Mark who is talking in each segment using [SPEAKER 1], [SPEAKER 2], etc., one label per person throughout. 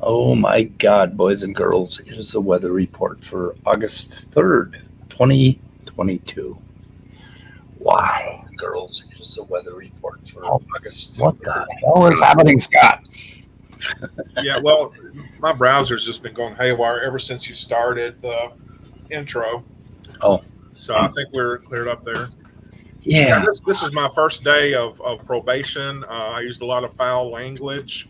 [SPEAKER 1] Oh my God, boys and girls, it is the weather report for August 3rd, 2022. Wow. Girls, it is the weather report for August 3rd. What the hell is happening, Scott?
[SPEAKER 2] Yeah, well, my browser's just been going haywire ever since you started the intro.
[SPEAKER 1] Oh.
[SPEAKER 2] So I think we're cleared up there.
[SPEAKER 1] Yeah.
[SPEAKER 2] This is my first day of probation. I used a lot of foul language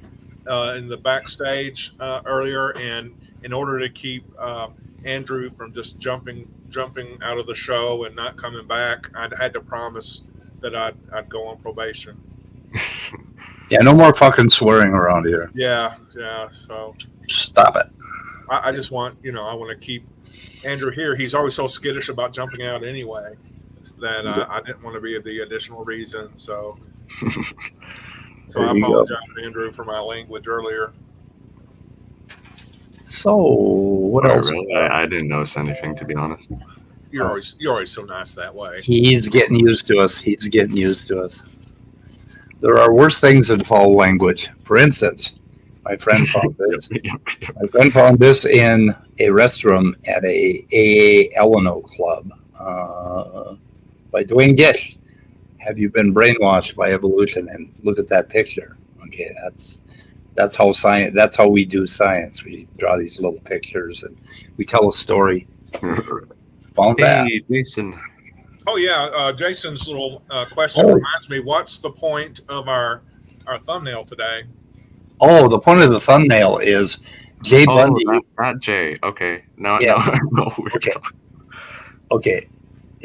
[SPEAKER 2] in the backstage earlier, and in order to keep Andrew from just jumping out of the show and not coming back, I had to promise that I'd go on probation.
[SPEAKER 1] Yeah, no more fucking swearing around here.
[SPEAKER 2] Yeah. So
[SPEAKER 1] stop it.
[SPEAKER 2] I just want, I want to keep Andrew here. He's always so skittish about jumping out anyway that I didn't want to be the additional reason. So. So I apologize, Andrew, for my language earlier.
[SPEAKER 1] So what else?
[SPEAKER 3] Really? I didn't notice anything, to be honest.
[SPEAKER 2] You're always so nice that way.
[SPEAKER 1] He's getting used to us. There are worse things than foul language. For instance, my friend found this. My friend found this in a restroom at a AA Eleno club by Dwayne Gish. Have you been brainwashed by evolution? And look at that picture. Okay, that's how science. That's how we do science. We draw these little pictures and we tell a story. Found that.
[SPEAKER 3] Hey, Jason.
[SPEAKER 2] Oh yeah, Jason's little question reminds me. What's the point of our thumbnail today?
[SPEAKER 1] Oh, the point of the thumbnail is Jay Bundy.
[SPEAKER 3] Not Jay. Okay, no. Okay.
[SPEAKER 1] Okay.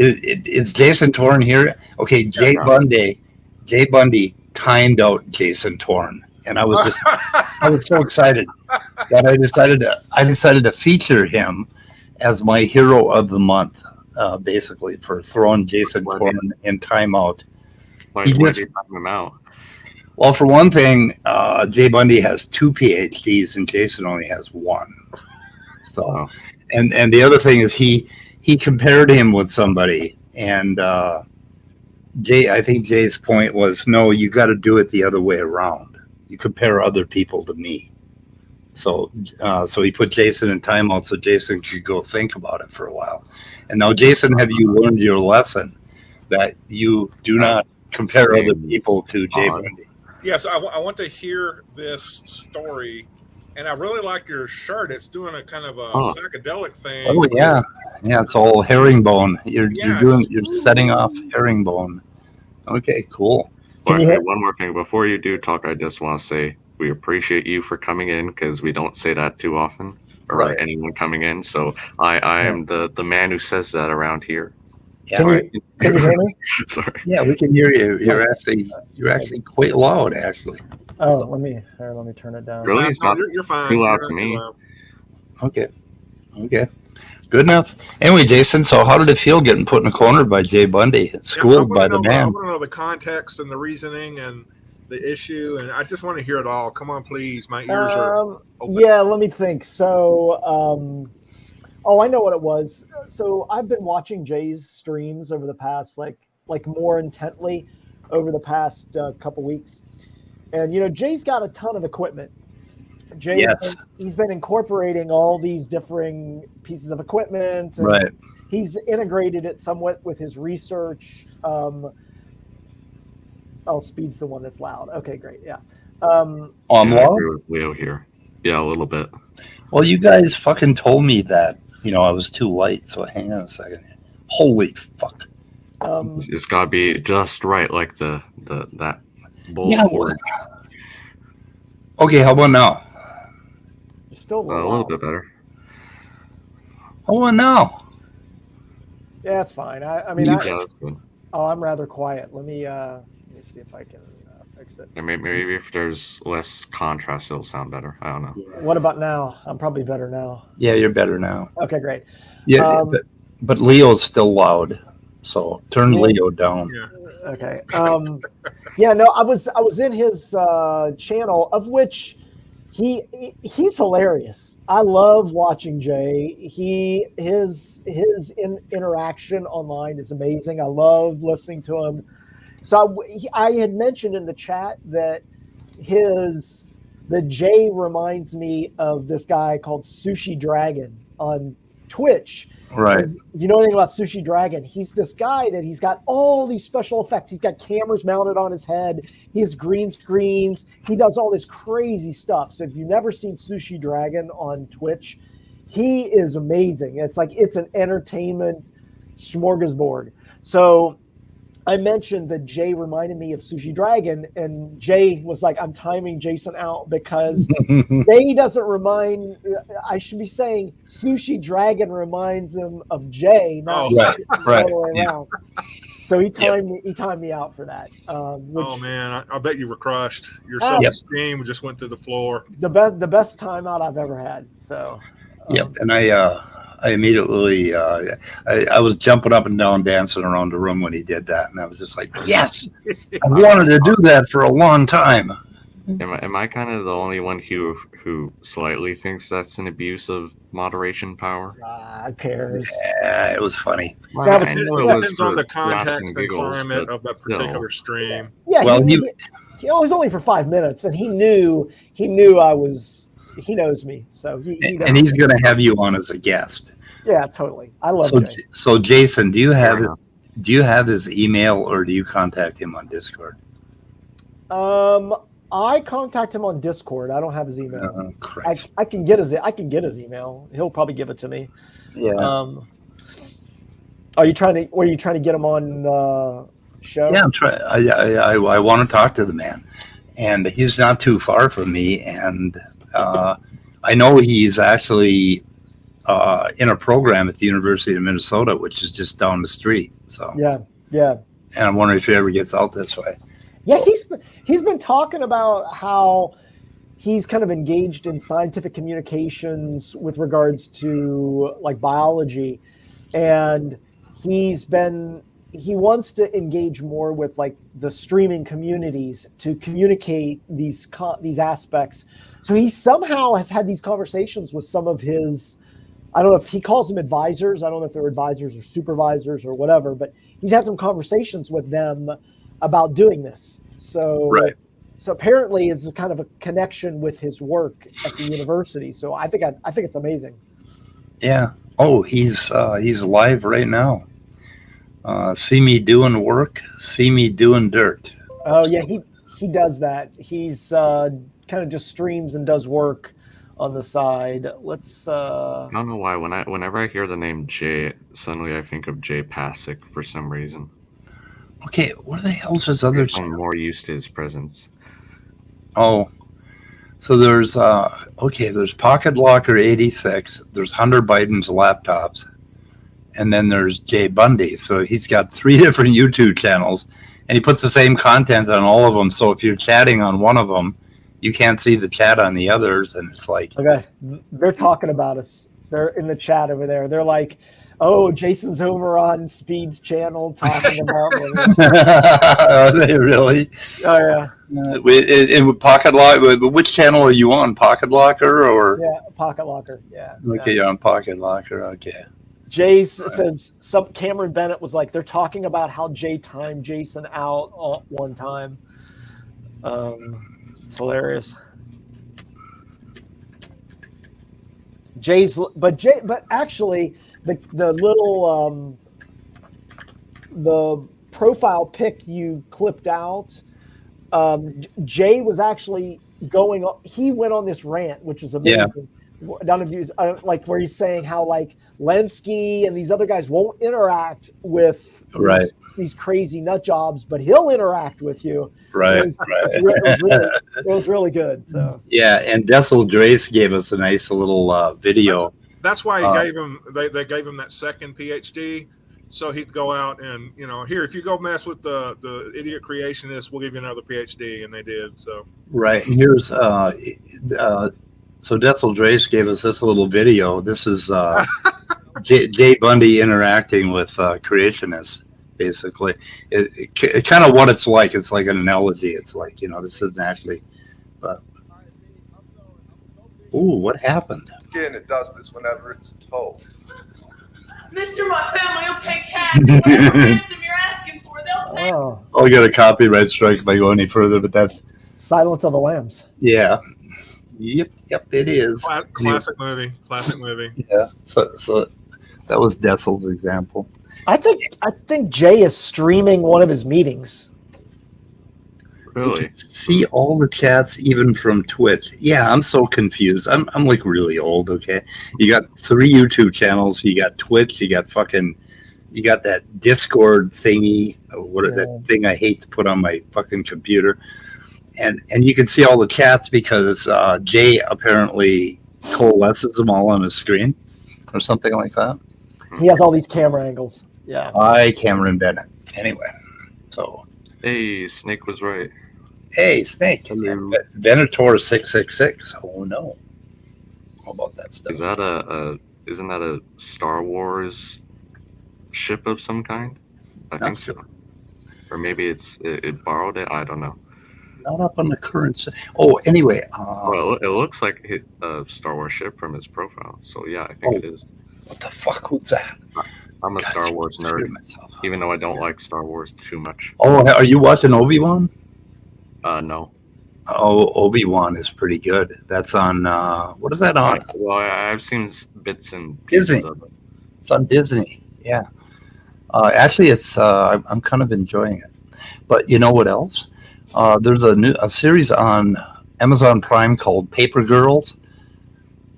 [SPEAKER 1] It's Jason Torn here. Okay, Jay Bundy timed out Jason Torn, and I was so excited that I decided to feature him as my hero of the month, basically for throwing Jason Torn in timeout.
[SPEAKER 3] Why did you time him out?
[SPEAKER 1] Well, for one thing, Jay Bundy has 2 PhDs and Jason only has 1. So, and the other thing is he compared him with somebody, and I think Jay's point was, no, you got to do it the other way around. You compare other people to me. So he put Jason in timeout so Jason could go think about it for a while. And now, Jason, have you learned your lesson that you do not compare other people to Jay Bundy?
[SPEAKER 2] Yes, I want to hear this story. And I really like your shirt. It's doing a kind of a psychedelic thing.
[SPEAKER 1] Oh yeah, it's all herringbone. You're setting off herringbone. Okay, cool.
[SPEAKER 3] Okay, one more thing before you do talk. I just want to say we appreciate you for coming in because we don't say that too often, or anyone coming in. So I am the man who says that around here.
[SPEAKER 1] Yeah,
[SPEAKER 4] can you hear me?
[SPEAKER 3] Sorry.
[SPEAKER 1] Yeah, we can hear you. You're actually quite loud, actually.
[SPEAKER 4] Oh, let me turn it down.
[SPEAKER 3] Really?
[SPEAKER 2] No, you're fine.
[SPEAKER 3] Too loud to me.
[SPEAKER 1] Okay. Good enough. Anyway, Jason, so how did it feel getting put in a corner by Jay Bundy, schooled by the man?
[SPEAKER 2] I want to know the context and the reasoning and the issue, and I just want to hear it all. Come on, please. My ears are open.
[SPEAKER 4] Yeah, let me think. So, I know what it was. So I've been watching Jay's streams over the past, like more intently over the past couple weeks. And, Jay's got a ton of equipment. Jay, he's been incorporating all these differing pieces of equipment. And he's integrated it somewhat with his research. Speed's the one that's loud. Okay, great. Yeah.
[SPEAKER 1] I'm
[SPEAKER 3] I
[SPEAKER 1] loud?
[SPEAKER 3] agree with Leo here. Yeah, a little bit.
[SPEAKER 1] Well, you guys fucking told me that, I was too light. So hang on a second. Holy fuck.
[SPEAKER 3] It's got to be just right, like that bull.
[SPEAKER 1] Yeah. Okay, how about now?
[SPEAKER 4] You're still
[SPEAKER 3] a little bit better.
[SPEAKER 1] Oh, no.
[SPEAKER 4] Yeah, that's fine. I mean,
[SPEAKER 3] Yeah, that's good.
[SPEAKER 4] I'm rather quiet. Let me see if I can fix it.
[SPEAKER 3] And maybe if there's less contrast, it'll sound better. I don't know.
[SPEAKER 4] What about now? I'm probably better now.
[SPEAKER 1] Yeah, you're better now.
[SPEAKER 4] Okay, great.
[SPEAKER 1] Yeah, but Leo's still loud, so turn Leo down.
[SPEAKER 2] Yeah.
[SPEAKER 4] Okay. Yeah, no, I was in his channel, of which he's hilarious. I love watching Jay. His interaction online is amazing. I love listening to him. So I had mentioned in the chat that the Jay reminds me of this guy called Sushi Dragon on Twitch.
[SPEAKER 1] Right.
[SPEAKER 4] And if you know anything about Sushi Dragon, he's this guy that he's got all these special effects. He's got cameras mounted on his head. He has green screens. He does all this crazy stuff. So if you've never seen Sushi Dragon on Twitch, he is amazing. It's an entertainment smorgasbord. So I mentioned that Jay reminded me of Sushi Dragon, and Jay was like, I'm timing Jason out because Jay doesn't remind, I should be saying Sushi Dragon reminds him of Jay, not
[SPEAKER 1] right.
[SPEAKER 4] all the way around. So he timed me out for that.
[SPEAKER 2] Oh man, I bet you were crushed. Your self-esteem just went through the floor.
[SPEAKER 4] The best timeout I've ever had. So
[SPEAKER 1] and I immediately I was jumping up and down, dancing around the room when he did that, and I was just like, yes, I wanted to do that for a long time.
[SPEAKER 3] Am I kind of the only one who slightly thinks that's an abuse of moderation power?
[SPEAKER 4] Who cares?
[SPEAKER 1] Yeah, it was funny.
[SPEAKER 2] It depends on the context and climate of that particular stream.
[SPEAKER 4] Yeah,
[SPEAKER 1] well,
[SPEAKER 4] he was only for 5 minutes, and he knew I was. He knows me, so
[SPEAKER 1] and he's going to have you on as a guest.
[SPEAKER 4] Yeah, totally. I love Jay.
[SPEAKER 1] So Jason, do you have his email, or do you contact him on Discord?
[SPEAKER 4] I contact him on Discord. I don't have his email. I can get his email. He'll probably give it to me.
[SPEAKER 1] Yeah.
[SPEAKER 4] Were you trying to get him on the show?
[SPEAKER 1] Yeah, I'm trying. I want to talk to the man, and he's not too far from me, and I know he's actually in a program at the University of Minnesota, which is just down the street. So
[SPEAKER 4] yeah.
[SPEAKER 1] And I'm wondering if he ever gets out this way.
[SPEAKER 4] Yeah, he's been talking about how he's kind of engaged in scientific communications with regards to like biology, and he wants to engage more with like the streaming communities to communicate these aspects. So he somehow has had these conversations with some of his, I don't know if he calls them advisors. I don't know if they're advisors or supervisors or whatever, but he's had some conversations with them about doing this. So, So apparently it's kind of a connection with his work at the university. So I think it's amazing. Yeah.
[SPEAKER 1] Oh, he's live right now. See me doing work, see me doing dirt.
[SPEAKER 4] Oh yeah, he does that. He's kind of just streams and does work on the side. Let's
[SPEAKER 3] I don't know why whenever I hear the name Jay, suddenly I think of Jay Pasick for some reason.
[SPEAKER 1] Okay, what the hell's his other?
[SPEAKER 3] I'm more used to his presence.
[SPEAKER 1] Oh, so there's there's Pocket Locker 86. There's Hunter Biden's laptops, and then there's Jay Bundy. So he's got 3 different YouTube channels, and he puts the same content on all of them. So if you're chatting on one of them, you can't see the chat on the others, and it's like,
[SPEAKER 4] okay, they're talking about us. They're in the chat over there. They're like, oh, Jason's over on Speed's channel talking about me.
[SPEAKER 1] Are they really?
[SPEAKER 4] Oh yeah.
[SPEAKER 1] In Pocket Locker, which channel are you on? Pocket Locker or?
[SPEAKER 4] Yeah, Pocket Locker. Yeah.
[SPEAKER 1] Okay, you're on Pocket Locker. Okay.
[SPEAKER 4] Jay says Cameron Bennett was like, they're talking about how Jay timed Jason out all one time. It's hilarious. But actually the little the profile pic you clipped out, Jay was actually going on, he went on this rant, which is amazing. Down of views, like where he's saying how like Lenski and these other guys won't interact with these crazy nut jobs, but he'll interact with you.
[SPEAKER 1] Right.
[SPEAKER 4] It was really good. So
[SPEAKER 1] yeah, and Dessel Drace gave us a nice little video
[SPEAKER 2] That's why he gave him. They gave him that second PhD, so he'd go out and here, if you go mess with the idiot creationists, we'll give you another PhD, and they did. So
[SPEAKER 1] right. And here's so Dr Drace gave us this little video. This is Jay Bundy interacting with creationists. Basically, it kind of what it's like. It's like an analogy. It's like this isn't actually, but ooh, what happened?
[SPEAKER 5] Skin it does this whenever it's told.
[SPEAKER 6] Mr. My family will pay cash. Whatever ransom you're asking for, they'll pay.
[SPEAKER 4] Oh,
[SPEAKER 1] I'll get a copyright strike if I go any further, but that's
[SPEAKER 4] Silence of the Lambs.
[SPEAKER 1] yeah. Yep, it is.
[SPEAKER 2] classic movie.
[SPEAKER 1] Yeah. So that was Dessel's example.
[SPEAKER 4] I think Jay is streaming one of his meetings.
[SPEAKER 3] Really?
[SPEAKER 1] See all the chats even from Twitch. Yeah, I'm so confused. I'm like really old, okay? You got 3 YouTube channels, you got Twitch, you got that Discord thingy, that thing I hate to put on my fucking computer. And you can see all the chats because Jay apparently coalesces them all on his screen or something like that.
[SPEAKER 4] He has all these camera angles. Yeah.
[SPEAKER 1] Hi, Cameron Bennett. Anyway, so
[SPEAKER 3] Hey, Snake was right.
[SPEAKER 1] hey, Snake.
[SPEAKER 3] Hello.
[SPEAKER 1] Venator 666. Oh no. How about that stuff?
[SPEAKER 3] Is that isn't that a Star Wars ship of some kind? I think so. Or maybe it borrowed it. I don't know.
[SPEAKER 1] Not up on the current. Oh, anyway.
[SPEAKER 3] Well, it looks like a Star Wars ship from his profile. So yeah, I think it is.
[SPEAKER 1] What the fuck was that?
[SPEAKER 3] I'm a Star Wars nerd,
[SPEAKER 1] Myself.
[SPEAKER 3] even though I don't like Star Wars too much.
[SPEAKER 1] Oh, are you watching Obi-Wan?
[SPEAKER 3] No.
[SPEAKER 1] Oh, Obi-Wan is pretty good. That's on. What is that on?
[SPEAKER 3] Well, I've seen bits and pieces
[SPEAKER 1] Disney.
[SPEAKER 3] of it.
[SPEAKER 1] It's on Disney. Yeah. Actually, it's. I'm kind of enjoying it. But you know what else? There's a series on Amazon Prime called Paper Girls,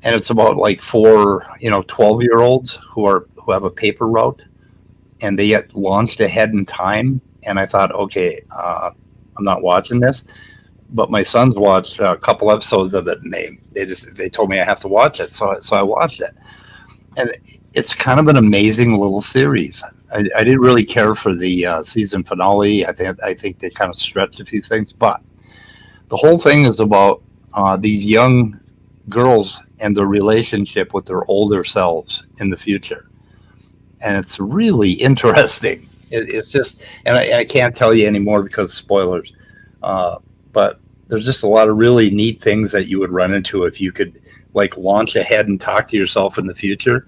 [SPEAKER 1] and it's about like 4 12-year-olds who have a paper route, and they get launched ahead in time. And I thought, okay, I'm not watching this, but my sons watched a couple episodes of it, and they told me I have to watch it, so I watched it, and it's kind of an amazing little series. I didn't really care for the season finale. I think they kind of stretched a few things, but the whole thing is about these young girls and their relationship with their older selves in the future. And it's really interesting. It's just, and I can't tell you anymore because of spoilers. But there's just a lot of really neat things that you would run into if you could like launch ahead and talk to yourself in the future.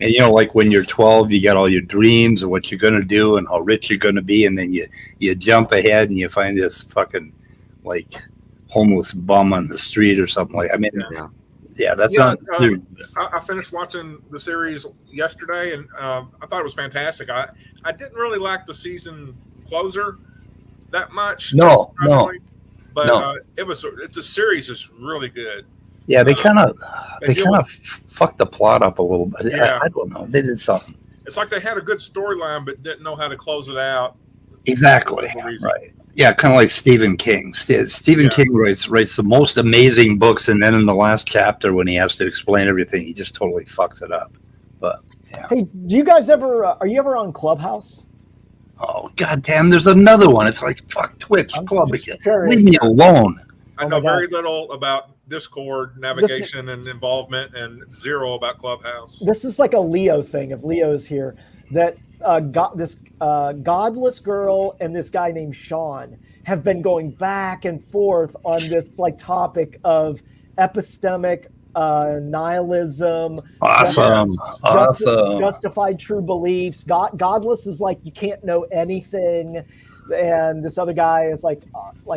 [SPEAKER 1] And like when you're 12, you got all your dreams and what you're going to do and how rich you're going to be. And then you jump ahead and you find this fucking like homeless bum on the street or something like. I mean, that's not.
[SPEAKER 2] I finished watching the series yesterday, and I thought it was fantastic. I didn't really like the season closer that much.
[SPEAKER 1] No.
[SPEAKER 2] But the series is really good.
[SPEAKER 1] Yeah, they kind of fucked the plot up a little bit.
[SPEAKER 2] Yeah.
[SPEAKER 1] I don't know. They did something.
[SPEAKER 2] It's like they had a good storyline, but didn't know how to close it out.
[SPEAKER 1] Exactly. Right. Yeah, kind of like Stephen King. Stephen King writes the most amazing books, and then in the last chapter, when he has to explain everything, he just totally fucks it up. But yeah.
[SPEAKER 4] Hey, do you guys are you ever on Clubhouse?
[SPEAKER 1] Oh goddamn! There's another one. It's like fuck Twitch Club. Leave me alone.
[SPEAKER 2] I know very little about Discord navigation and involvement, and zero about Clubhouse.
[SPEAKER 4] This is like a Leo thing. If Leo's here, that this godless girl and this guy named Sean have been going back and forth on this like topic of epistemic nihilism.
[SPEAKER 1] Awesome.
[SPEAKER 4] Justified true beliefs. Godless is like you can't know anything. And this other guy is like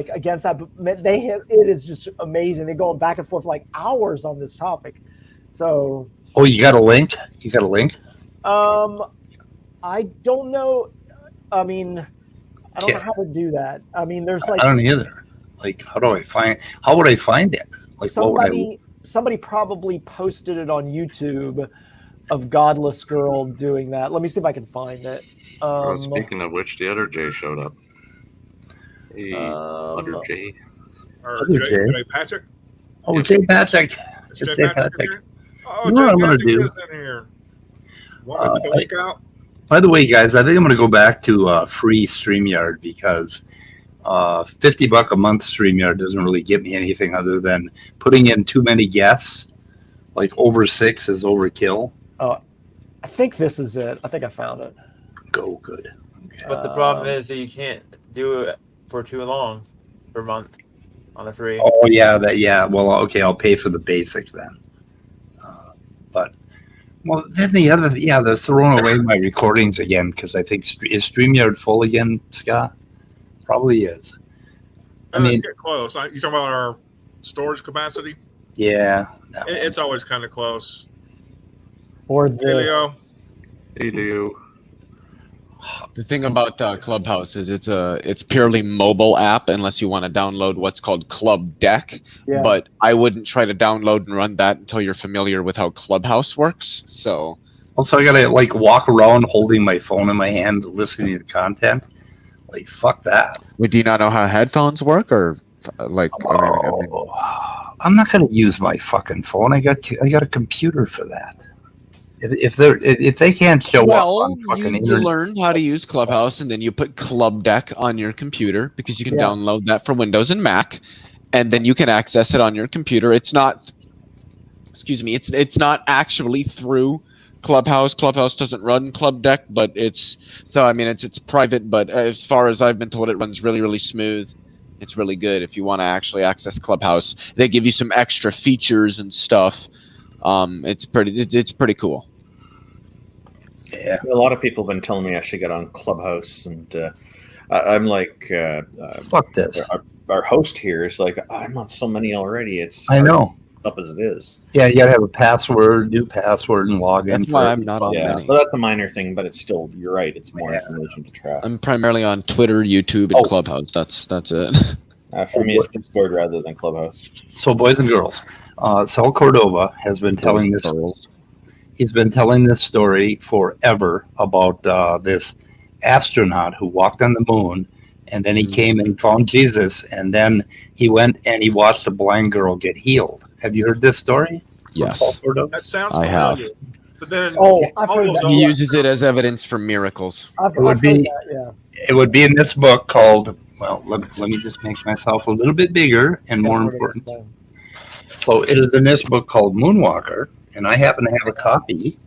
[SPEAKER 4] against that. But it is just amazing. They're going back and forth for like hours on this topic. So.
[SPEAKER 1] Oh, you got a link?
[SPEAKER 4] I don't know. I mean, I don't know how to do that. I mean, there's like.
[SPEAKER 1] I don't either. Like, how would I find it? Like,
[SPEAKER 4] somebody probably posted it on YouTube of Godless Girl doing that. Let me see if I can find it.
[SPEAKER 3] Speaking of which, the other Jay showed up. Hey, other Jay.
[SPEAKER 2] Or Jay Patrick?
[SPEAKER 1] Oh, Jay Patrick.
[SPEAKER 2] Is Jay Patrick here? Oh,
[SPEAKER 1] You know what I'm gonna
[SPEAKER 2] Jay
[SPEAKER 1] do?
[SPEAKER 2] is in here. Want me to put the link out?
[SPEAKER 1] By the way, guys, I think I'm going to go back to free StreamYard because $50 a month StreamYard doesn't really get me anything other than putting in too many guests. Like over 6 is overkill.
[SPEAKER 4] Oh, I think this is it. I think I found it.
[SPEAKER 1] Go good. Okay.
[SPEAKER 7] But the problem is that you can't do it for too long per month on the free.
[SPEAKER 1] Oh yeah, Well, okay, I'll pay for the basic then. But well, then they're throwing away my recordings again because I think is StreamYard full again, Scott? Probably is. I mean,
[SPEAKER 2] Let's get close. You talking about our storage capacity?
[SPEAKER 1] yeah.
[SPEAKER 2] It's always kind of close.
[SPEAKER 4] Or
[SPEAKER 2] Hey,
[SPEAKER 4] this.
[SPEAKER 2] Leo.
[SPEAKER 3] Hey, Leo.
[SPEAKER 8] The thing about Clubhouse is it's purely mobile app unless you want to download what's called Club Deck.
[SPEAKER 4] Yeah.
[SPEAKER 8] But I wouldn't try to download and run that until you're familiar with how Clubhouse works. So
[SPEAKER 1] Also, I gotta like walk around holding my phone in my hand, listening to content. Like, fuck that.
[SPEAKER 8] do you not know how headphones work, or like?
[SPEAKER 1] I'm not gonna use my fucking phone. I got a computer for that. If they can't show up
[SPEAKER 8] Well,
[SPEAKER 1] on fucking
[SPEAKER 8] you
[SPEAKER 1] internet,
[SPEAKER 8] learn how to use Clubhouse, and then you put Club Deck on your computer because you can download that for Windows and Mac, and then you can access it on your computer. It's not, it's not actually through Clubhouse. Clubhouse doesn't run Club Deck, but it's private. But as far as I've been told, it runs really, really smooth. It's really good if you want to actually access Clubhouse. They give you some extra features and stuff. It's pretty cool.
[SPEAKER 1] yeah.
[SPEAKER 9] A lot of people have been telling me I should get on Clubhouse, and I'm like,
[SPEAKER 1] Fuck this.
[SPEAKER 9] our host here is like, I'm on so many already. It's
[SPEAKER 1] I know.
[SPEAKER 9] up as it is.
[SPEAKER 1] Yeah, you gotta have a password, new password, and log in.
[SPEAKER 8] That's why I'm not on
[SPEAKER 9] Yeah,
[SPEAKER 8] many.
[SPEAKER 9] well, that's a minor thing, but it's still, you're right. It's more information to track.
[SPEAKER 8] I'm primarily on Twitter, YouTube, and Clubhouse. That's it.
[SPEAKER 9] For me, it's Discord rather than Clubhouse.
[SPEAKER 1] So, boys and girls, Sal Cordova has been telling this. He's been telling this story forever about this astronaut who walked on the moon, and then he came and found Jesus, and then he went and he watched a blind girl get healed. Have you heard this story?
[SPEAKER 8] Yes.
[SPEAKER 2] That sounds
[SPEAKER 8] I have.
[SPEAKER 2] familiar. But then,
[SPEAKER 4] I've heard that.
[SPEAKER 8] He uses it as evidence for miracles.
[SPEAKER 4] I've
[SPEAKER 1] It would
[SPEAKER 4] heard
[SPEAKER 1] be-
[SPEAKER 4] that, yeah.
[SPEAKER 1] It would be in this book called, well, let me just make myself a little bit bigger and more
[SPEAKER 4] That's what it
[SPEAKER 1] important.
[SPEAKER 4] is.
[SPEAKER 1] So it is in this book called Moonwalker, and I happen to have a copy.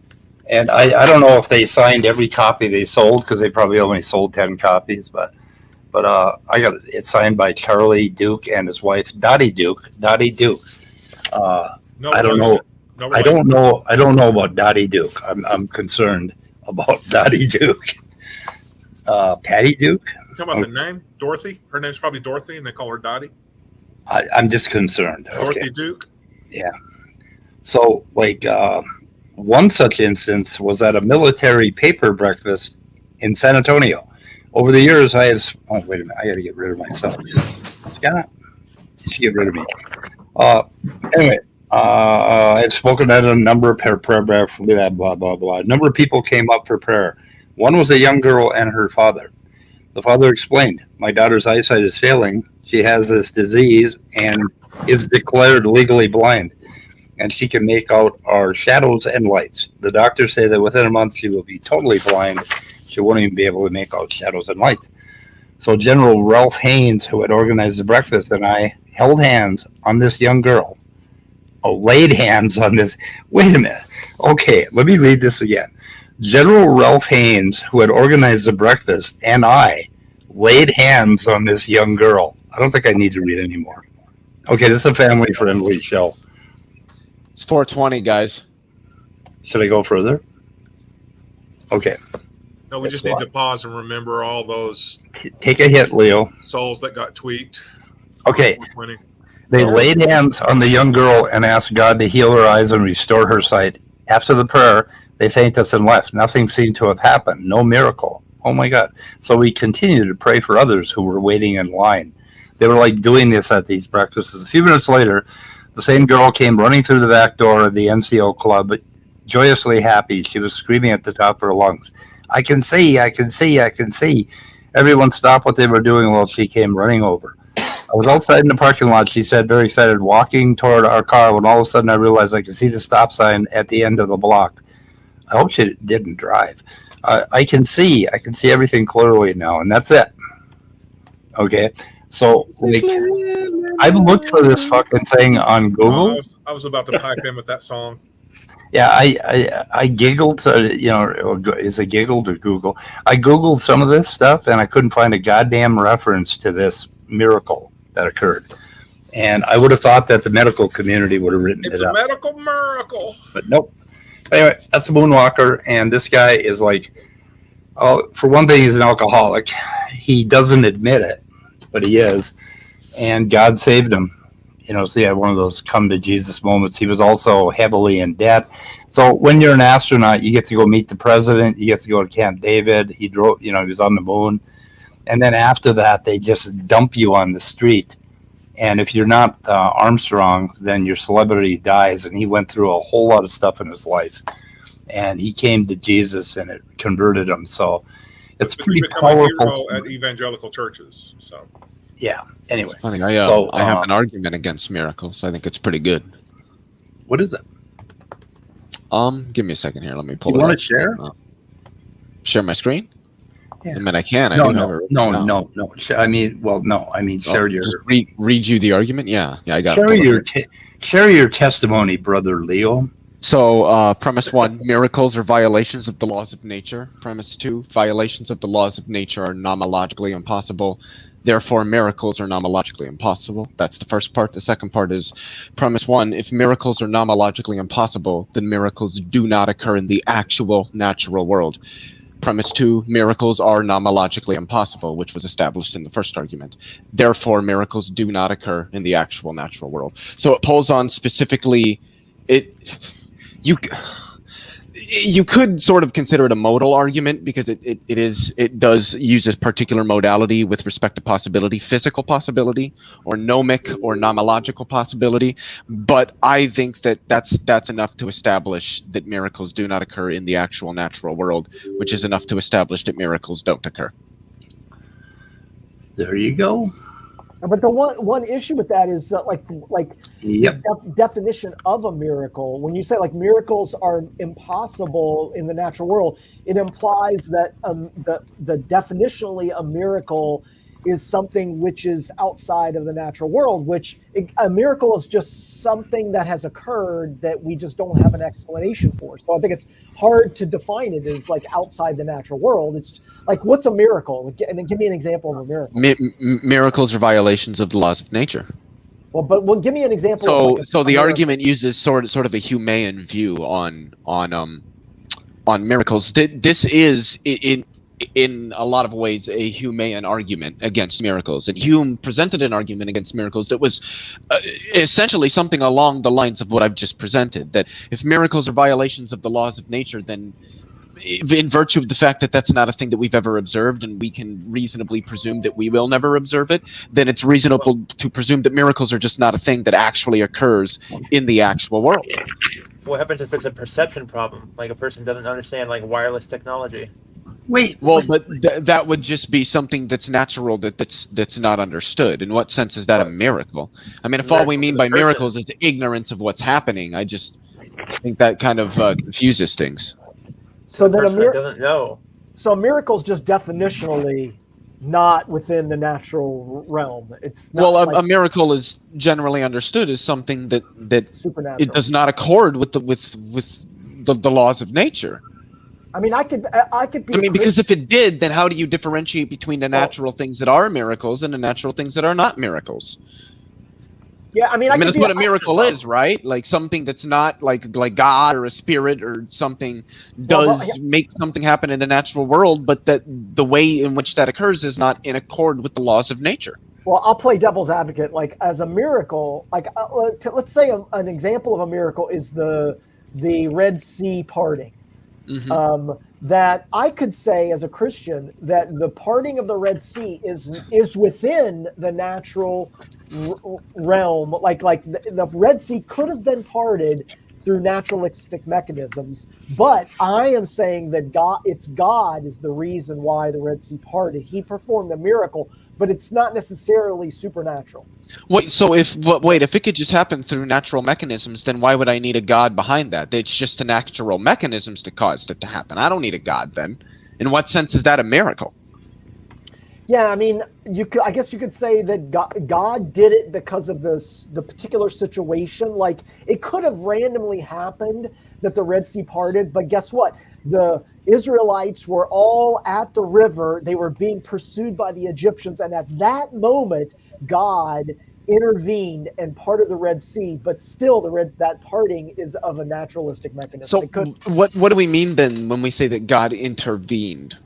[SPEAKER 1] And I don't know if they signed every copy they sold because they probably only sold 10 copies, but I got it signed by Charlie Duke and his wife Dottie Duke. Dottie Duke.
[SPEAKER 2] no
[SPEAKER 1] I don't know.
[SPEAKER 2] relation. No
[SPEAKER 1] I don't know. I don't know about Dottie Duke. I'm concerned about Dottie Duke. Patty Duke.
[SPEAKER 2] You talking about the name? Dorothy? Her name's probably Dorothy, and they call her Dottie.
[SPEAKER 1] I'm just concerned.
[SPEAKER 2] Dorothy
[SPEAKER 1] Okay.
[SPEAKER 2] Duke.
[SPEAKER 1] Yeah. So, like, one such instance was at a military paper breakfast in San Antonio. Over the years, I have. Oh, wait a minute. I got to get rid of myself. Scott, you should get rid of me. Anyway, I've spoken at a number of prayer, blah, blah, blah. A number of people came up for prayer. One was a young girl and her father. The father explained, my daughter's eyesight is failing. She has this disease and is declared legally blind. And she can make out our shadows and lights. The doctors say that within a month she will be totally blind. She won't even be able to make out shadows and lights. So General Ralph Haynes, who had organized the breakfast, and I held hands on this young girl. Laid hands on this. Wait a minute. Okay, let me read this again. General Ralph Haynes, who had organized the breakfast, and I laid hands on this young girl. I don't think I need to read anymore. Okay, this is a family-friendly show.
[SPEAKER 8] It's 420, guys.
[SPEAKER 1] Should I go further? Okay.
[SPEAKER 2] No, we just need to pause and remember all those
[SPEAKER 1] Take a hit, Leo.
[SPEAKER 2] souls that got tweaked.
[SPEAKER 1] Okay.
[SPEAKER 2] 420.
[SPEAKER 1] They laid hands on the young girl and asked God to heal her eyes and restore her sight. After the prayer, they thanked us and left. Nothing seemed to have happened. No miracle. Oh, my God. So we continued to pray for others who were waiting in line. They were like doing this at these breakfasts. A few minutes later, the same girl came running through the back door of the NCO club, joyously happy. She was screaming at the top of her lungs, I can see, I can see, I can see. Everyone stopped what they were doing while she came running over. I was outside in the parking lot, she said, very excited, walking toward our car when all of a sudden I realized I could see the stop sign at the end of the block. I hope she didn't drive. I can see everything clearly now, and that's it. Okay, so like, I've looked for this fucking thing on Google.
[SPEAKER 2] I was about to pipe in with that song.
[SPEAKER 1] Yeah, I giggled. Is it giggled or Google? I Googled some of this stuff, and I couldn't find a goddamn reference to this miracle that occurred. And I would have thought that the medical community would have written it up.
[SPEAKER 2] It's a medical miracle.
[SPEAKER 1] But nope. Anyway, that's a moonwalker, and this guy is like, for one thing, he's an alcoholic. He doesn't admit it, but he is. And God saved him. So he had one of those come to Jesus moments. He was also heavily in debt. So when you're an astronaut, you get to go meet the president. You get to go to Camp David. He drove, he was on the moon. And then after that, they just dump you on the street. And if you're not Armstrong, then your celebrity dies. And he went through a whole lot of stuff in his life. And he came to Jesus, and it converted him. So it's pretty powerful
[SPEAKER 2] at evangelical churches. So
[SPEAKER 1] yeah. Anyway,
[SPEAKER 8] funny. I have an argument against miracles. I think it's pretty good.
[SPEAKER 1] What is it?
[SPEAKER 8] Give me a second here. Let me pull
[SPEAKER 1] it. You want to
[SPEAKER 8] share? Share my screen?
[SPEAKER 1] Yeah.
[SPEAKER 8] I mean, I can.
[SPEAKER 1] No. I mean, share your.
[SPEAKER 8] Just read you the argument. Yeah, I got.
[SPEAKER 1] Share your testimony, brother Leo.
[SPEAKER 8] So, premise 1, miracles are violations of the laws of nature. Premise 2, violations of the laws of nature are nomologically impossible. Therefore, miracles are nomologically impossible. That's the first part. The second part is premise 1. If miracles are nomologically impossible, then miracles do not occur in the actual natural world. Premise 2, miracles are nomologically impossible, which was established in the first argument. Therefore, miracles do not occur in the actual natural world. So it pulls on specifically you could sort of consider it a modal argument because it does use a particular modality with respect to possibility, physical possibility, or gnomic or nomological possibility. But I think that that's enough to establish that miracles do not occur in the actual natural world, which is enough to establish that miracles don't occur.
[SPEAKER 1] There you go.
[SPEAKER 4] But the one issue with that is this definition of a miracle. When you say like miracles are impossible in the natural world, it implies that the definitionally a miracle is something which is outside of the natural world. A miracle is just something that has occurred that we just don't have an explanation for. So I think it's hard to define it as like outside the natural world. It's like, what's a miracle? And then give me an example of a miracle.
[SPEAKER 8] Miracles are violations of the laws of nature.
[SPEAKER 4] Well, give me an example.
[SPEAKER 8] So the argument uses sort of a Humean view on miracles. This is in a lot of ways a Humean argument against miracles, and Hume presented an argument against miracles that was essentially something along the lines of what I've just presented, that if miracles are violations of the laws of nature, then in virtue of the fact that that's not a thing that we've ever observed, and we can reasonably presume that we will never observe it, then it's reasonable to presume that miracles are just not a thing that actually occurs in the actual world.
[SPEAKER 7] What happens if it's a perception problem, like a person doesn't understand like wireless technology?
[SPEAKER 8] But that would just be something that's natural, that's not understood. In what sense is that a miracle? I mean, if all we mean by miracles is ignorance of what's happening, I just think that kind of confuses things.
[SPEAKER 4] So then
[SPEAKER 7] doesn't know.
[SPEAKER 4] So a miracle is just definitionally not within the natural realm. It's not
[SPEAKER 8] a miracle is generally understood as something that
[SPEAKER 4] supernatural.
[SPEAKER 8] It does not accord with the laws of nature.
[SPEAKER 4] I mean, I could be.
[SPEAKER 8] I mean, because if it did, then how do you differentiate between the natural things that are miracles and the natural things that are not miracles?
[SPEAKER 4] Yeah, I mean,
[SPEAKER 8] that's what a miracle is, right? Like something that's not like God or a spirit or something does make something happen in the natural world, but that the way in which that occurs is not in accord with the laws of nature.
[SPEAKER 4] Well, I'll play devil's advocate. Like as a miracle, like let's say an example of a miracle is the Red Sea parting. Mm-hmm. That I could say as a Christian that the parting of the Red Sea is within the natural realm. Like the Red Sea could have been parted through naturalistic mechanisms, but I am saying that God is the reason why the Red Sea parted. He performed a miracle but it's not necessarily supernatural.
[SPEAKER 8] Wait, so if it could just happen through natural mechanisms, then why would I need a god behind that? It's just the natural mechanisms that caused it to happen. I don't need a god then. In what sense is that a miracle?
[SPEAKER 4] Yeah, I mean, I guess you could say that God did it because of the particular situation. Like, it could have randomly happened that the Red Sea parted, but guess what? The Israelites were all at the river. They were being pursued by the Egyptians, and at that moment, God intervened and parted the Red Sea. But still, that parting is of a naturalistic mechanism.
[SPEAKER 8] So, what do we mean then when we say that God intervened?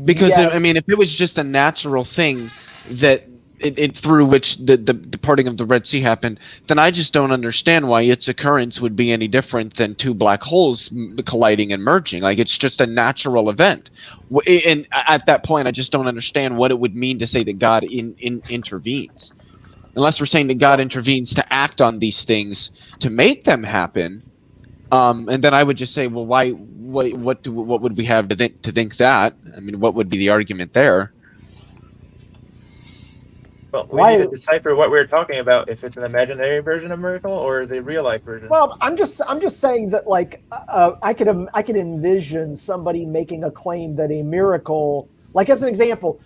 [SPEAKER 8] Because
[SPEAKER 4] yeah.
[SPEAKER 8] I mean, if it was just a natural thing that it through which the parting of the Red Sea happened, then I just don't understand why its occurrence would be any different than two black holes colliding and merging. Like, it's just a natural event. And at that point, I just don't understand what it would mean to say that God intervenes. Unless we're saying that God intervenes to act on these things to make them happen. And then I would just say, well, why? What would we have to think that? I mean, what would be the argument there?
[SPEAKER 7] Well, we need to decipher what we're talking about. If it's an imaginary version of miracle or the real life version.
[SPEAKER 4] Well, I'm just saying that, like, I could envision somebody making a claim that a miracle, like as an example,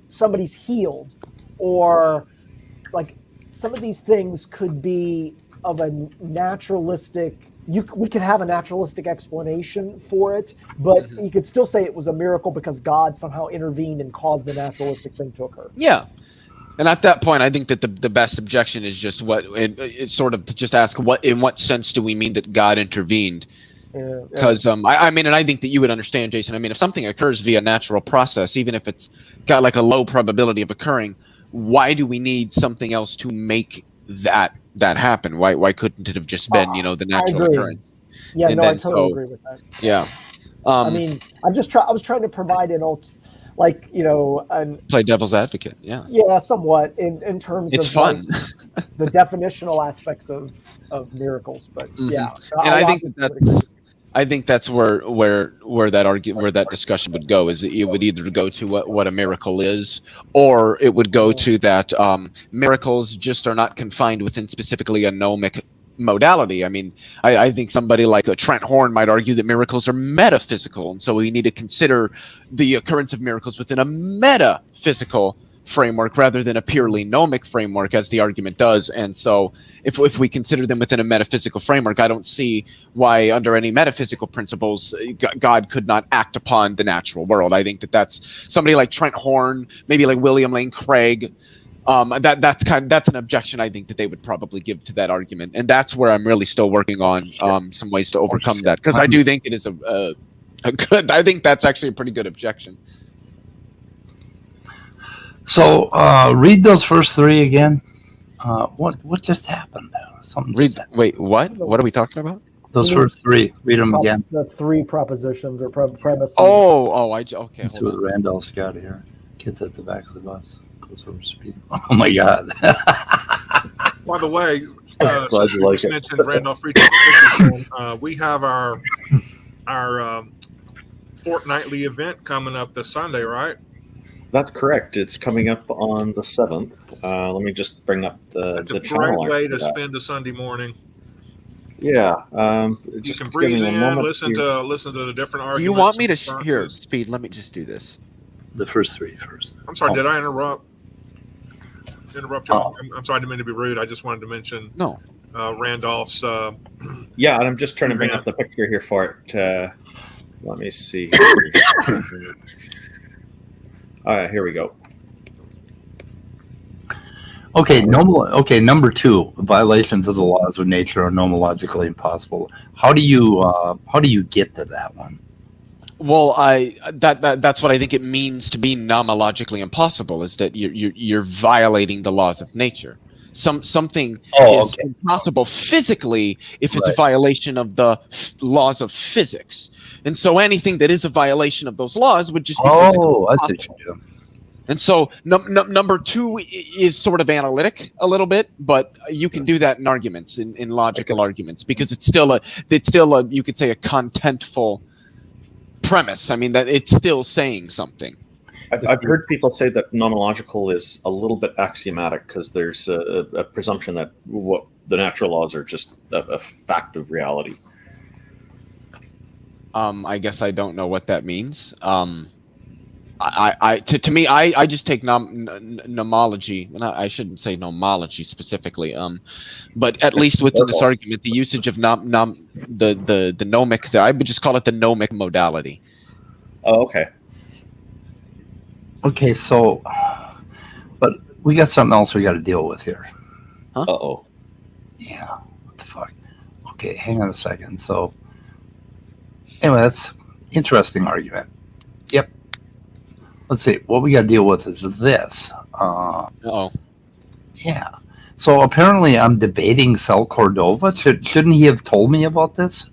[SPEAKER 4] somebody's healed, or like some of these things could be of a naturalistic. We could have a naturalistic explanation for it, but you could still say it was a miracle because God somehow intervened and caused the naturalistic thing to occur.
[SPEAKER 8] Yeah. And at that point, I think that the best objection is just it's sort of to just ask in what sense do we mean that God intervened? Because I mean, and I think that you would understand, Jason. I mean, if something occurs via natural process, even if it's got like a low probability of occurring, why do we need something else to make that happen? Why couldn't it have just been the natural occurrence?
[SPEAKER 4] Yeah,
[SPEAKER 8] and
[SPEAKER 4] no, I totally agree with that.
[SPEAKER 8] Yeah.
[SPEAKER 4] I mean, I was trying to provide
[SPEAKER 8] play devil's advocate. Yeah.
[SPEAKER 4] Yeah, somewhat in terms
[SPEAKER 8] it's
[SPEAKER 4] of
[SPEAKER 8] fun.
[SPEAKER 4] The definitional aspects of miracles, but yeah.
[SPEAKER 8] And I think that's where that discussion would go. Is it would either go to what a miracle is, or it would go to that miracles just are not confined within specifically a gnomic modality. I mean, I think somebody like Trent Horn might argue that miracles are metaphysical, and so we need to consider the occurrence of miracles within a metaphysical framework rather than a purely gnomic framework, as the argument does. And so if we consider them within a metaphysical framework, I don't see why under any metaphysical principles God could not act upon the natural world. I think that's somebody like Trent Horn, maybe like William Lane Craig. That's an objection I think that they would probably give to that argument, and that's where I'm really still working on some ways to overcome that, because I do think it is a good. I think that's actually a pretty good objection.
[SPEAKER 1] So read those first three again. What just happened? Something.
[SPEAKER 8] Wait, what? What are we talking about?
[SPEAKER 1] Those first three. Read them again.
[SPEAKER 4] The three propositions or premises.
[SPEAKER 8] Okay.
[SPEAKER 1] That's what Randolph's got here. Kids at the back of the bus. Goes over speed. Oh my God.
[SPEAKER 2] By the way,
[SPEAKER 9] Glad you like
[SPEAKER 2] you
[SPEAKER 9] it.
[SPEAKER 2] mentioned Randolph Free. We have our fortnightly event coming up this Sunday, right?
[SPEAKER 9] That's correct. It's coming up on the 7th. Let me just bring up
[SPEAKER 2] That's
[SPEAKER 9] the
[SPEAKER 2] a great
[SPEAKER 9] channel
[SPEAKER 2] way
[SPEAKER 9] for
[SPEAKER 2] to
[SPEAKER 9] that.
[SPEAKER 2] spend a Sunday morning.
[SPEAKER 9] Yeah.
[SPEAKER 2] You
[SPEAKER 9] Just
[SPEAKER 2] can
[SPEAKER 9] give
[SPEAKER 2] breeze
[SPEAKER 9] me a
[SPEAKER 2] in,
[SPEAKER 9] moment
[SPEAKER 2] listen to the different arguments.
[SPEAKER 8] Do you want me to
[SPEAKER 2] and
[SPEAKER 8] here,
[SPEAKER 2] responses.
[SPEAKER 8] Speed? Let me just do this.
[SPEAKER 1] The first three first.
[SPEAKER 2] I'm sorry,
[SPEAKER 1] Oh.
[SPEAKER 2] did I interrupt you? I'm sorry, I didn't mean to be rude. I just wanted to mention
[SPEAKER 8] No.
[SPEAKER 2] Randolph's.
[SPEAKER 9] Yeah, and I'm just trying to bring up the picture here for it. Let me see. All right, here we go.
[SPEAKER 1] Okay, number two, violations of the laws of nature are nomologically impossible. How do you get to that one?
[SPEAKER 8] Well, that's what I think it means to be nomologically impossible, is that you're violating the laws of nature. Something is impossible physically if it's a violation of the laws of physics, and so anything that is a violation of those laws would just be physically
[SPEAKER 1] I see what
[SPEAKER 8] impossible.
[SPEAKER 1] you're doing.
[SPEAKER 8] And so number two is sort of analytic a little bit, but you can do that in arguments, in logical arguments, because it's still a you could say a contentful premise. I mean, that it's still saying something.
[SPEAKER 9] I've heard people say that nomological is a little bit axiomatic because there's a presumption that what the natural laws are just a fact of reality.
[SPEAKER 8] I guess I don't know what that means. To me, I just take nomology. I shouldn't say nomology specifically. But at least within this argument, the usage of the nomic, I would just call it the nomic modality.
[SPEAKER 9] Oh, okay.
[SPEAKER 1] Okay, so, but we got something else we got to deal with here.
[SPEAKER 8] Huh?
[SPEAKER 9] Uh-oh.
[SPEAKER 1] Yeah, what the fuck? Okay, hang on a second. So, anyway, that's interesting argument. Yep. Let's see. What we got to deal with is this.
[SPEAKER 8] Uh-oh.
[SPEAKER 1] Yeah. So apparently, I'm debating Cell Cordova. Shouldn't he have told me about this?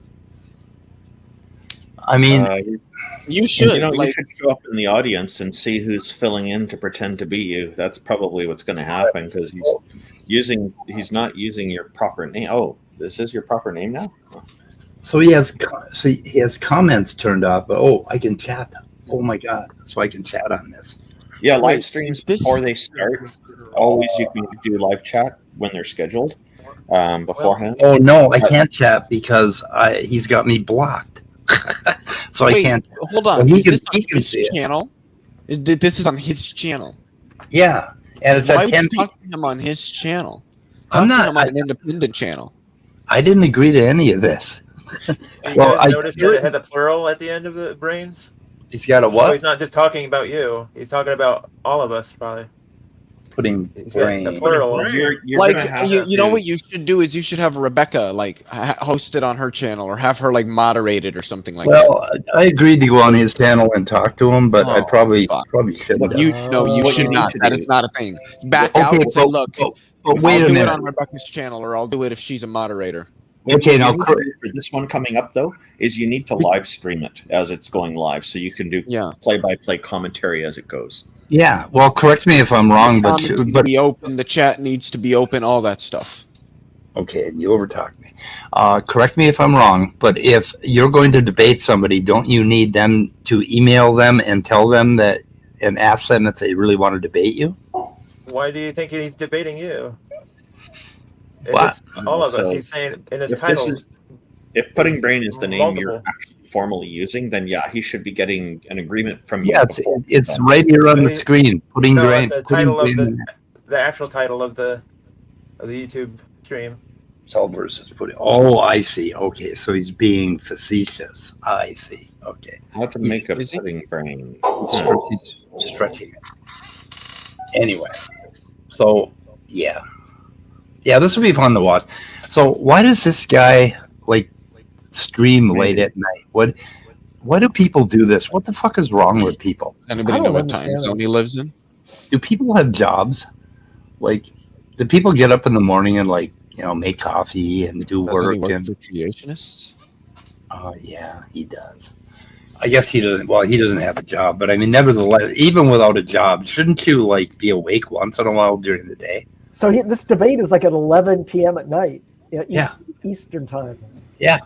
[SPEAKER 1] I mean,
[SPEAKER 8] you should.
[SPEAKER 9] You should show up in the audience and see who's filling in to pretend to be you. That's probably what's going to happen because he's not using your proper name. Oh, this is your proper name now?
[SPEAKER 1] So he has comments turned off, but I can chat. Oh my god! So I can chat on this.
[SPEAKER 9] Yeah, live streams before they start. Always you can do live chat when they're scheduled beforehand.
[SPEAKER 1] Oh no, I can't chat because he's got me blocked. So I can't.
[SPEAKER 8] Hold on.
[SPEAKER 1] Well,
[SPEAKER 8] he can his
[SPEAKER 1] see
[SPEAKER 8] channel. This is on his channel.
[SPEAKER 1] Yeah, and it's
[SPEAKER 8] Why
[SPEAKER 1] at 10.
[SPEAKER 8] Would you talk to him on his channel?
[SPEAKER 1] I'm not
[SPEAKER 8] on an independent channel.
[SPEAKER 1] I didn't agree to any of this.
[SPEAKER 7] Well, I noticed that it had a plural at the end of the brains.
[SPEAKER 1] He's got a what?
[SPEAKER 7] So he's not just talking about you. He's talking about all of us, probably.
[SPEAKER 1] Putting
[SPEAKER 7] brain. The plural.
[SPEAKER 9] You're
[SPEAKER 8] like you know what you should do is you should have Rebecca host it on her channel or have her moderated or something like that.
[SPEAKER 1] Well, I agreed to go on his channel and talk to him, but I probably shouldn't.
[SPEAKER 8] You should not. That is not a thing. Back out and say, look,
[SPEAKER 1] but
[SPEAKER 8] I'll
[SPEAKER 1] wait a
[SPEAKER 8] do
[SPEAKER 1] minute.
[SPEAKER 8] it on Rebecca's channel or I'll do it if she's a moderator.
[SPEAKER 1] Okay, now
[SPEAKER 9] for this one coming up though, is you need to live stream it as it's going live, so you can do play-by-play commentary as it goes.
[SPEAKER 1] Yeah, well, correct me if I'm wrong, but
[SPEAKER 8] be open. The chat needs to be open. All that stuff.
[SPEAKER 1] Okay, you overtalked me. Correct me if I'm wrong, but if you're going to debate somebody, don't you need them to email them and tell them that and ask them if they really want to debate you?
[SPEAKER 7] Why do you think he's debating you?
[SPEAKER 1] What?
[SPEAKER 7] All of us. He's saying in his title.
[SPEAKER 9] If Pudding Brain is the name
[SPEAKER 7] multiple.
[SPEAKER 9] you're actually formally using, then he should be getting an agreement from you.
[SPEAKER 1] Yeah, it's right here on the screen. Pudding Brain.
[SPEAKER 7] The title of the actual title of the YouTube stream.
[SPEAKER 1] Cell versus Pudding. Oh, I see. Okay, so he's being facetious. I see. Okay.
[SPEAKER 9] How to make a Pudding Brain.
[SPEAKER 1] He's stretching it. Anyway, so yeah, this would be fun to watch. So why does this guy stream late at night? Why do people do this? What the fuck is wrong with people?
[SPEAKER 8] Anybody know what time zone he lives in?
[SPEAKER 1] Do people have jobs? Do people get up in the morning and make coffee and do work?
[SPEAKER 8] He work for creationists?
[SPEAKER 1] Yeah, he does. I guess he doesn't. Well, he doesn't have a job, but I mean, nevertheless, even without a job, shouldn't you be awake once in a while during the day?
[SPEAKER 4] So this debate is at 11 p.m. at night, Eastern time.
[SPEAKER 1] Yeah.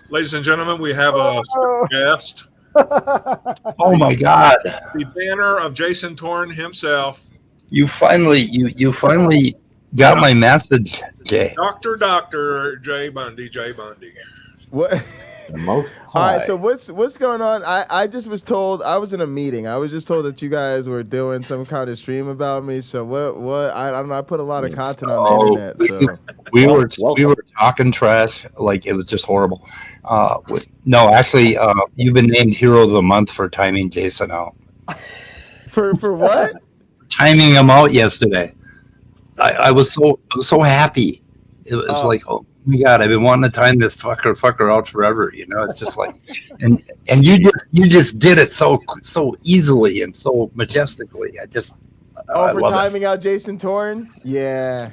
[SPEAKER 2] Ladies and gentlemen, we have a special guest.
[SPEAKER 1] Oh my God!
[SPEAKER 2] The banner of Jason Torn himself.
[SPEAKER 1] You finally got my message, Jay.
[SPEAKER 2] Dr. Jay Bundy.
[SPEAKER 10] What? All right, so what's going on? I just was told, I was in a meeting. I was just told that you guys were doing some kind of stream about me. So what? I don't know. I put a lot of content on the internet. So
[SPEAKER 1] we were talking trash like it was just horrible. No, actually, you've been named Hero of the Month for timing Jason out.
[SPEAKER 10] For what?
[SPEAKER 1] Timing him out yesterday. I was so happy. It was like, oh my God, I've been wanting to time this fucker out forever. It's just and you just did it so easily and so majestically.
[SPEAKER 10] For timing out Jason Torn? Yeah.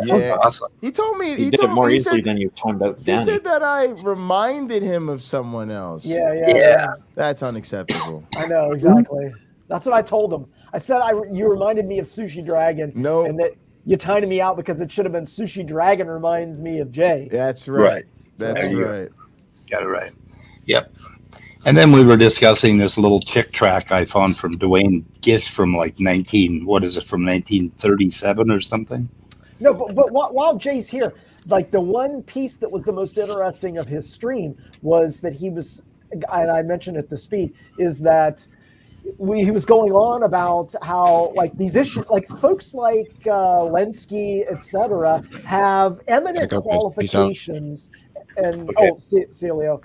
[SPEAKER 1] Yeah. Awesome.
[SPEAKER 10] He told me
[SPEAKER 9] he did it more easily than you timed out Danny.
[SPEAKER 10] He said that I reminded him of someone else.
[SPEAKER 4] Yeah.
[SPEAKER 10] That's unacceptable.
[SPEAKER 4] I know, exactly. That's what I told him. I said you reminded me of Sushi Dragon.
[SPEAKER 10] No.
[SPEAKER 4] And that you timed me out because it should have been Sushi Dragon reminds me of Jay.
[SPEAKER 10] That's right. That's
[SPEAKER 1] there
[SPEAKER 10] right.
[SPEAKER 1] Got it right. Yep. And then we were discussing this little chick track I found from Dwayne Gish from like from 1937 or something.
[SPEAKER 4] No, but while Jay's here, like the one piece that was the most interesting of his stream was that he was, and I mentioned at the speed, is that he was going on about how like these issues, like folks like Lenski, etc., have eminent qualifications, and Celio,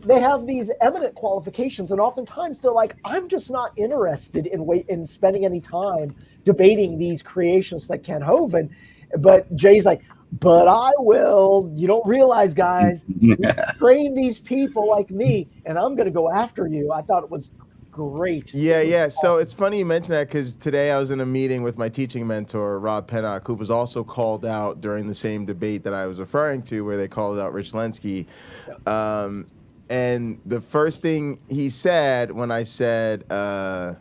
[SPEAKER 4] they have these eminent qualifications, and oftentimes they're like, I'm just not interested in spending any time debating these creations like Ken Hovind. But Jay's like, but I will. You don't realize, guys, we train these people like me, and I'm going to go after you. I thought it was great.
[SPEAKER 10] Yeah. So it's funny you mention that because today I was in a meeting with my teaching mentor, Rob Pennock, who was also called out during the same debate that I was referring to, where they called out Rich Lenski. And the first thing he said when I said, I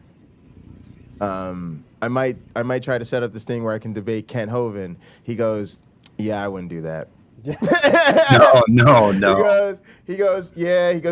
[SPEAKER 10] might try to set up this thing where I can debate Ken Hovind, he goes, yeah, I wouldn't do that.
[SPEAKER 1] No.
[SPEAKER 10] He goes,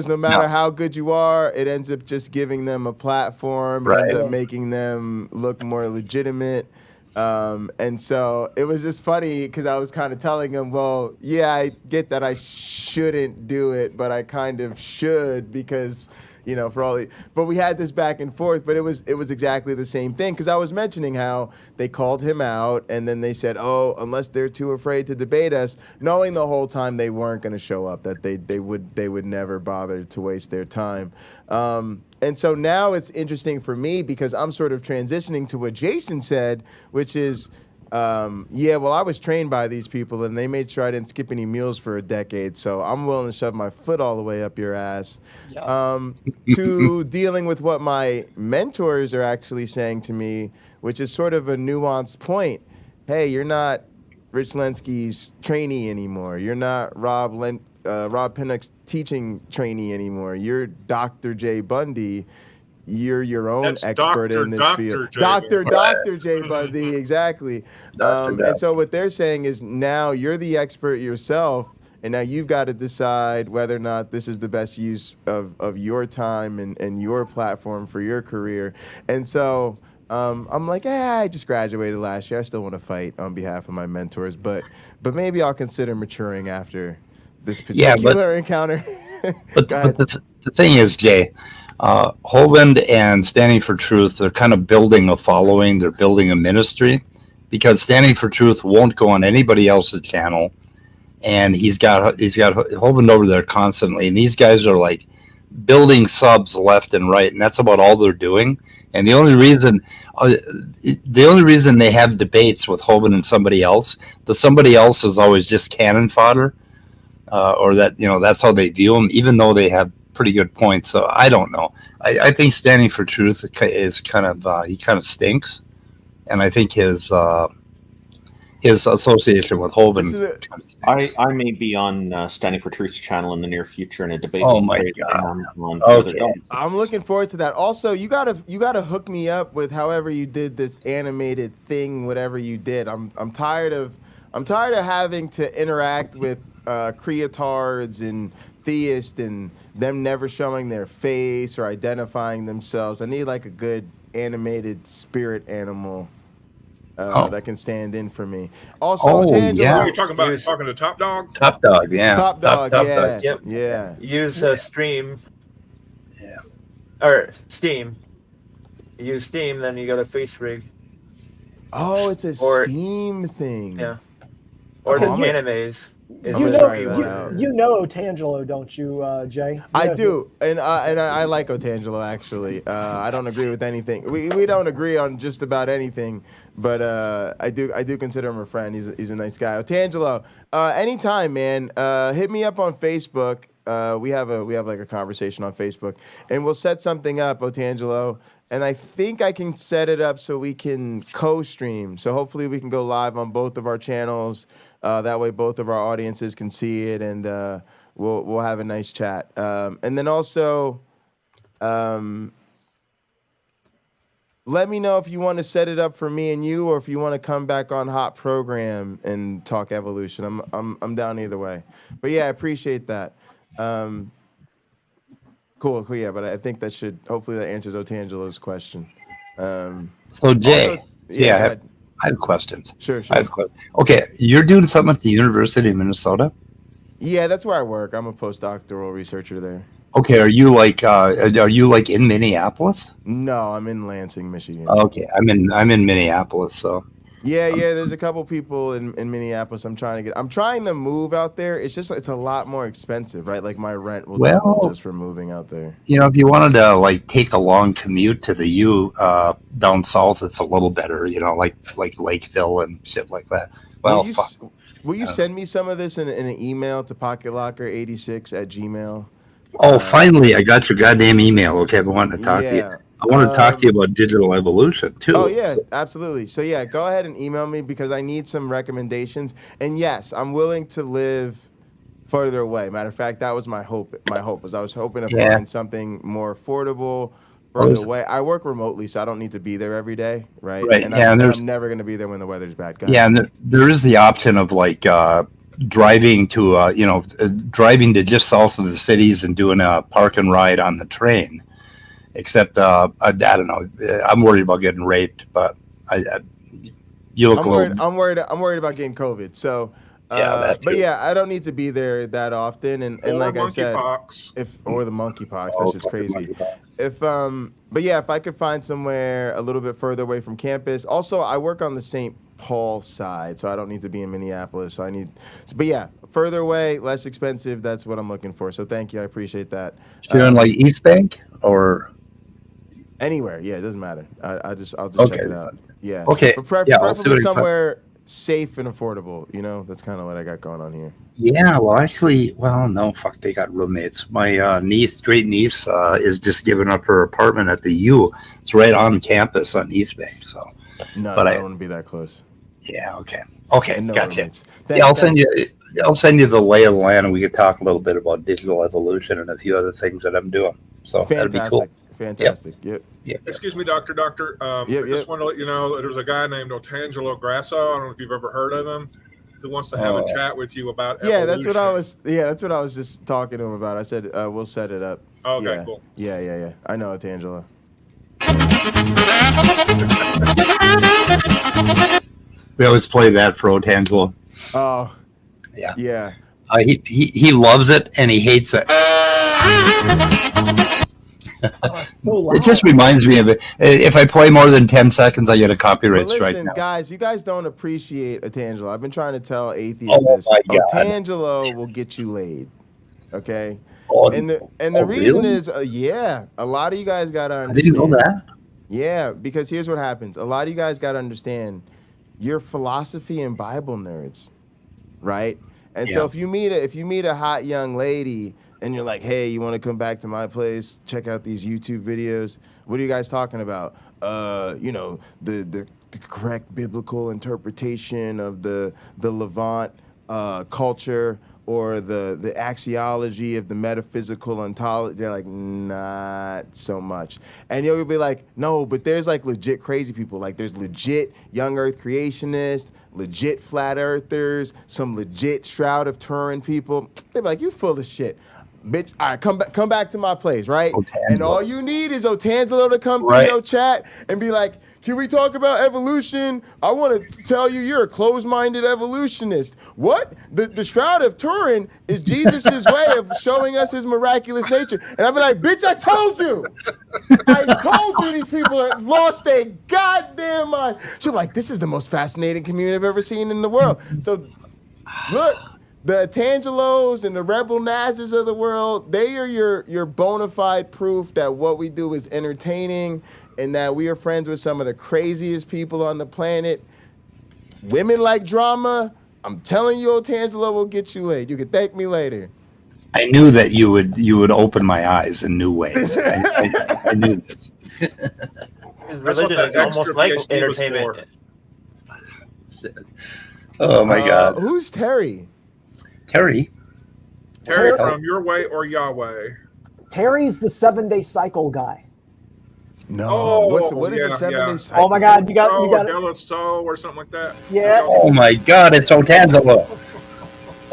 [SPEAKER 10] no matter how good you are, it ends up just giving them a platform. It ends up making them look more legitimate. And so it was just funny because I was kind of telling him, well, yeah, I get that I shouldn't do it, but I kind of should because, for all the, but we had this back and forth, but it was exactly the same thing because I was mentioning how they called him out and then they said, oh, unless they're too afraid to debate us, knowing the whole time they weren't going to show up, that they would never bother to waste their time. And so now it's interesting for me because I'm sort of transitioning to what Jason said, which is, I was trained by these people and they made sure I didn't skip any meals for a decade. So I'm willing to shove my foot all the way up your ass. To dealing with what my mentors are actually saying to me, which is sort of a nuanced point. Hey, you're not Rich Lenski's trainee anymore. You're not Rob Pennock's teaching trainee anymore. You're Dr. Jay Bundy. You're your own expert in this field. Dr. Jay Bundy, exactly. And so what they're saying is now you're the expert yourself, and now you've got to decide whether or not this is the best use of your time and your platform for your career. And so I'm like, I just graduated last year. I still want to fight on behalf of my mentors, but maybe I'll consider maturing after this particular encounter.
[SPEAKER 1] But the thing is, Jay, Hovind and Standing for Truth, they're kind of building a following. They're building a ministry because Standing for Truth won't go on anybody else's channel. And he's got Hovind over there constantly. And these guys are like building subs left and right. And that's about all they're doing. And the only reason they have debates with Hovind and somebody else, somebody else is always just cannon fodder. Or that, that's how they view them, even though they have pretty good points. So I don't know. I think Standing for Truth is kind of, he kind of stinks. And I think his association with Hovind kind of stinks.
[SPEAKER 9] I may be on Standing for Truth's channel in the near future in a debate.
[SPEAKER 1] Oh my God.
[SPEAKER 10] Okay. I'm looking forward to that. Also, you gotta hook me up with however you did this animated thing, whatever you did. I'm tired of having to interact with creatards and theists and them never showing their face or identifying themselves. I need like a good animated spirit animal that can stand in for me. Also,
[SPEAKER 2] You're talking to Top Dog?
[SPEAKER 1] Top Dog, yeah.
[SPEAKER 10] Top Dog, yeah.
[SPEAKER 7] Yep.
[SPEAKER 10] Yeah.
[SPEAKER 7] Use Stream.
[SPEAKER 1] Yeah.
[SPEAKER 7] Or Steam. Use Steam, then you go to FaceRig.
[SPEAKER 10] Oh, it's a Steam thing.
[SPEAKER 7] Yeah. Or the animes.
[SPEAKER 4] You know Otangelo, don't you, Jay?
[SPEAKER 10] I do, and I like Otangelo actually. I don't agree with anything. We don't agree on just about anything, but I do consider him a friend. He's a nice guy. Otangelo, anytime, man. Hit me up on Facebook. We have like a conversation on Facebook, and we'll set something up, Otangelo. And I think I can set it up so we can co-stream. So hopefully we can go live on both of our channels. That way both of our audiences can see it, and we'll have a nice chat. And then also, let me know if you want to set it up for me and you, or if you want to come back on Hot Program and talk evolution. I'm down either way. But yeah, I appreciate that. Cool. Yeah, but I think that should hopefully that answers Otangelo's question.
[SPEAKER 1] So Jay,
[SPEAKER 10] also, yeah,
[SPEAKER 1] I have questions.
[SPEAKER 10] Sure.
[SPEAKER 1] Okay, you're doing something at the University of Minnesota?
[SPEAKER 10] Yeah, that's where I work. I'm a postdoctoral researcher there.
[SPEAKER 1] Okay, are you like in Minneapolis?
[SPEAKER 10] No, I'm in Lansing, Michigan.
[SPEAKER 1] Okay, I'm in Minneapolis, so.
[SPEAKER 10] Yeah. There's a couple people in Minneapolis. I'm trying to move out there. It's a lot more expensive, right? Like my rent will double just for moving out there.
[SPEAKER 1] You know, if you wanted to like take a long commute to the U down south, it's a little better. You know, like Lakeville and shit like that. Well,
[SPEAKER 10] will you send me some of this in an email to pocketlocker86@gmail.com?
[SPEAKER 1] Oh, finally, I got your goddamn email. Okay, I've been wanting to talk to you. I want to talk to you about digital evolution, too.
[SPEAKER 10] Oh, yeah, absolutely. So, yeah, go ahead and email me because I need some recommendations. And, yes, I'm willing to live further away. Matter of fact, that was my hope. My hope was I was hoping to find something more affordable further away. I work remotely, so I don't need to be there every day, right? And I'm never going to be there when the weather's bad.
[SPEAKER 1] And there is the option of, like, driving to just south of the cities and doing a park and ride on the train. Except I don't know. I'm worried about getting raped, but you look.
[SPEAKER 10] I'm worried about getting COVID. So, but yeah, I don't need to be there that often. And like I said, or the monkeypox, that's just crazy. But yeah, if I could find somewhere a little bit further away from campus. Also, I work on the St. Paul side, so I don't need to be in Minneapolis. But yeah, further away, less expensive. That's what I'm looking for. So thank you, I appreciate that.
[SPEAKER 1] So you're in like East Bank or
[SPEAKER 10] anywhere? Yeah, it doesn't matter. I'll just check it out. Yeah.
[SPEAKER 1] Okay.
[SPEAKER 10] But preferably somewhere safe and affordable. You know, that's kind of what I got going on here.
[SPEAKER 1] Yeah. Well, no, fuck. They got roommates. My great niece, is just giving up her apartment at the U. It's right on campus on East Bank. So.
[SPEAKER 10] No, but I don't want to be that close.
[SPEAKER 1] Yeah. Okay. Gotcha. I'll send you the lay of the land, and we could talk a little bit about digital evolution and a few other things that I'm doing. So that'd be cool.
[SPEAKER 10] Fantastic. Yep.
[SPEAKER 2] Excuse me, Doctor. I just want to let you know that there's a guy named Otangelo Grasso. I don't know if you've ever heard of him, who wants to have a chat with you about evolution.
[SPEAKER 10] That's what I was just talking to him about. I said we'll set it up.
[SPEAKER 2] Okay, cool.
[SPEAKER 10] Yeah. I know Otangelo.
[SPEAKER 1] We always play that for Otangelo.
[SPEAKER 10] Oh,
[SPEAKER 1] yeah. He loves it and he hates it. It just reminds me of it. If I play more than 10 seconds, I get a copyright strike.
[SPEAKER 10] Listen, guys, you guys don't appreciate Otangelo. I've been trying to tell atheists this. Otangelo will get you laid. Okay. And the reason
[SPEAKER 1] really?
[SPEAKER 10] is, a lot of you guys got to understand.
[SPEAKER 1] I didn't know that.
[SPEAKER 10] Yeah, because here's what happens. A lot of you guys got to understand, you're philosophy and Bible nerds, right? And so if you meet a hot young lady and you're like, hey, you want to come back to my place, check out these YouTube videos, what are you guys talking about? The correct biblical interpretation of the Levant culture, or the axiology of the metaphysical ontology. They're like, not so much. And you'll be like, no, but there's like legit crazy people. Like there's legit young earth creationists, legit flat earthers, some legit Shroud of Turin people. They're like, you full of shit. Bitch, all right, come back to my place, right? Otangelo. And all you need is Otangelo to come through your chat and be like, can we talk about evolution? I want to tell you, you're a closed-minded evolutionist. What? The Shroud of Turin is Jesus' way of showing us his miraculous nature. And I'll be like, bitch, I told you. I told you these people are lost their goddamn mind. So like, this is the most fascinating community I've ever seen in the world. So look, the Otangelos and the Rebel Nazis of the world, they are your bona fide proof that what we do is entertaining and that we are friends with some of the craziest people on the planet. Women like drama. I'm telling you, Otangelo will get you laid. You can thank me later.
[SPEAKER 1] I knew that you would open my eyes in new ways. I knew this.
[SPEAKER 7] Religion is almost like entertainment.
[SPEAKER 1] Oh my God.
[SPEAKER 10] Who's Terry?
[SPEAKER 1] Terry
[SPEAKER 2] from Your Way or Yahweh.
[SPEAKER 4] Terry's the 7-day cycle guy.
[SPEAKER 10] No, what is a 7-day cycle?
[SPEAKER 4] Oh my God, you got
[SPEAKER 2] Del Sol or something like that.
[SPEAKER 4] Yeah.
[SPEAKER 1] Oh my God, it's Otangelo.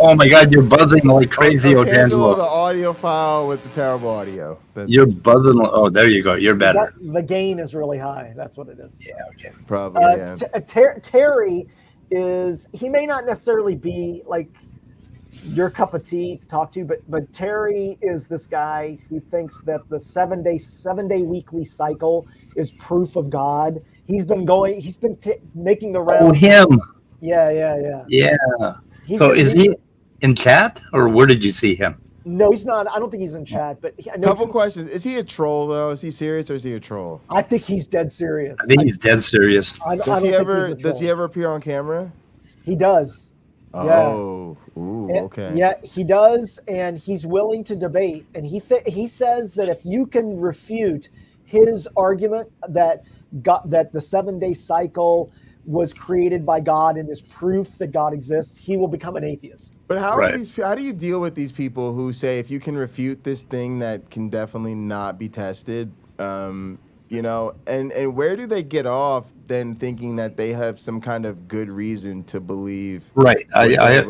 [SPEAKER 1] Oh my God, you're buzzing like crazy,
[SPEAKER 10] Otangelo, the
[SPEAKER 1] Otangelo.
[SPEAKER 10] audio file with the terrible audio.
[SPEAKER 1] You're buzzing. Oh, there you go. You're better.
[SPEAKER 4] The gain is really high. That's what it is.
[SPEAKER 1] Yeah, okay.
[SPEAKER 10] Probably, yeah.
[SPEAKER 4] Terry he may not necessarily be like your cup of tea to talk to, but Terry is this guy who thinks that the 7 day weekly cycle is proof of God. He's been making the rounds.
[SPEAKER 1] Oh, him.
[SPEAKER 4] Yeah.
[SPEAKER 1] So is he in chat, or where did you see him?
[SPEAKER 4] No, he's not. I don't think he's in chat. But
[SPEAKER 10] Couple questions. Is he a troll though? Is he serious or is he a troll?
[SPEAKER 4] I think he's dead serious.
[SPEAKER 1] I think he's dead serious.
[SPEAKER 10] Does he ever appear on camera?
[SPEAKER 4] He does.
[SPEAKER 10] Oh, ooh, okay.
[SPEAKER 4] Yeah, he does, and he's willing to debate. And he says that if you can refute his argument that the 7 day cycle was created by God and is proof that God exists, he will become an atheist.
[SPEAKER 10] But how do you deal with these people who say if you can refute this thing that can definitely not be tested, and where do they get off then thinking that they have some kind of good reason to believe?
[SPEAKER 1] Right. I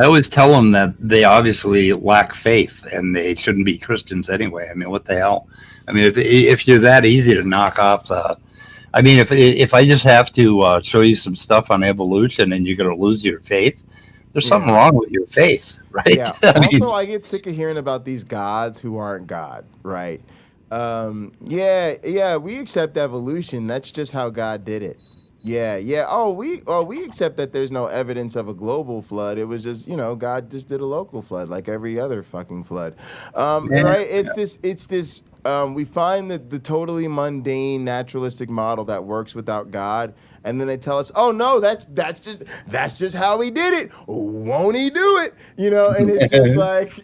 [SPEAKER 1] always tell them that they obviously lack faith and they shouldn't be Christians anyway. I mean, what the hell? I mean, if you're that easy to knock off I mean, if I just have to show you some stuff on evolution and you're going to lose your faith, there's something wrong with your faith, right?
[SPEAKER 10] Yeah. I get sick of hearing about these gods who aren't God, right? We accept evolution. That's just how God did it. Yeah. Oh, we accept that there's no evidence of a global flood. It was just, God just did a local flood like every other fucking flood. Right? It's this. We find that the totally mundane naturalistic model that works without God, and then they tell us, "Oh no, that's just how he did it. Won't he do it?" And it's just like,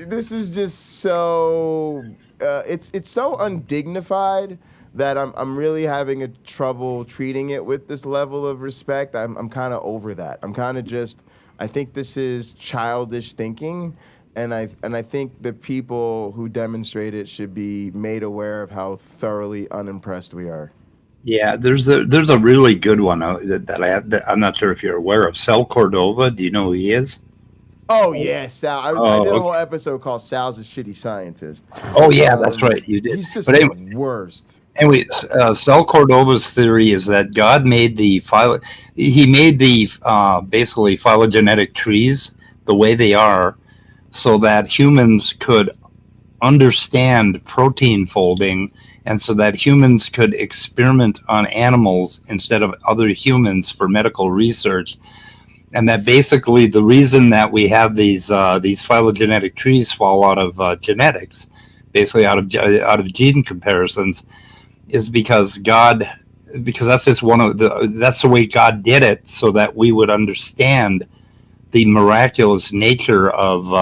[SPEAKER 10] this is just so. It's so undignified that I'm really having a trouble treating it with this level of respect. I'm kind of over that. I'm kind of I think this is childish thinking. And I think the people who demonstrate it should be made aware of how thoroughly unimpressed we are.
[SPEAKER 1] Yeah, there's a really good one that I have. That I'm not sure if you're aware of. Sal Cordova. Do you know who he is?
[SPEAKER 10] Oh yeah, Sal. I did a whole episode called "Sal's a Shitty Scientist."
[SPEAKER 1] Oh yeah, that's right. You did.
[SPEAKER 10] He's just the worst.
[SPEAKER 1] Anyway, Sal Cordova's theory is that God made He made the basically phylogenetic trees the way they are, so that humans could understand protein folding, and so that humans could experiment on animals instead of other humans for medical research. And that basically the reason that we have these phylogenetic trees fall out of genetics, basically out of gene comparisons, is because that's just that's the way God did it, so that we would understand the miraculous nature of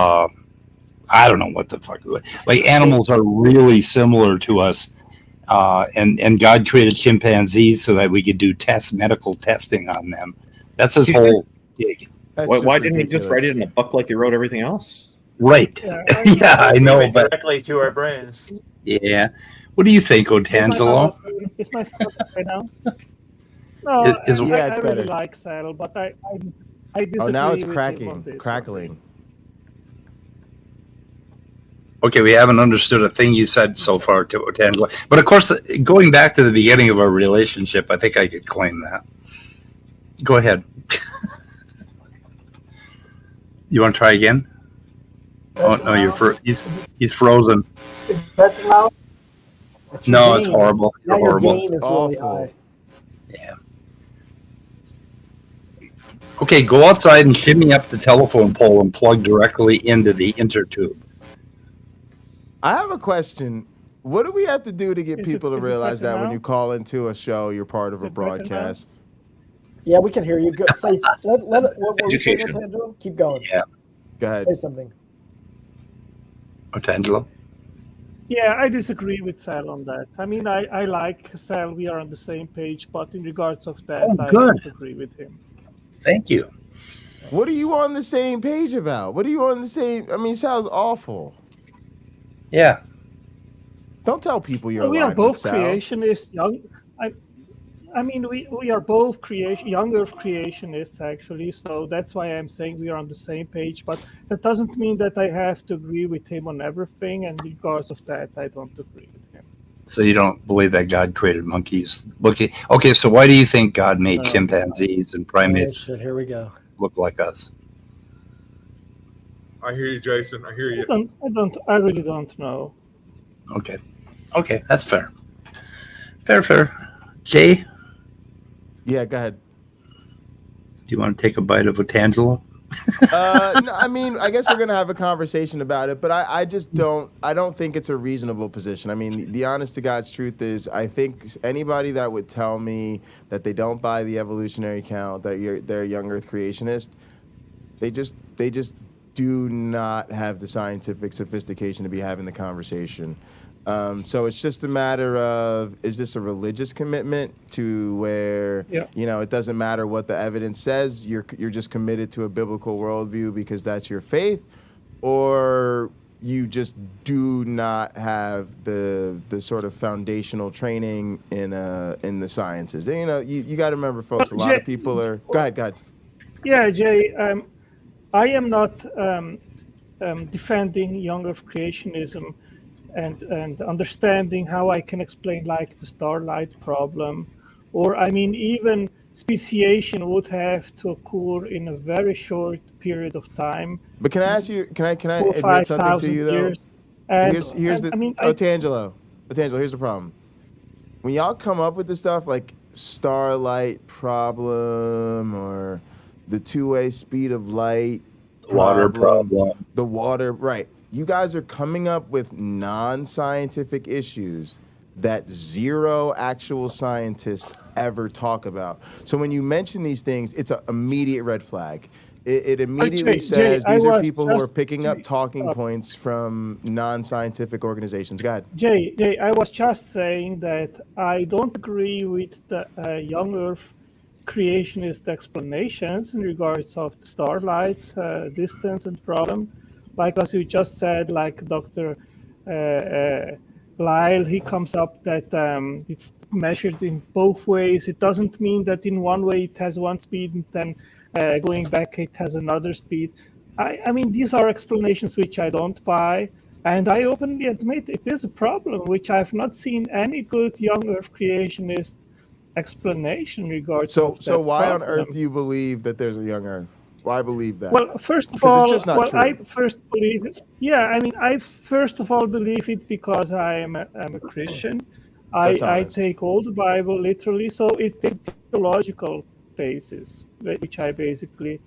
[SPEAKER 1] I don't know what the fuck, like animals are really similar to us, and God created chimpanzees so that we could do medical testing on them. That's his whole gig.
[SPEAKER 9] Why didn't he just write it in a book like he wrote everything else?
[SPEAKER 1] Right. Yeah, I know, but
[SPEAKER 7] directly to our brains.
[SPEAKER 1] Yeah. What do you think, Otangelo?
[SPEAKER 11] Is my sound right now? No,
[SPEAKER 10] it's
[SPEAKER 11] I really
[SPEAKER 10] better.
[SPEAKER 11] like Sal, but I disagree.
[SPEAKER 10] Oh, now it's
[SPEAKER 11] with him on this.
[SPEAKER 10] crackling.
[SPEAKER 1] Okay, we haven't understood a thing you said so far, to Otangelo. But of course, going back to the beginning of our relationship, I think I could claim that. Go ahead. You want to try again? Oh no, he's frozen.
[SPEAKER 4] Is that loud?
[SPEAKER 1] No, it's horrible.
[SPEAKER 4] Now
[SPEAKER 1] You're horrible.
[SPEAKER 4] Your gain is really high.
[SPEAKER 1] Yeah. Okay, go outside and shimmy up the telephone pole and plug directly into the intertube.
[SPEAKER 10] I have a question. What do we have to do to get people to realize that when
[SPEAKER 11] now?
[SPEAKER 10] you call into a show, you're part of a broadcast?
[SPEAKER 4] Yeah, we can hear you. Go, say, what were you saying, Otangelo? Keep going.
[SPEAKER 1] Yeah.
[SPEAKER 10] Go ahead.
[SPEAKER 4] Say something.
[SPEAKER 1] Otangelo?
[SPEAKER 11] Yeah, I disagree with Sal on that. I mean, I like Sal. We are on the same page, but in regards of that, I don't agree with him.
[SPEAKER 1] Thank you.
[SPEAKER 10] What are you on the same page about? What are you on the same? I mean, Sal's awful.
[SPEAKER 1] Yeah.
[SPEAKER 10] Don't tell people you're
[SPEAKER 11] We
[SPEAKER 10] aligned
[SPEAKER 11] are both
[SPEAKER 10] with Sal.
[SPEAKER 11] creationists. I mean, we are both young Earth creationists, actually. So that's why I'm saying we are on the same page. But that doesn't mean that I have to agree with him on everything. And because of that, I don't agree with him.
[SPEAKER 1] So you don't believe that God created monkeys? Okay, so why do you think God made chimpanzees and primates
[SPEAKER 12] So here we go.
[SPEAKER 1] look like us?
[SPEAKER 2] I hear you, Jason. I hear you.
[SPEAKER 11] I really don't know.
[SPEAKER 1] Okay, that's fair. Fair. Jay?
[SPEAKER 10] Yeah, go ahead.
[SPEAKER 1] Do you want to take a bite of a Tangelo?
[SPEAKER 10] No, I mean, I guess we're gonna have a conversation about it, but I just don't. I don't think it's a reasonable position. I mean, the honest to God's truth is, I think anybody that would tell me that they don't buy the evolutionary account, that they're a young Earth creationist, they just do not have the scientific sophistication to be having the conversation. So it's just a matter of, is this a religious commitment to where, it doesn't matter what the evidence says, you're just committed to a biblical worldview because that's your faith, or you just do not have the sort of foundational training in the sciences. And, you got to remember, folks, a lot of people are... Go ahead.
[SPEAKER 11] Yeah, Jay, I am not defending young Earth creationism and understanding how I can explain like the starlight problem, or I mean even speciation would have to occur in a very short period of time.
[SPEAKER 10] But can I ask you? Can I admit something to you though? Tangelo, here's the problem. When y'all come up with this stuff like starlight problem or the two-way speed of light,
[SPEAKER 1] water problem,
[SPEAKER 10] the water, right? You guys are coming up with non-scientific issues that zero actual scientists ever talk about. So when you mention these things, it's an immediate red flag. It immediately says these are people who are picking up talking points from non-scientific organizations. Go ahead.
[SPEAKER 11] Jay, I was just saying that I don't agree with the young Earth creationist explanations in regards of the starlight distance and problem. Like as you just said, like Dr. Lyle, he comes up that it's measured in both ways. It doesn't mean that in one way it has one speed and then going back it has another speed. I mean, these are explanations which I don't buy. And I openly admit it is a problem, which I've not seen any good young Earth creationist explanation regarding.
[SPEAKER 10] So why on earth do you believe that there's a young Earth? Why believe that?
[SPEAKER 11] Well, first of all,
[SPEAKER 10] it's just not true.
[SPEAKER 11] I first believe it. Yeah, I mean, I first of all believe it because I'm a Christian. I take all the Bible literally, so it is a theological basis, which I basically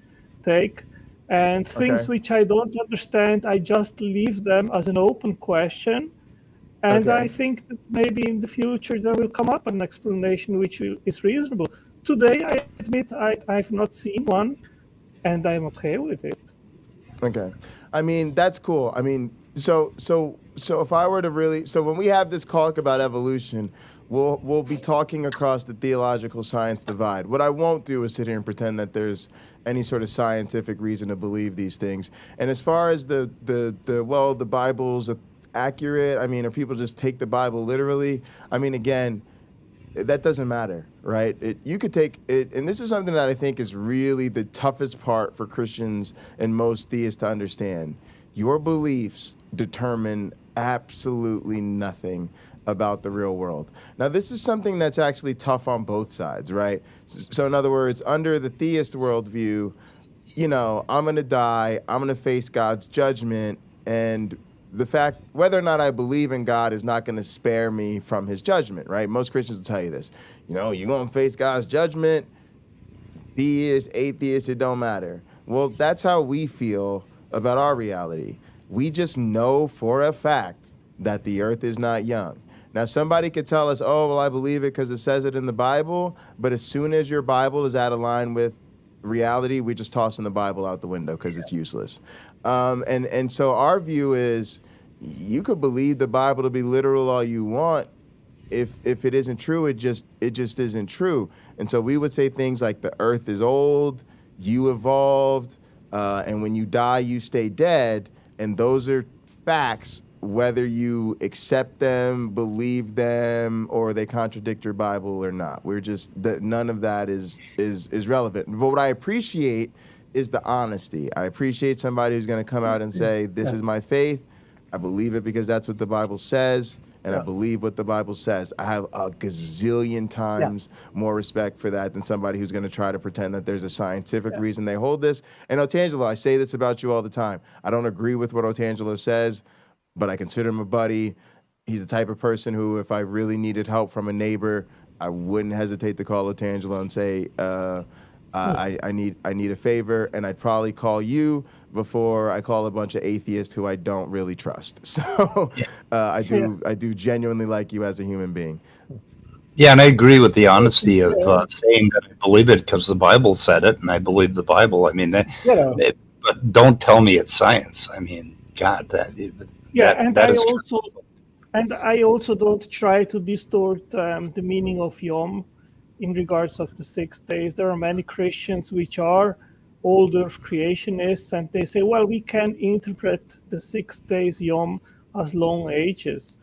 [SPEAKER 11] take. And things which I don't understand, I just leave them as an open question. And I think that maybe in the future there will come up an explanation which is reasonable. Today, I admit I've not seen one. And I'm okay with it.
[SPEAKER 10] Okay, I mean that's cool. I mean, so if I were to really, so when we have this talk about evolution, we'll be talking across the theological science divide. What I won't do is sit here and pretend that there's any sort of scientific reason to believe these things. And as far as the Bible's accurate, I mean, or people just take the Bible literally. I mean, again, that doesn't matter, right? You could take it, and this is something that I think is really the toughest part for Christians and most theists to understand. Your beliefs determine absolutely nothing about the real world. Now, this is something that's actually tough on both sides, right? So in other words, under the theist worldview, I'm going to die, I'm going to face God's judgment, and the fact whether or not I believe in God is not going to spare me from his judgment, right? Most Christians will tell you this. You're going to face God's judgment, theist, atheist, it don't matter. Well, that's how we feel about our reality. We just know for a fact that the earth is not young. Now, somebody could tell us, oh, well, I believe it because it says it in the Bible, but as soon as your Bible is out of line with reality, we're just tossing the Bible out the window because it's useless. And so our view is, you could believe the Bible to be literal all you want. If it isn't true, it just isn't true. And so we would say things like the earth is old, you evolved, and when you die, you stay dead. And those are facts whether you accept them, believe them, or they contradict your Bible or not. We're just that none of that is relevant. But what I appreciate is the honesty. I appreciate somebody who's going to come out and say, "This is my faith. I believe it because that's what the Bible says, and I believe what the Bible says." I have a gazillion times more respect for that than somebody who's going to try to pretend that there's a scientific reason they hold this. And Otangelo, I say this about you all the time. I don't agree with what Otangelo says, but I consider him a buddy. He's the type of person who, if I really needed help from a neighbor, I wouldn't hesitate to call Otangelo and say, I need a favor, and I'd probably call you before I call a bunch of atheists who I don't really trust. So I do genuinely like you as a human being.
[SPEAKER 1] Yeah, and I agree with the honesty of saying that I believe it because the Bible said it, and I believe the Bible. I mean, but don't tell me it's science. I mean, God,
[SPEAKER 11] I also don't try to distort the meaning of Yom in regards of the 6 days. There are many Christians which are old earth creationists, and they say, well, we can interpret the 6 days Yom as long ages.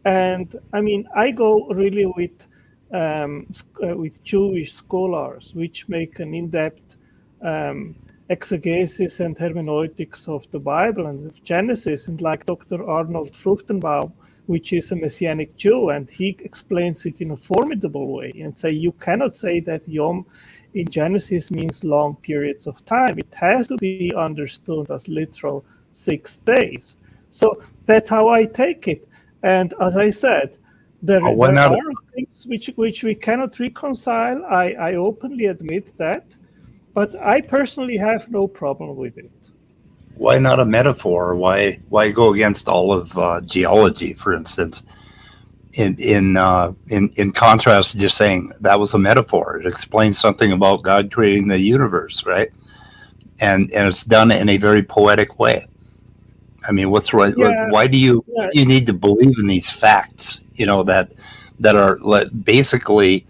[SPEAKER 11] And I mean, I go really with Jewish scholars, which make an in-depth exegesis and hermeneutics of the Bible and of Genesis, and like Dr. Arnold Fruchtenbaum, which is a Messianic Jew, and he explains it in a formidable way and say you cannot say that Yom in Genesis means long periods of time. It has to be understood as literal 6 days. So that's how I take it. And as I said, there are things which we cannot reconcile. I openly admit that. But I personally have no problem with it.
[SPEAKER 1] Why not a metaphor? Why go against all of geology, for instance? In contrast to just saying that was a metaphor, it explains something about God creating the universe, right? And it's done in a very poetic way. I mean, what's right? Yeah. Why do you need to believe in these facts? You know that are basically.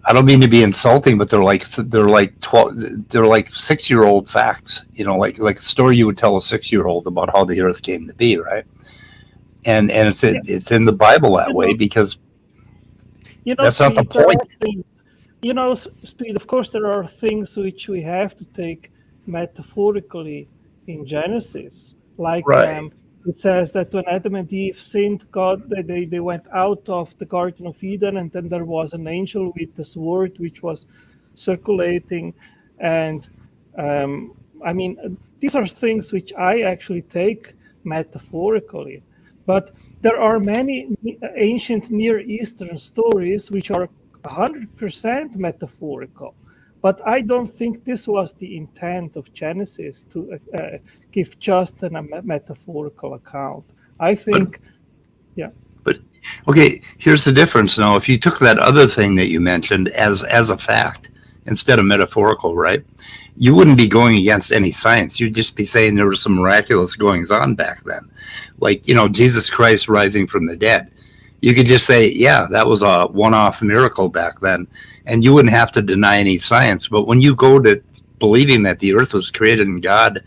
[SPEAKER 1] I don't mean to be insulting, but they're like 6-year-old facts, you know, like a story you would tell a 6-year-old about how the earth came to be, right? And it's in the Bible that way because that's not the point.
[SPEAKER 11] Speed, of course, there are things which we have to take metaphorically in Genesis, like it says that when Adam and Eve sinned, God, they went out of the Garden of Eden, and then there was an angel with the sword which was circulating. And I mean, these are things which I actually take metaphorically. But there are many ancient Near Eastern stories which are 100% metaphorical. But I don't think this was the intent of Genesis to give just a metaphorical account. I think,
[SPEAKER 1] But okay, here's the difference now. If you took that other thing that you mentioned as a fact instead of metaphorical, right? You wouldn't be going against any science. You'd just be saying there were some miraculous goings on back then. Like, Jesus Christ rising from the dead. You could just say, yeah, that was a one-off miracle back then, and you wouldn't have to deny any science. But when you go to believing that the earth was created in God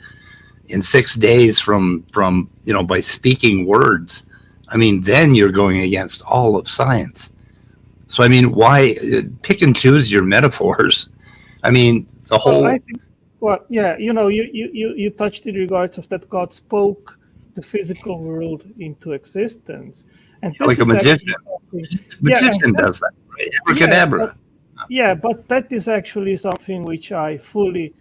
[SPEAKER 1] in 6 days from by speaking words, I mean, then you're going against all of science. So, I mean, why pick and choose your metaphors? I mean, the whole...
[SPEAKER 11] you touched in regards of that God spoke the physical world into existence. And
[SPEAKER 1] like a magician. Magician does that, right? Abracadabra.
[SPEAKER 11] But that is actually something which I fully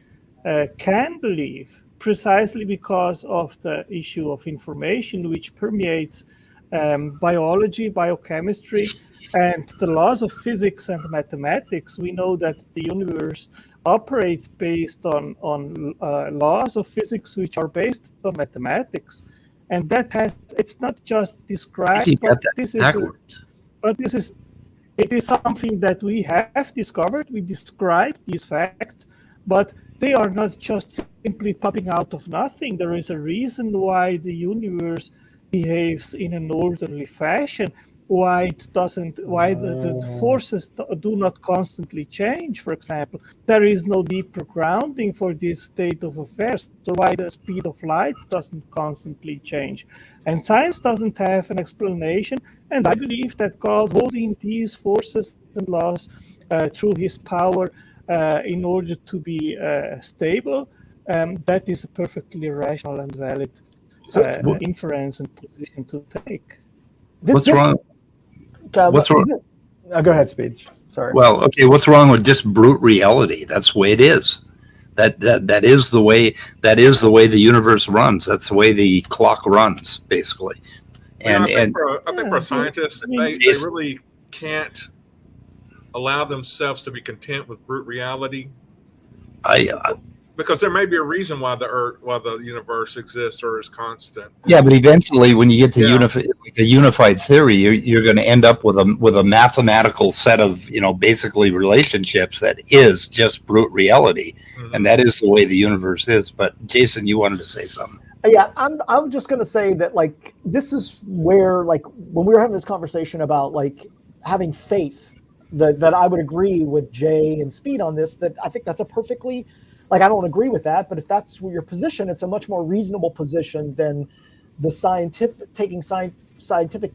[SPEAKER 11] can believe, precisely because of the issue of information which permeates biology, biochemistry, and the laws of physics and mathematics. We know that the universe operates based on laws of physics which are based on mathematics. And it's not just described, it is something that we have discovered. We describe these facts, but they are not just simply popping out of nothing. There is a reason why the universe behaves in an orderly fashion. why the forces do not constantly change. For example, there is no deeper grounding for this state of affairs. So why the speed of light doesn't constantly change? And science doesn't have an explanation. And I believe that God holding these forces and laws through his power in order to be stable, that is a perfectly rational and valid inference and position to take.
[SPEAKER 1] What's wrong? What's wrong?
[SPEAKER 4] Go ahead, Speeds. Sorry.
[SPEAKER 1] Well, okay. What's wrong with just brute reality? That's the way it is. That is the way. That is the way the universe runs. That's the way the clock runs, basically. And
[SPEAKER 2] I think for a scientist, they really can't allow themselves to be content with brute reality. Because there may be a reason why the universe exists or is constant.
[SPEAKER 1] Yeah, but eventually, when you get to a unified theory, you're going to end up with a mathematical set of basically relationships that is just brute reality, and that is the way the universe is. But Jason, you wanted to say something.
[SPEAKER 4] Yeah, I'm just going to say that this is where when we were having this conversation about having faith, that I would agree with Jay and Speed on this. That I think that's a perfectly I don't agree with that, but if that's your position, it's a much more reasonable position than the scientific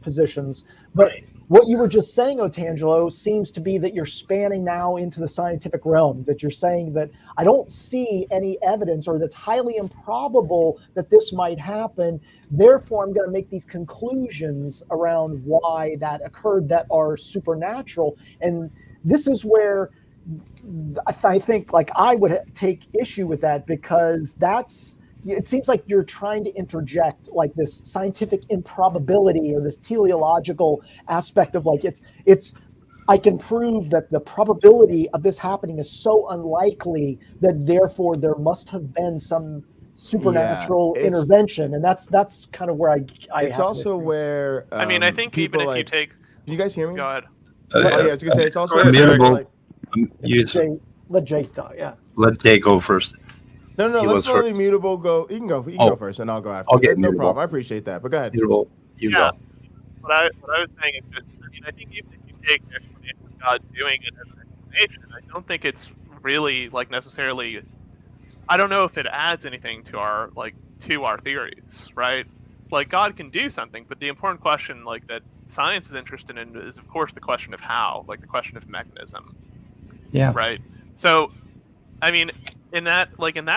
[SPEAKER 4] positions. But what you were just saying, Otangelo, seems to be that you're spanning now into the scientific realm, that you're saying that I don't see any evidence, or that's highly improbable that this might happen. Therefore, I'm going to make these conclusions around why that occurred that are supernatural. And this is where I think I would take issue with that, because it seems like you're trying to interject this scientific improbability or this teleological aspect of it's I can prove that the probability of this happening is so unlikely that therefore there must have been some supernatural intervention, and that's kind of where I
[SPEAKER 10] it's also where
[SPEAKER 12] I mean, I think even if you take,
[SPEAKER 10] can you guys hear me?
[SPEAKER 12] Go ahead.
[SPEAKER 10] I was gonna say it's also
[SPEAKER 4] let Jay talk. Yeah.
[SPEAKER 1] Let Jay go first.
[SPEAKER 10] No, let's let Immutable go. You can go first, and I'll go after.
[SPEAKER 1] Okay,
[SPEAKER 10] no problem. I appreciate that. But go ahead.
[SPEAKER 1] Immutable, you go.
[SPEAKER 12] What I was saying is just, I think even if you take the explanation of God doing it as an explanation, I don't think it's really necessarily. I don't know if it adds anything to our theories, right? God can do something, but the important question that science is interested in is, of course, the question of how, the question of mechanism.
[SPEAKER 1] Yeah.
[SPEAKER 12] Right. So, I mean, in that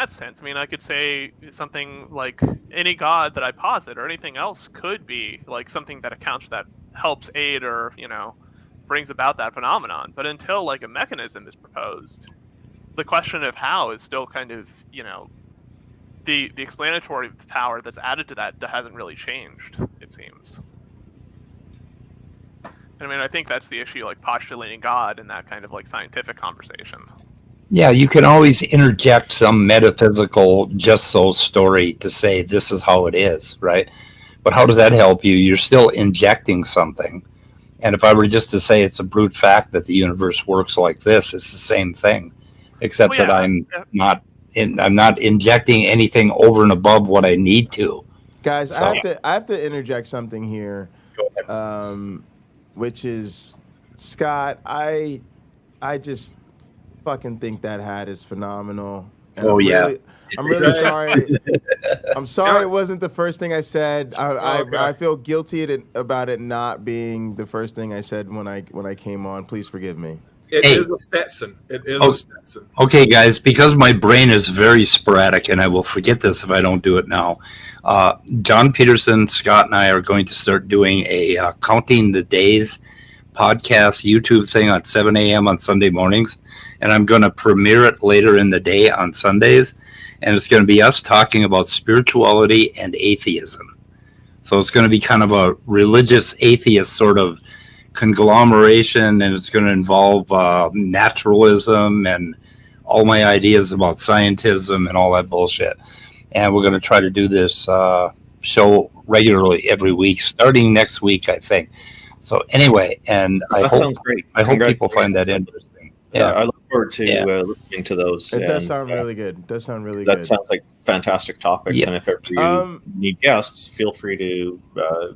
[SPEAKER 12] sense, I mean, I could say something like any God that I posit or anything else could be something that accounts for that, helps aid or, brings about that phenomenon. But until a mechanism is proposed, the question of how is still kind of, the explanatory power that's added to that hasn't really changed, it seems. I mean, I think that's the issue, postulating God in that kind of scientific conversation.
[SPEAKER 1] Yeah, you can always interject some metaphysical just so story to say this is how it is, right? But how does that help you? You're still injecting something. And if I were just to say it's a brute fact that the universe works like this, it's the same thing, except that I'm not injecting anything over and above what I need to.
[SPEAKER 10] Guys, so. I have to interject something here.
[SPEAKER 1] Go ahead.
[SPEAKER 10] Which is, Scott, I just fucking think that hat is phenomenal. And I'm really sorry. I'm sorry it wasn't the first thing I said. I feel guilty about it not being the first thing I said when I came on. Please forgive me.
[SPEAKER 2] It is a Stetson. It is a Stetson.
[SPEAKER 1] Okay, guys, because my brain is very sporadic, and I will forget this if I don't do it now. John Peterson, Scott, and I are going to start doing a Counting the Days podcast YouTube thing at 7 a.m. on Sunday mornings, and I'm going to premiere it later in the day on Sundays, and it's going to be us talking about spirituality and atheism. So it's going to be kind of a religious atheist sort of conglomeration, and it's going to involve naturalism and all my ideas about scientism and all that bullshit. And we're going to try to do this show regularly every week, starting next week, I think. So anyway, and
[SPEAKER 9] sounds great.
[SPEAKER 1] I hope people find that interesting. Yeah,
[SPEAKER 9] I look forward to listening to those.
[SPEAKER 10] It does sound really good. It does sound really
[SPEAKER 9] good.
[SPEAKER 10] That
[SPEAKER 9] sounds like fantastic topics. Yeah. And if ever you need guests, feel free to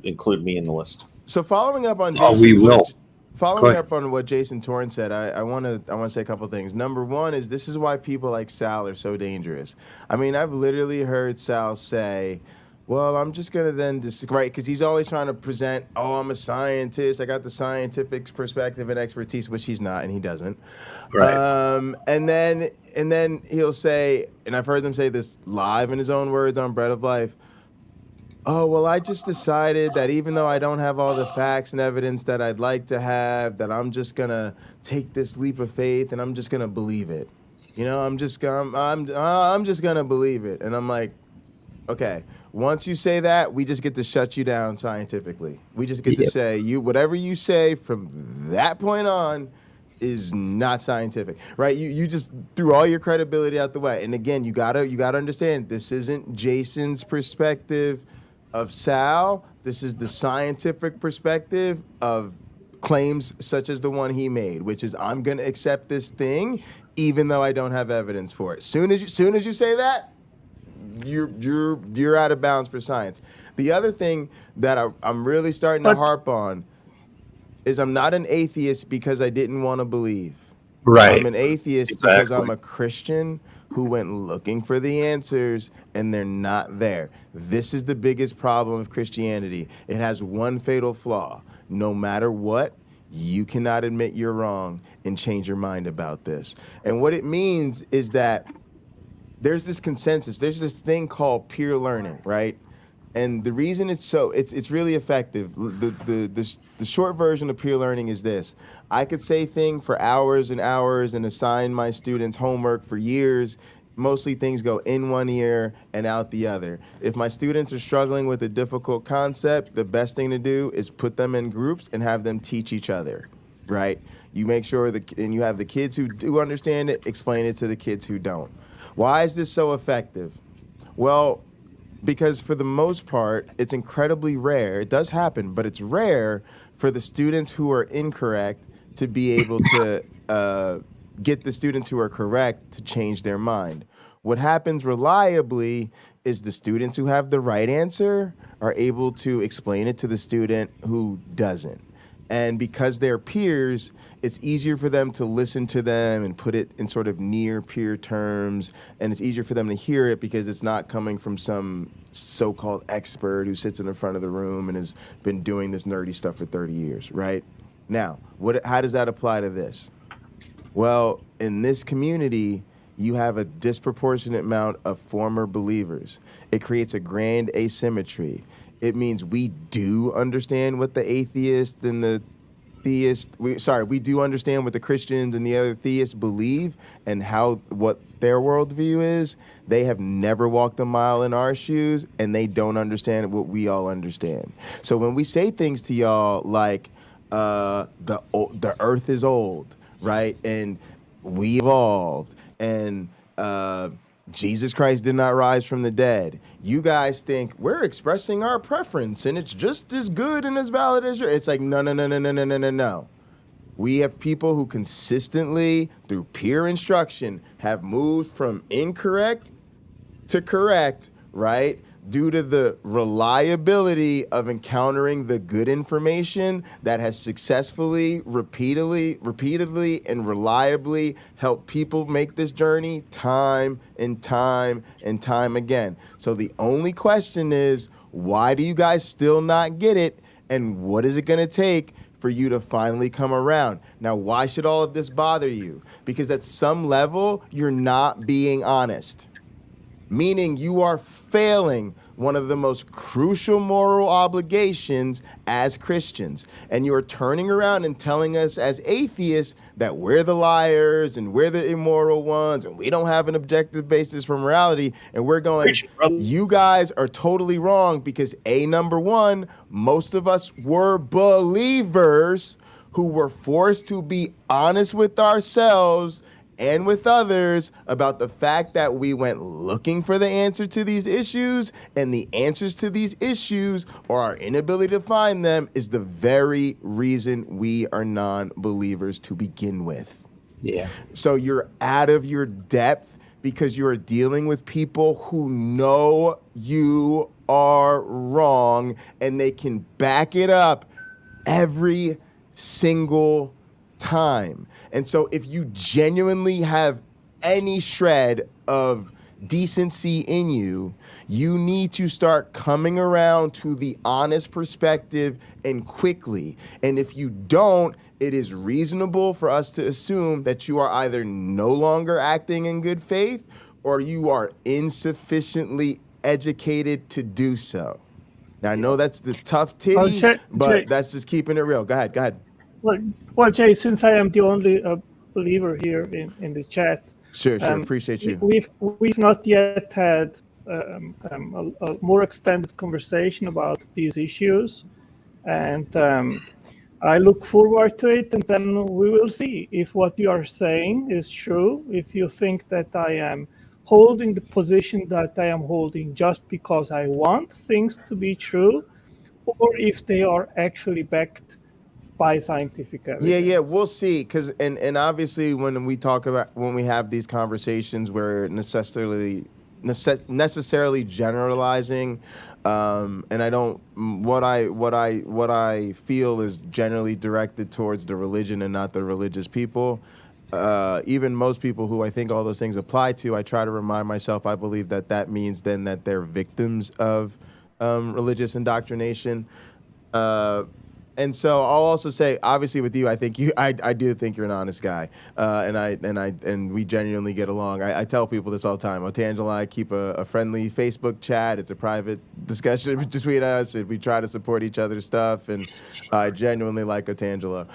[SPEAKER 9] include me in the list.
[SPEAKER 10] So following up on
[SPEAKER 1] Oh, we will.
[SPEAKER 10] Following up on what Jason Torrance said, I want to say a couple things. Number one is this is why people like Sal are so dangerous. I mean, I've literally heard Sal say, well, I'm just going to then right, because he's always trying to present, oh, I'm a scientist. I got the scientific perspective and expertise, which he's not, and he doesn't.
[SPEAKER 1] Right.
[SPEAKER 10] And then he'll say, and I've heard him say this live in his own words on Bread of Life, oh, well, I just decided that even though I don't have all the facts and evidence that I'd like to have, that I'm just going to take this leap of faith and I'm just going to believe it. You know, I'm just going to believe it. And I'm like, okay, once you say that, we just get to shut you down scientifically. We just get to say whatever you say from that point on is not scientific, right? You just threw all your credibility out the way. And again, you gotta understand, this isn't Jason's perspective of Sal. This is the scientific perspective of claims such as the one he made, which is I'm going to accept this thing even though I don't have evidence for it. Soon as you say that, you're out of bounds for science. The other thing that I'm really starting to harp on is I'm not an atheist because I didn't want to believe.
[SPEAKER 1] Right.
[SPEAKER 10] I'm an atheist because I'm a Christian who went looking for the answers and they're not there. This is the biggest problem of Christianity. It has one fatal flaw. No matter what, you cannot admit you're wrong and change your mind about this. And what it means is that there's this consensus. There's this thing called peer learning, right? And the reason it's really effective. The short version of peer learning is this. I could say things for hours and hours and assign my students homework for years. Mostly things go in one ear and out the other. If my students are struggling with a difficult concept, the best thing to do is put them in groups and have them teach each other, right? You make sure and you have the kids who do understand it, explain it to the kids who don't. Why is this so effective? Well, because for the most part, it's incredibly rare. It does happen, but it's rare for the students who are incorrect to be able to get the students who are correct to change their mind. What happens reliably is the students who have the right answer are able to explain it to the student who doesn't. And because they're peers, it's easier for them to listen to them and put it in sort of near peer terms. And it's easier for them to hear it because it's not coming from some so-called expert who sits in the front of the room and has been doing this nerdy stuff for 30 years, right? Now, how does that apply to this? Well, in this community, you have a disproportionate amount of former believers. It creates a grand asymmetry. It means we do understand what the atheist and the theist, we do understand what the Christians and the other theists believe and what their worldview is. They have never walked a mile in our shoes, and they don't understand what we all understand. So when we say things to y'all like the earth is old, right, and we evolved, and Jesus Christ did not rise from the dead, you guys think we're expressing our preference and it's just as good and as valid as it's like, no. We have people who consistently, through peer instruction, have moved from incorrect to correct, right? Due to the reliability of encountering the good information that has successfully, repeatedly, and reliably helped people make this journey time and time and time again. So the only question is, why do you guys still not get it? And what is it going to take for you to finally come around? Now, why should all of this bother you? Because at some level, you're not being honest. Meaning you are failing one of the most crucial moral obligations as Christians. And you're turning around and telling us as atheists that we're the liars and we're the immoral ones and we don't have an objective basis for morality. And we're going, you guys are totally wrong because number one, most of us were believers who were forced to be honest with ourselves and with others about the fact that we went looking for the answer to these issues, and the answers to these issues, or our inability to find them, is the very reason we are non-believers to begin with.
[SPEAKER 1] Yeah.
[SPEAKER 10] So you're out of your depth because you are dealing with people who know you are wrong, and they can back it up every single time. And so if you genuinely have any shred of decency in you, you need to start coming around to the honest perspective and quickly. And if you don't, it is reasonable for us to assume that you are either no longer acting in good faith or you are insufficiently educated to do so. Now, I know that's the tough titty, but that's just keeping it real. Go ahead.
[SPEAKER 11] Well, Jay, since I am the only believer here in the chat,
[SPEAKER 10] Sure. Appreciate you.
[SPEAKER 11] We've not yet had a more extended conversation about these issues, and I look forward to it. And then we will see if what you are saying is true. If you think that I am holding the position that I am holding just because I want things to be true, or if they are actually backed by scientific evidence.
[SPEAKER 10] Yeah, we'll see. Because and obviously when we have these conversations where necessarily generalizing, and I don't what I feel is generally directed towards the religion and not the religious people. Even most people who I think all those things apply to, I try to remind myself I believe that means then that they're victims of religious indoctrination. And so I'll also say, obviously, with you, I do think you're an honest guy, and we genuinely get along. I tell people this all the time. Otangelo and I keep a friendly Facebook chat. It's a private discussion between us, and we try to support each other's stuff. And I genuinely like Otangelo.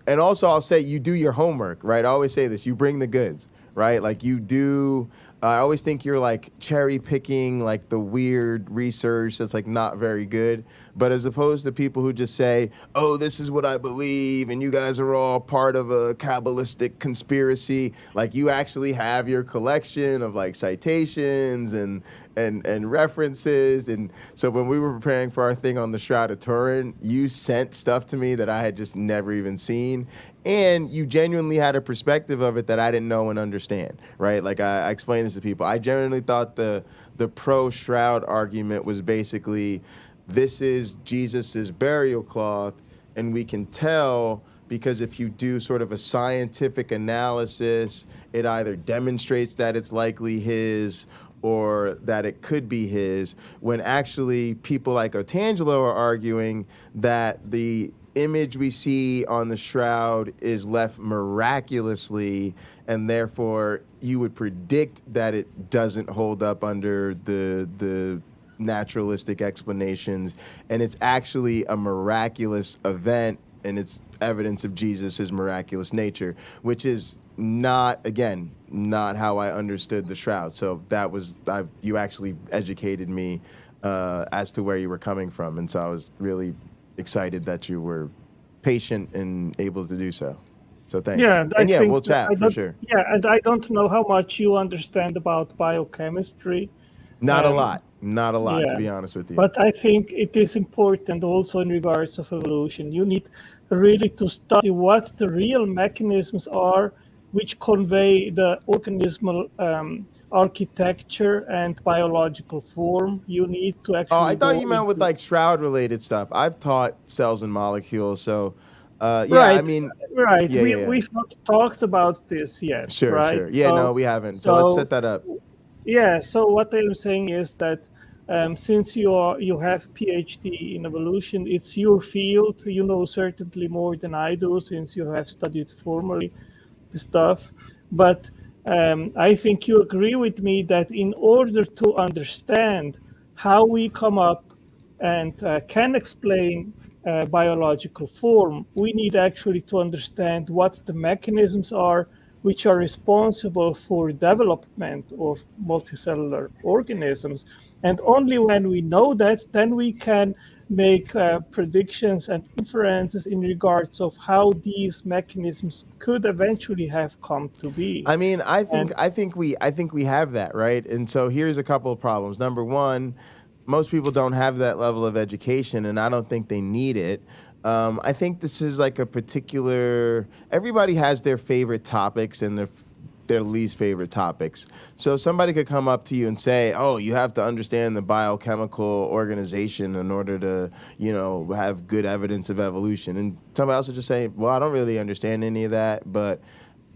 [SPEAKER 10] And also, I'll say you do your homework, right? I always say this: you bring the goods, right? Like you do. I always think you're like cherry picking like the weird research that's like not very good. But as opposed to people who just say, oh, this is what I believe and you guys are all part of a Kabbalistic conspiracy, like you actually have your collection of like citations and references. And so when we were preparing for our thing on the Shroud of Turin, you sent stuff to me that I had just never even seen. And you genuinely had a perspective of it that I didn't know and understand, right? Like I explained this to people. I genuinely thought the pro-shroud argument was basically, this is Jesus's burial cloth, and we can tell because if you do sort of a scientific analysis, it either demonstrates that it's likely his or that it could be his, when actually people like Otangelo are arguing that the image we see on the shroud is left miraculously, and therefore you would predict that it doesn't hold up under the naturalistic explanations, and it's actually a miraculous event, and it's evidence of Jesus's miraculous nature, which is not how I understood the shroud. So you actually educated me as to where you were coming from, and so I was really excited that you were patient and able to do so. So thanks.
[SPEAKER 11] Yeah,
[SPEAKER 10] we'll chat for sure.
[SPEAKER 11] Yeah, and I don't know how much you understand about biochemistry.
[SPEAKER 10] Not a lot, to be honest with you.
[SPEAKER 11] But I think it is important also in regards of evolution. You need really to study what the real mechanisms are which convey the organismal architecture and biological form. You need to actually.
[SPEAKER 10] Oh, I thought you meant with like shroud-related stuff. I've taught cells and molecules, so
[SPEAKER 11] right.
[SPEAKER 10] I mean,
[SPEAKER 11] right. We've not talked about this yet.
[SPEAKER 10] Sure,
[SPEAKER 11] right?
[SPEAKER 10] sure. Yeah, no, we haven't. So let's set that up.
[SPEAKER 11] Yeah. So what I'm saying is that since you have PhD in evolution, it's your field. You know certainly more than I do, since you have studied formally the stuff. But I think you agree with me that in order to understand how we come up and can explain biological form, we need actually to understand what the mechanisms are which are responsible for development of multicellular organisms. And only when we know that, then we can make predictions and inferences in regards of how these mechanisms could eventually have come to be.
[SPEAKER 10] I mean, I think we have that, right? And so here's a couple of problems. Number one, most people don't have that level of education, and I don't think they need it. I think this is like a particular. Everybody has their favorite topics and their least favorite topics. So somebody could come up to you and say, oh, you have to understand the biochemical organization in order to, have good evidence of evolution. And somebody else would just say, well, I don't really understand any of that, but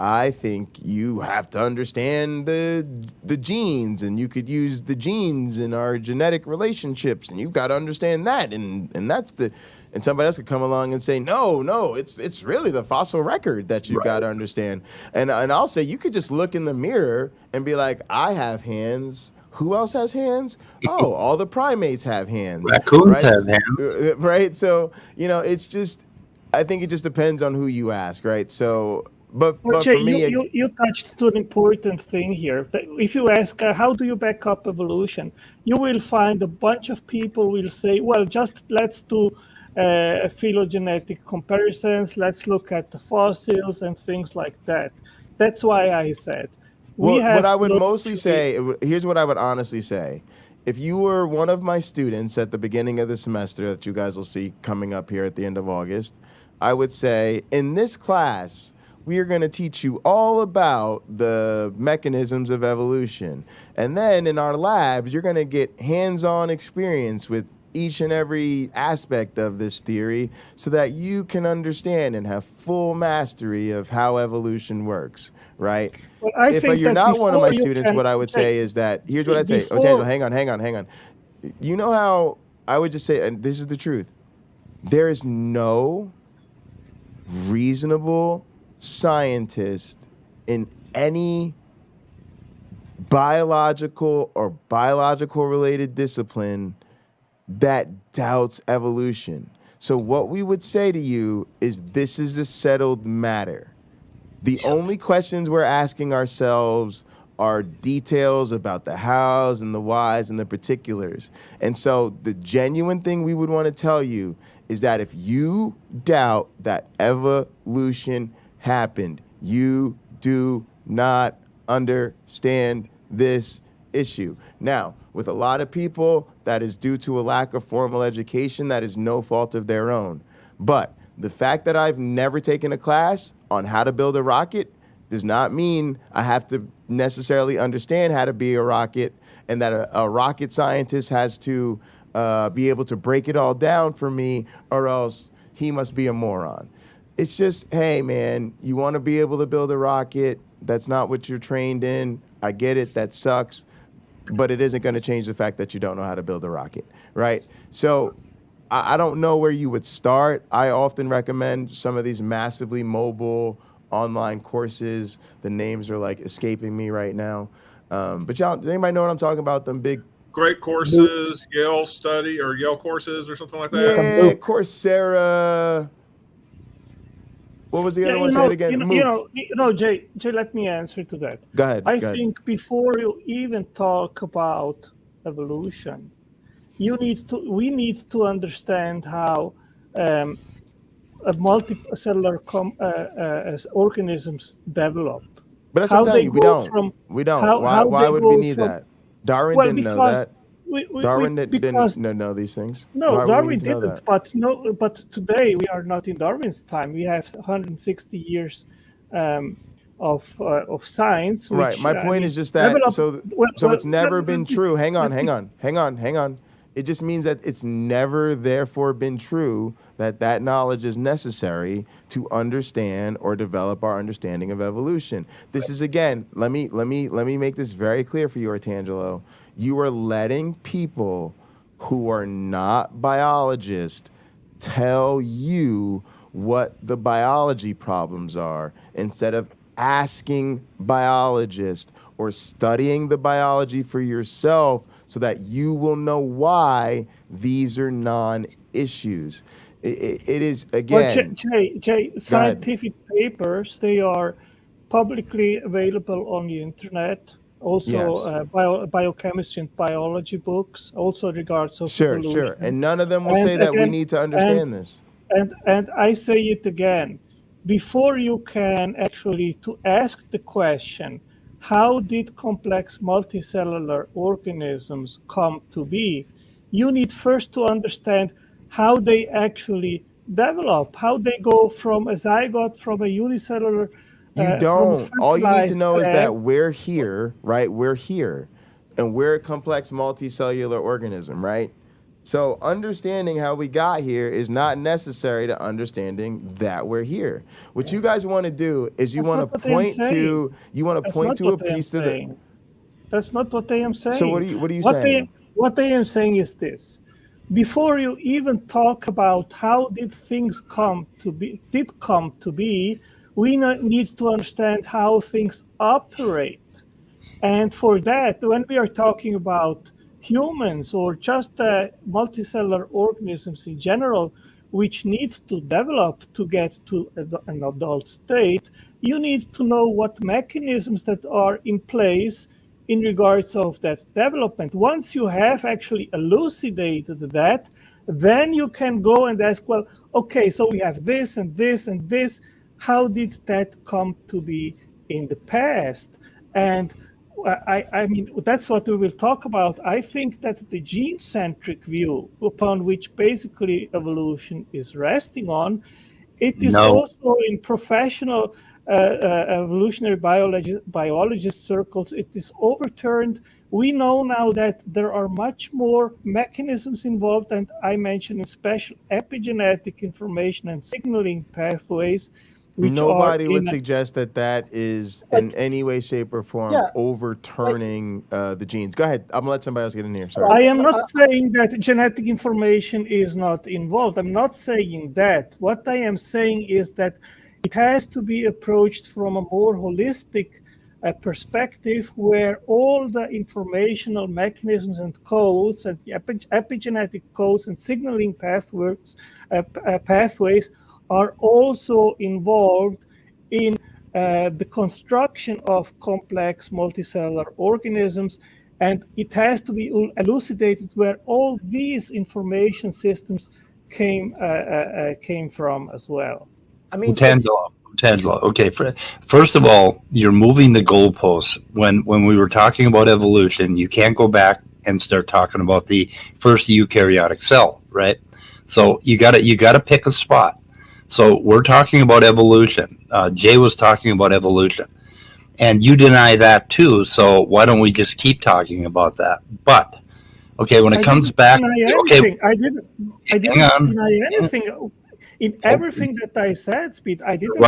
[SPEAKER 10] I think you have to understand the genes, and you could use the genes in our genetic relationships, and you've got to understand that, and that's the. And somebody else could come along and say, no, it's really the fossil record that you've got to understand. And I'll say you could just look in the mirror and be like, I have hands. Who else has hands? Oh, all the primates have hands.
[SPEAKER 1] Raccoons have hands.
[SPEAKER 10] Right? So, it's just, I think it just depends on who you ask, right? So. But
[SPEAKER 11] Jay,
[SPEAKER 10] for me,
[SPEAKER 11] you touched to an important thing here. If you ask, how do you back up evolution? You will find a bunch of people will say, well, just let's do phylogenetic comparisons. Let's look at the fossils and things like that. That's why I said.
[SPEAKER 10] What I would mostly say, here's what I would honestly say. If you were one of my students at the beginning of the semester that you guys will see coming up here at the end of August, I would say, in this class, we are going to teach you all about the mechanisms of evolution. And then in our labs, you're going to get hands-on experience with each and every aspect of this theory so that you can understand and have full mastery of how evolution works, right?
[SPEAKER 11] Well,
[SPEAKER 10] if you're not one of my students, what I would say is that, here's what I'd say. Oh, Daniel, hang on. You know how I would just say, and this is the truth, there is no reasonable scientist in any biological or biological related discipline that doubts evolution. So what we would say to you is this is a settled matter. The only questions we're asking ourselves are details about the hows and the whys and the particulars. And so the genuine thing we would want to tell you is that if you doubt that evolution happened, you do not understand this issue. Now, with a lot of people, that is due to a lack of formal education. That is no fault of their own. But the fact that I've never taken a class on how to build a rocket does not mean I have to necessarily understand how to be a rocket, and that a rocket scientist has to be able to break it all down for me, or else he must be a moron. It's just, hey, man, you want to be able to build a rocket. That's not what you're trained in. I get it. That sucks. But it isn't going to change the fact that you don't know how to build a rocket, right? So I don't know where you would start. I often recommend some of these massively mobile online courses. The names are like escaping me right now. But y'all, does anybody know what I'm talking about? Them big...
[SPEAKER 2] Great courses, Yale study or Yale courses or something like that?
[SPEAKER 10] Yeah, Coursera... What was the other one? Say it again.
[SPEAKER 11] Jay, let me answer to that.
[SPEAKER 10] Go ahead.
[SPEAKER 11] I think before you even talk about evolution, we need to understand how a multicellular organisms develop.
[SPEAKER 10] But that's what I'm telling you, we don't. Why would we need that? Darwin didn't know that. Darwin didn't know these things.
[SPEAKER 11] No, Darwin didn't. But today we are not in Darwin's time. We have 160 years of science. Which,
[SPEAKER 10] right. My point is just that. So it's never been true. Hang on. It just means that it's never therefore been true that knowledge is necessary to understand or develop our understanding of evolution. This is, again, let me make this very clear for you, Artangelo. You are letting people who are not biologists tell you what the biology problems are instead of asking biologists or studying the biology for yourself so that you will know why these are non-issues. It is, again...
[SPEAKER 11] Well, Jay, scientific papers, they are publicly available on the internet. Also, yes. Biochemistry and biology books, also regards of evolution.
[SPEAKER 10] Sure. And none of them will say that we need to understand this.
[SPEAKER 11] And I say it again, before you can actually to ask the question, how did complex multicellular organisms come to be? You need first to understand how they actually develop, how they go from a zygote, from a unicellular
[SPEAKER 10] You don't. All you need to know is that we're here, right? We're here, and we're a complex multicellular organism, right? So understanding how we got here is not necessary to understanding that we're here. What you guys want to do is you want to point to a piece of the.
[SPEAKER 11] That's not what I am saying.
[SPEAKER 10] So what are you saying?
[SPEAKER 11] What I am saying is this: before you even talk about how did things come to be, we need to understand how things operate. And for that, when we are talking about humans or just multicellular organisms in general, which need to develop to get to an adult state, you need to know what mechanisms that are in place in regards of that development. Once you have actually elucidated that, then you can go and ask, well, okay, so we have this and this and this. How did that come to be in the past? And I mean, that's what we will talk about. I think that the gene-centric view upon which basically evolution is resting on, it is also in professional evolutionary biologist circles, it is overturned. We know now that there are much more mechanisms involved, and I mentioned in special epigenetic information and signaling pathways.
[SPEAKER 10] Nobody would suggest that is in any way, shape, or form overturning the genes. Go ahead. I'm gonna let somebody else get in here. Sorry.
[SPEAKER 11] I am not saying that genetic information is not involved. I'm not saying that. What I am saying is that it has to be approached from a more holistic perspective, where all the informational mechanisms and codes and the epigenetic codes and signaling pathways are also involved in the construction of complex multicellular organisms, and it has to be elucidated where all these information systems came from as well.
[SPEAKER 1] I mean, Tangela. Okay, first of all, you're moving the goalposts. When we were talking about evolution, you can't go back and start talking about the first eukaryotic cell, right? So you gotta pick a spot. So we're talking about evolution. Jay was talking about evolution, and you deny that too. So why don't we just keep talking about that? But okay, when it comes back,
[SPEAKER 11] I didn't deny anything. In everything that I said, Speed, I didn't.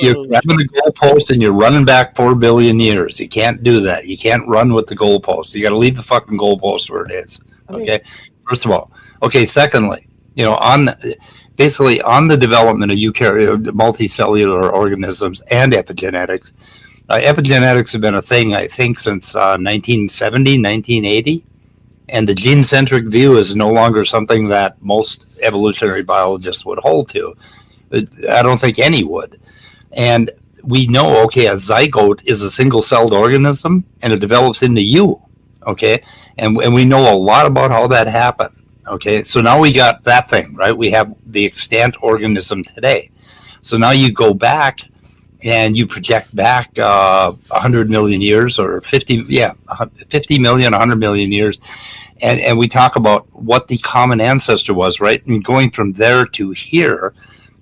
[SPEAKER 1] You're grabbing the goalpost and you're running back 4 billion years. You can't do that. You can't run with the goalpost. You got to leave the fucking goalpost where it is. Okay. First of all. Okay. Secondly, on the development of multicellular organisms and epigenetics, epigenetics have been a thing, I think, since 1970, 1980. And the gene-centric view is no longer something that most evolutionary biologists would hold to. I don't think any would. And we know, okay, a zygote is a single-celled organism, and it develops into you, okay? And we know a lot about how that happened, okay? So now we got that thing, right? We have the extant organism today. So now you go back and you project back 100 million years or 50 million, 100 million years. And we talk about what the common ancestor was, right? And going from there to here,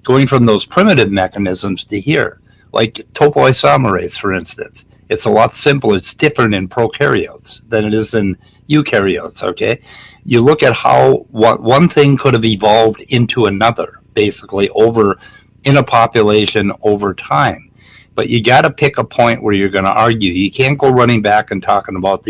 [SPEAKER 1] going from those primitive mechanisms to here, like topoisomerase, for instance. It's a lot simpler. It's different in prokaryotes than it is in eukaryotes, okay? You look at how one thing could have evolved into another, basically, in a population over time. But you got to pick a point where you're going to argue. You can't go running back and talking about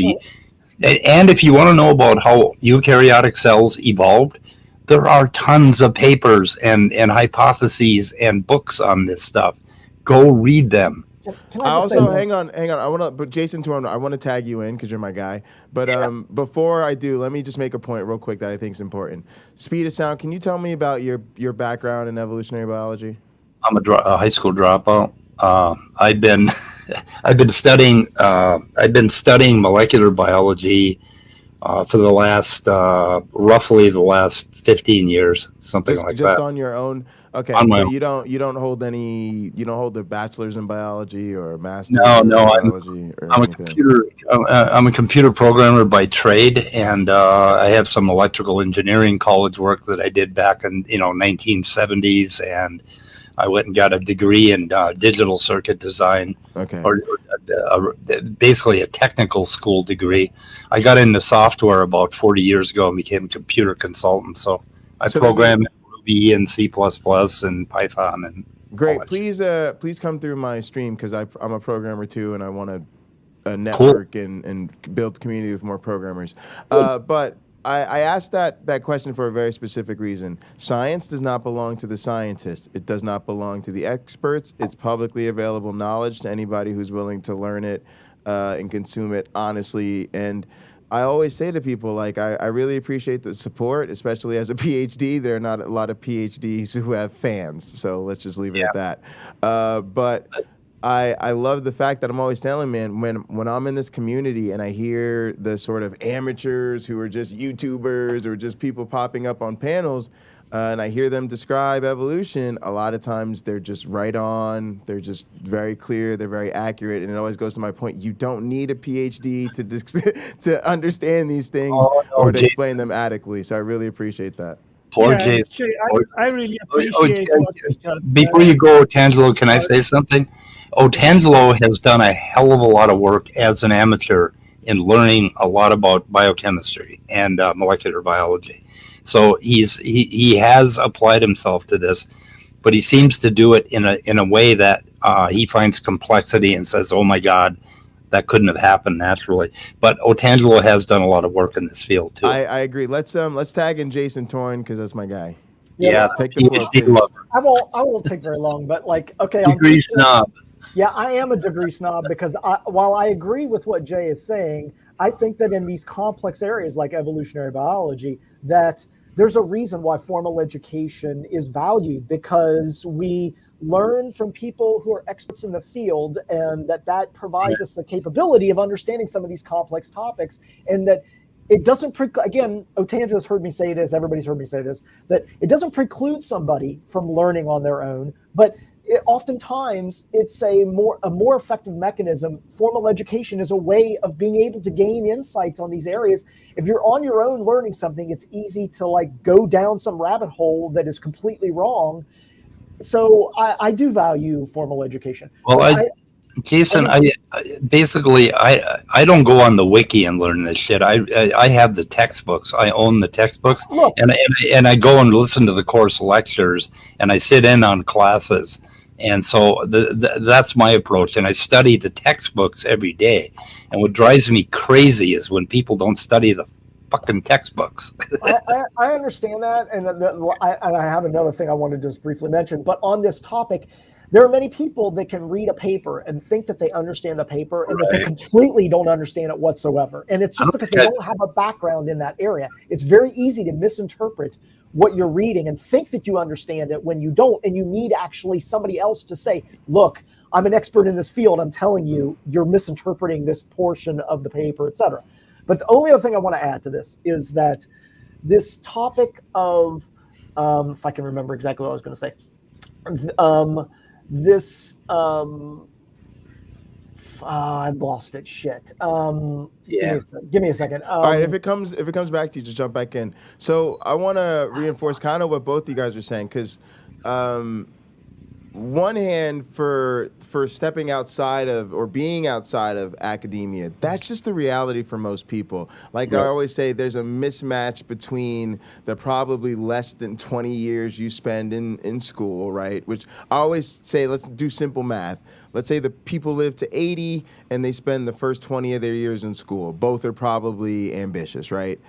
[SPEAKER 1] and if you want to know about how eukaryotic cells evolved, there are tons of papers and hypotheses and books on this stuff. Go read them.
[SPEAKER 10] I also hang on. But Jason, I want to tag you in because you're my guy. But before I do, let me just make a point real quick that I think is important. Speed of Sound. Can you tell me about your background in evolutionary biology?
[SPEAKER 1] I'm a high school dropout. I've been studying molecular biology for the last roughly the last 15 years, something like that. Just
[SPEAKER 10] on your own. Okay. You don't hold the bachelor's in biology or a master's in biology
[SPEAKER 1] I'm a computer programmer by trade, and I have some electrical engineering college work that I did back in 1970s, and I went and got a degree in digital circuit design, or basically a technical school degree. I got into software about 40 years ago and became a computer consultant. So I program in Ruby and C++ and Python and
[SPEAKER 10] Great. Please come through my stream because I'm a programmer too, and I want to network and build community with more programmers. But I asked that question for a very specific reason. Science does not belong to the scientists. It does not belong to the experts. It's publicly available knowledge to anybody who's willing to learn it and consume it honestly. And I always say to people, like, I really appreciate the support, especially as a PhD. There are not a lot of PhDs who have fans, so let's just leave it at that. But I love the fact that I'm always telling, man, when I'm in this community and I hear the sort of amateurs who are just YouTubers or just people popping up on panels, and I hear them describe evolution, a lot of times they're just right on, they're just very clear, they're very accurate, and it always goes to my point, you don't need a PhD to understand these things or to explain them adequately, so I really appreciate that.
[SPEAKER 11] Jay, I really appreciate
[SPEAKER 1] before you go, Otangelo, can I say something? Otangelo has done a hell of a lot of work as an amateur in learning a lot about biochemistry and molecular biology. So he has applied himself to this, but he seems to do it in a way that he finds complexity and says, "Oh my God, that couldn't have happened naturally." But Otangelo has done a lot of work in this field too.
[SPEAKER 10] I agree. Let's tag in Jason Torn because that's my guy.
[SPEAKER 1] Yeah,
[SPEAKER 10] take the floor, please.
[SPEAKER 4] I won't take very long, but like, okay,
[SPEAKER 1] degree snob.
[SPEAKER 4] Yeah, I am a degree snob because while I agree with what Jay is saying, I think that in these complex areas like evolutionary biology, that there's a reason why formal education is valued, because we learn from people who are experts in the field, and that provides us the capability of understanding some of these complex topics, and that it doesn't again, Otangelo's heard me say this, everybody's heard me say this, that it doesn't preclude somebody from learning on their own, but oftentimes it's a more effective mechanism. Formal education is a way of being able to gain insights on these areas. If you're on your own learning something, it's easy to like go down some rabbit hole that is completely wrong. So I do value formal education.
[SPEAKER 1] Well, Jason, I basically don't go on the wiki and learn this shit. I have the textbooks. I own the textbooks, and I go and listen to the course lectures, and I sit in on classes, and so that's my approach. And I study the textbooks every day. And what drives me crazy is when people don't study the fucking textbooks.
[SPEAKER 4] I understand that, and I have another thing I want to just briefly mention. But on this topic, there are many people that can read a paper and think that they understand the paper, and that they completely don't understand it whatsoever. And it's just because they don't have a background in that area. It's very easy to misinterpret what you're reading and think that you understand it when you don't, and you need actually somebody else to say, look, I'm an expert in this field, I'm telling you, you're misinterpreting this portion of the paper, etc. But the only other thing I want to add to this is that this topic of, if I can remember exactly what I was going to say, I've lost it. Shit. Give me a second.
[SPEAKER 10] All right, if it comes back to you, just jump back in. So I want to reinforce kind of what both you guys are saying, because one hand for stepping outside of or being outside of academia, that's just the reality for most people. Like I always say, there's a mismatch between the probably less than 20 years you spend in school, right? Which I always say, let's do simple math. Let's say the people live to 80 and they spend the first 20 of their years in school. Both are probably ambitious, right?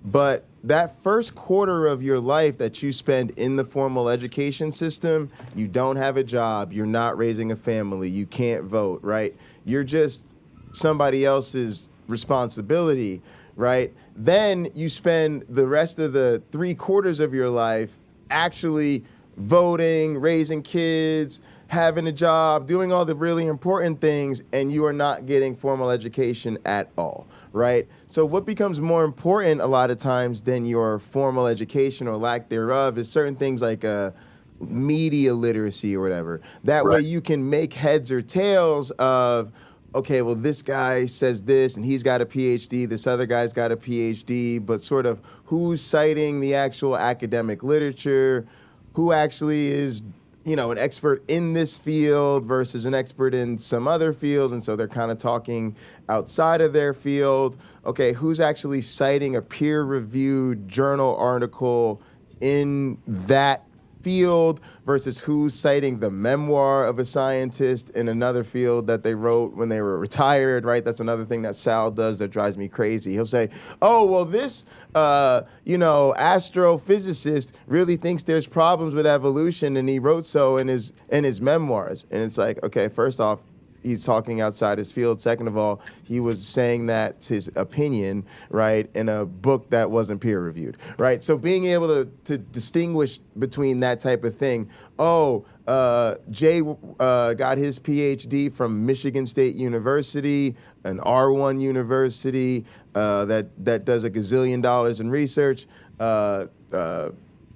[SPEAKER 10] But that first quarter of your life that you spend in the formal education system, you don't have a job, you're not raising a family, you can't vote, right? You're just somebody else's responsibility, right? Then you spend the rest of the 3/4 of your life actually voting, raising kids, having a job, doing all the really important things, and you are not getting formal education at all, right? So what becomes more important a lot of times than your formal education or lack thereof is certain things like media literacy or whatever. That way you can make heads or tails of, okay, well, this guy says this and he's got a PhD, this other guy's got a PhD, but sort of who's citing the actual academic literature, who actually is an expert in this field versus an expert in some other field, and so they're kind of talking outside of their field. Okay, who's actually citing a peer-reviewed journal article in that field versus who's citing the memoir of a scientist in another field that they wrote when they were retired, right? That's another thing that Sal does that drives me crazy. He'll say, oh, well, this, astrophysicist really thinks there's problems with evolution, and he wrote so in his memoirs. And it's like, okay, first off, he's talking outside his field. Second of all, he was saying that's his opinion, right, in a book that wasn't peer-reviewed, right? So being able to distinguish between that type of thing, Jay got his PhD from Michigan State University, an R1 university that does $1 gazillion in research.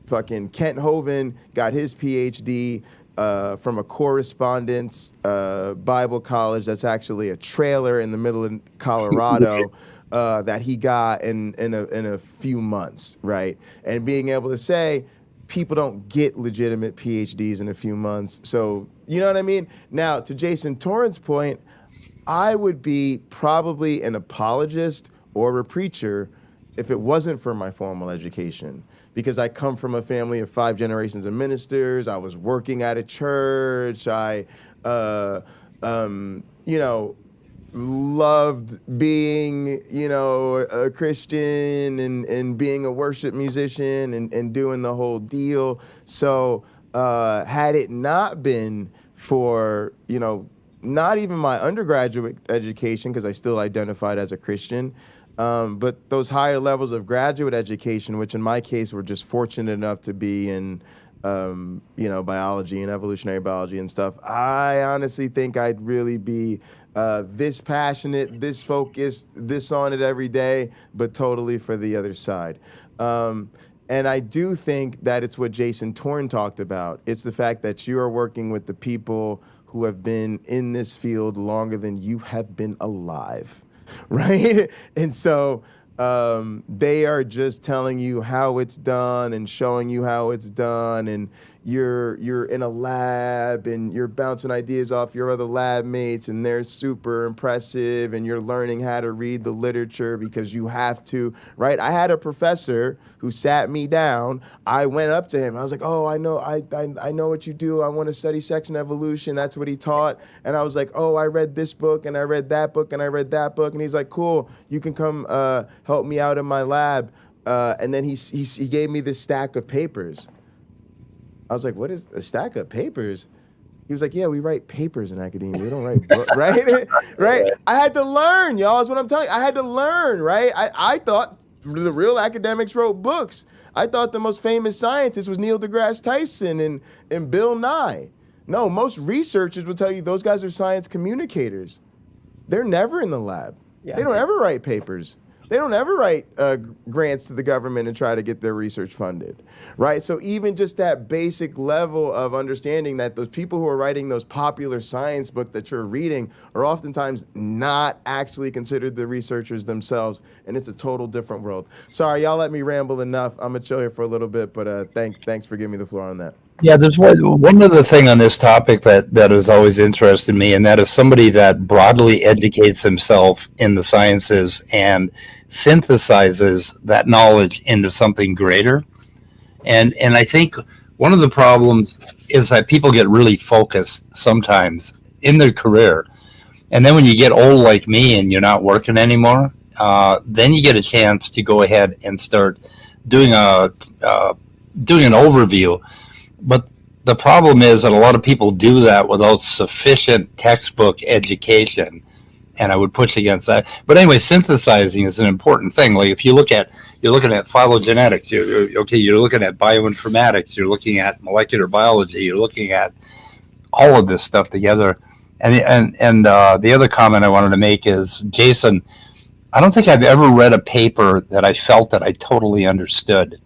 [SPEAKER 10] Fucking Kent Hovind got his PhD from a correspondence Bible college that's actually a trailer in the middle of Colorado that he got in a few months, right? And being able to say people don't get legitimate PhDs in a few months. So, you know what I mean? Now, to Jason Torrance' point, I would be probably an apologist or a preacher if it wasn't for my formal education. Because I come from a family of 5 generations of ministers. I was working at a church. I, loved being, a Christian and being a worship musician and doing the whole deal. So had it not been for, not even my undergraduate education, because I still identified as a Christian, but those higher levels of graduate education, which in my case were just fortunate enough to be in, biology and evolutionary biology and stuff, I honestly think I'd really be this passionate, this focused, this on it every day, but totally for the other side. And I do think that it's what Jason Torn talked about. It's the fact that you are working with the people who have been in this field longer than you have been alive. Right? And so they are just telling you how it's done and showing you how it's done, and you're in a lab and you're bouncing ideas off your other lab mates, and they're super impressive, and you're learning how to read the literature because you have to, right? I had a professor who sat me down. I went up to him. I was like, oh, I know what you do. I want to study sex and evolution. That's what he taught. And I was like, oh, I read this book and I read that book and I read that book. And he's like, cool, you can come help me out in my lab. And then he gave me this stack of papers. I was like, what is a stack of papers? He was like, yeah, we write papers in academia. We don't write books, right? Right? I had to learn, y'all, is what I'm telling you. I had to learn, right? I thought the real academics wrote books. I thought the most famous scientist was Neil deGrasse Tyson and Bill Nye. No, most researchers will tell you those guys are science communicators. They're never in the lab. Yeah. They don't ever write papers. They don't ever write grants to the government and try to get their research funded, right? So even just that basic level of understanding that those people who are writing those popular science books that you're reading are oftentimes not actually considered the researchers themselves, and it's a total different world. Sorry, y'all let me ramble enough. I'm gonna chill here for a little bit, but thanks for giving me the floor on that.
[SPEAKER 1] Yeah, there's one other thing on this topic that has always interested me, and that is somebody that broadly educates himself in the sciences and synthesizes that knowledge into something greater. And I think one of the problems is that people get really focused sometimes in their career. And then when you get old like me and you're not working anymore, then you get a chance to go ahead and start doing an overview. But the problem is that a lot of people do that without sufficient textbook education, and I would push against that. But anyway, synthesizing is an important thing. Like if you're looking at phylogenetics, you're looking at bioinformatics, you're looking at molecular biology, you're looking at all of this stuff together. And the other comment I wanted to make is, Jason, I don't think I've ever read a paper that I felt that I totally understood,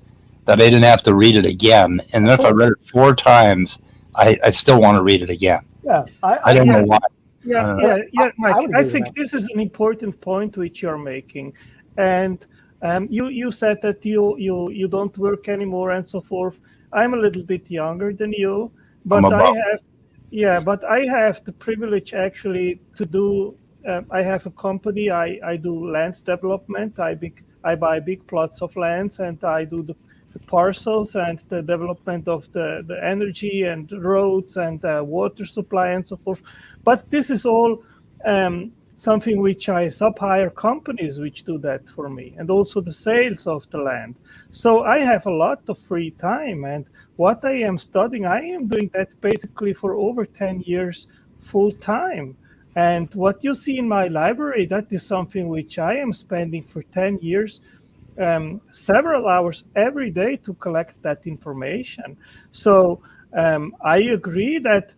[SPEAKER 1] that I didn't have to read it again. And then if I read it 4 times, I still want to read it again.
[SPEAKER 4] Yeah,
[SPEAKER 1] I don't know why.
[SPEAKER 11] Yeah, Mike. I think this is an important point which you're making, and you said that you don't work anymore and so forth. I'm a little bit younger than you, but but I have the privilege actually to do. I have a company. I do land development. I buy big plots of lands, and I do the parcels and the development of the energy and roads and water supply and so forth. But this is all something which I sub-hire companies which do that for me, and also the sales of the land. So I have a lot of free time, and what I am studying, I am doing that basically for over 10 years full time. And what you see in my library, that is something which I am spending for 10 years, several hours every day to collect that information. So I agree that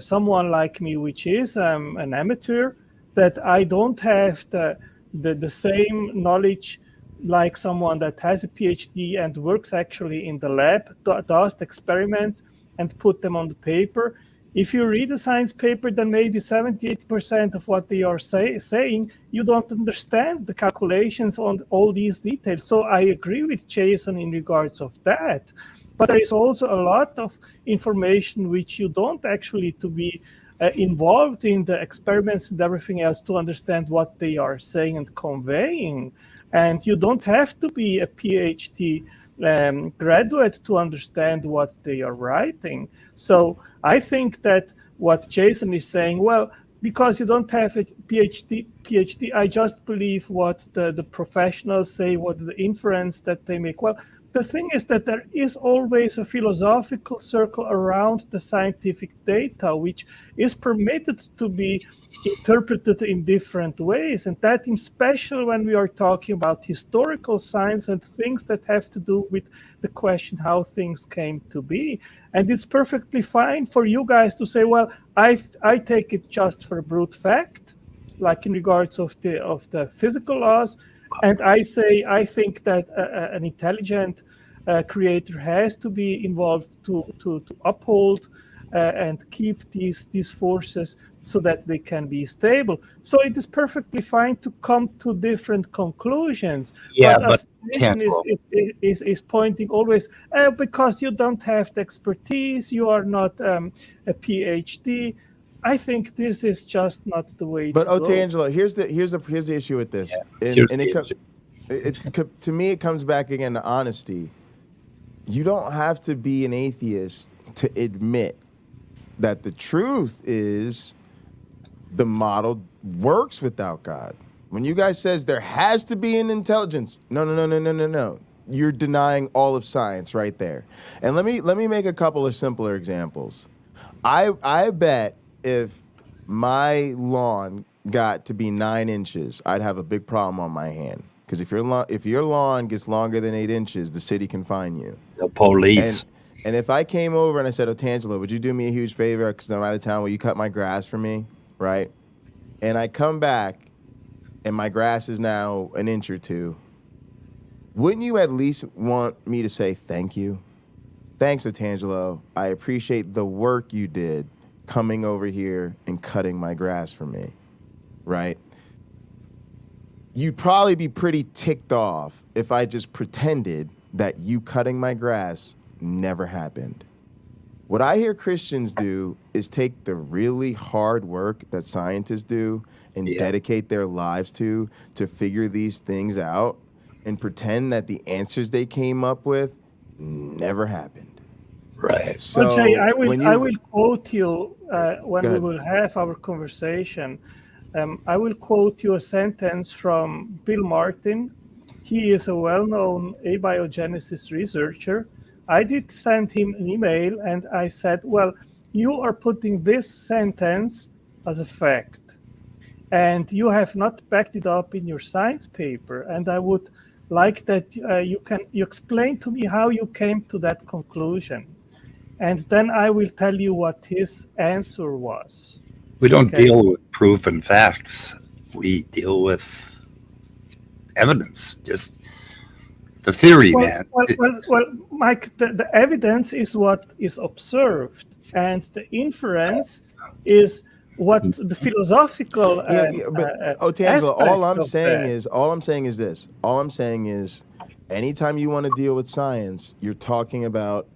[SPEAKER 11] someone like me, which is an amateur, that I don't have the same knowledge like someone that has a PhD and works actually in the lab, does the experiments and put them on the paper. If you read a science paper, then maybe 78% of what they are saying, you don't understand the calculations on all these details. So I agree with Jason in regards of that. But there is also a lot of information which you don't actually to be involved in the experiments and everything else to understand what they are saying and conveying. And you don't have to be a PhD graduate to understand what they are writing. So I think that what Jason is saying, well, because you don't have a PhD, I just believe what the professionals say, what the inference that they make. Well, the thing is that there is always a philosophical circle around the scientific data, which is permitted to be interpreted in different ways. And that is special when we are talking about historical science and things that have to do with the question how things came to be. And it's perfectly fine for you guys to say, well, I take it just for brute fact, like in regards of the physical laws. And I think that an intelligent creator has to be involved to uphold and keep these forces so that they can be stable. So it is perfectly fine to come to different conclusions.
[SPEAKER 1] Yeah,
[SPEAKER 11] but is pointing always because you don't have the expertise, you are not a PhD. I think this is just not the way.
[SPEAKER 10] But
[SPEAKER 11] to go.
[SPEAKER 10] Angelo, here's the issue with this, to me it comes back again to honesty. You don't have to be an atheist to admit that the truth is the model works without God. When you guys says there has to be an intelligence, no. You're denying all of science right there. And let me make a couple of simpler examples. I bet if my lawn got to be 9 inches, I'd have a big problem on my hand. Because if your lawn gets longer than 8 inches, the city can fine you.
[SPEAKER 1] The police.
[SPEAKER 10] And if I came over and I said, Tangelo, would you do me a huge favor? Because I'm out of town. Will you cut my grass for me? Right? And I come back and my grass is now 1 inch or 2. Wouldn't you at least want me to say thank you? Thanks, Tangelo. I appreciate the work you did coming over here and cutting my grass for me. Right? You'd probably be pretty ticked off if I just pretended that you cutting my grass never happened. What I hear Christians do is take the really hard work that scientists do and dedicate their lives to figure these things out and pretend that the answers they came up with never happened.
[SPEAKER 1] Right.
[SPEAKER 10] So
[SPEAKER 11] Jay, I will quote you when we will have our conversation. I will quote you a sentence from Bill Martin. He is a well-known abiogenesis researcher. I did send him an email and I said, well, you are putting this sentence as a fact and you have not backed it up in your science paper. And I would like that you explain to me how you came to that conclusion. And then I will tell you what his answer was.
[SPEAKER 1] We don't deal with proof and facts. We deal with evidence, just the theory, man.
[SPEAKER 11] Well, Mike, the evidence is what is observed, and the inference is what the philosophical.
[SPEAKER 10] Tangelo, all I'm saying is this. All I'm saying is, anytime you want to deal with science, you're talking about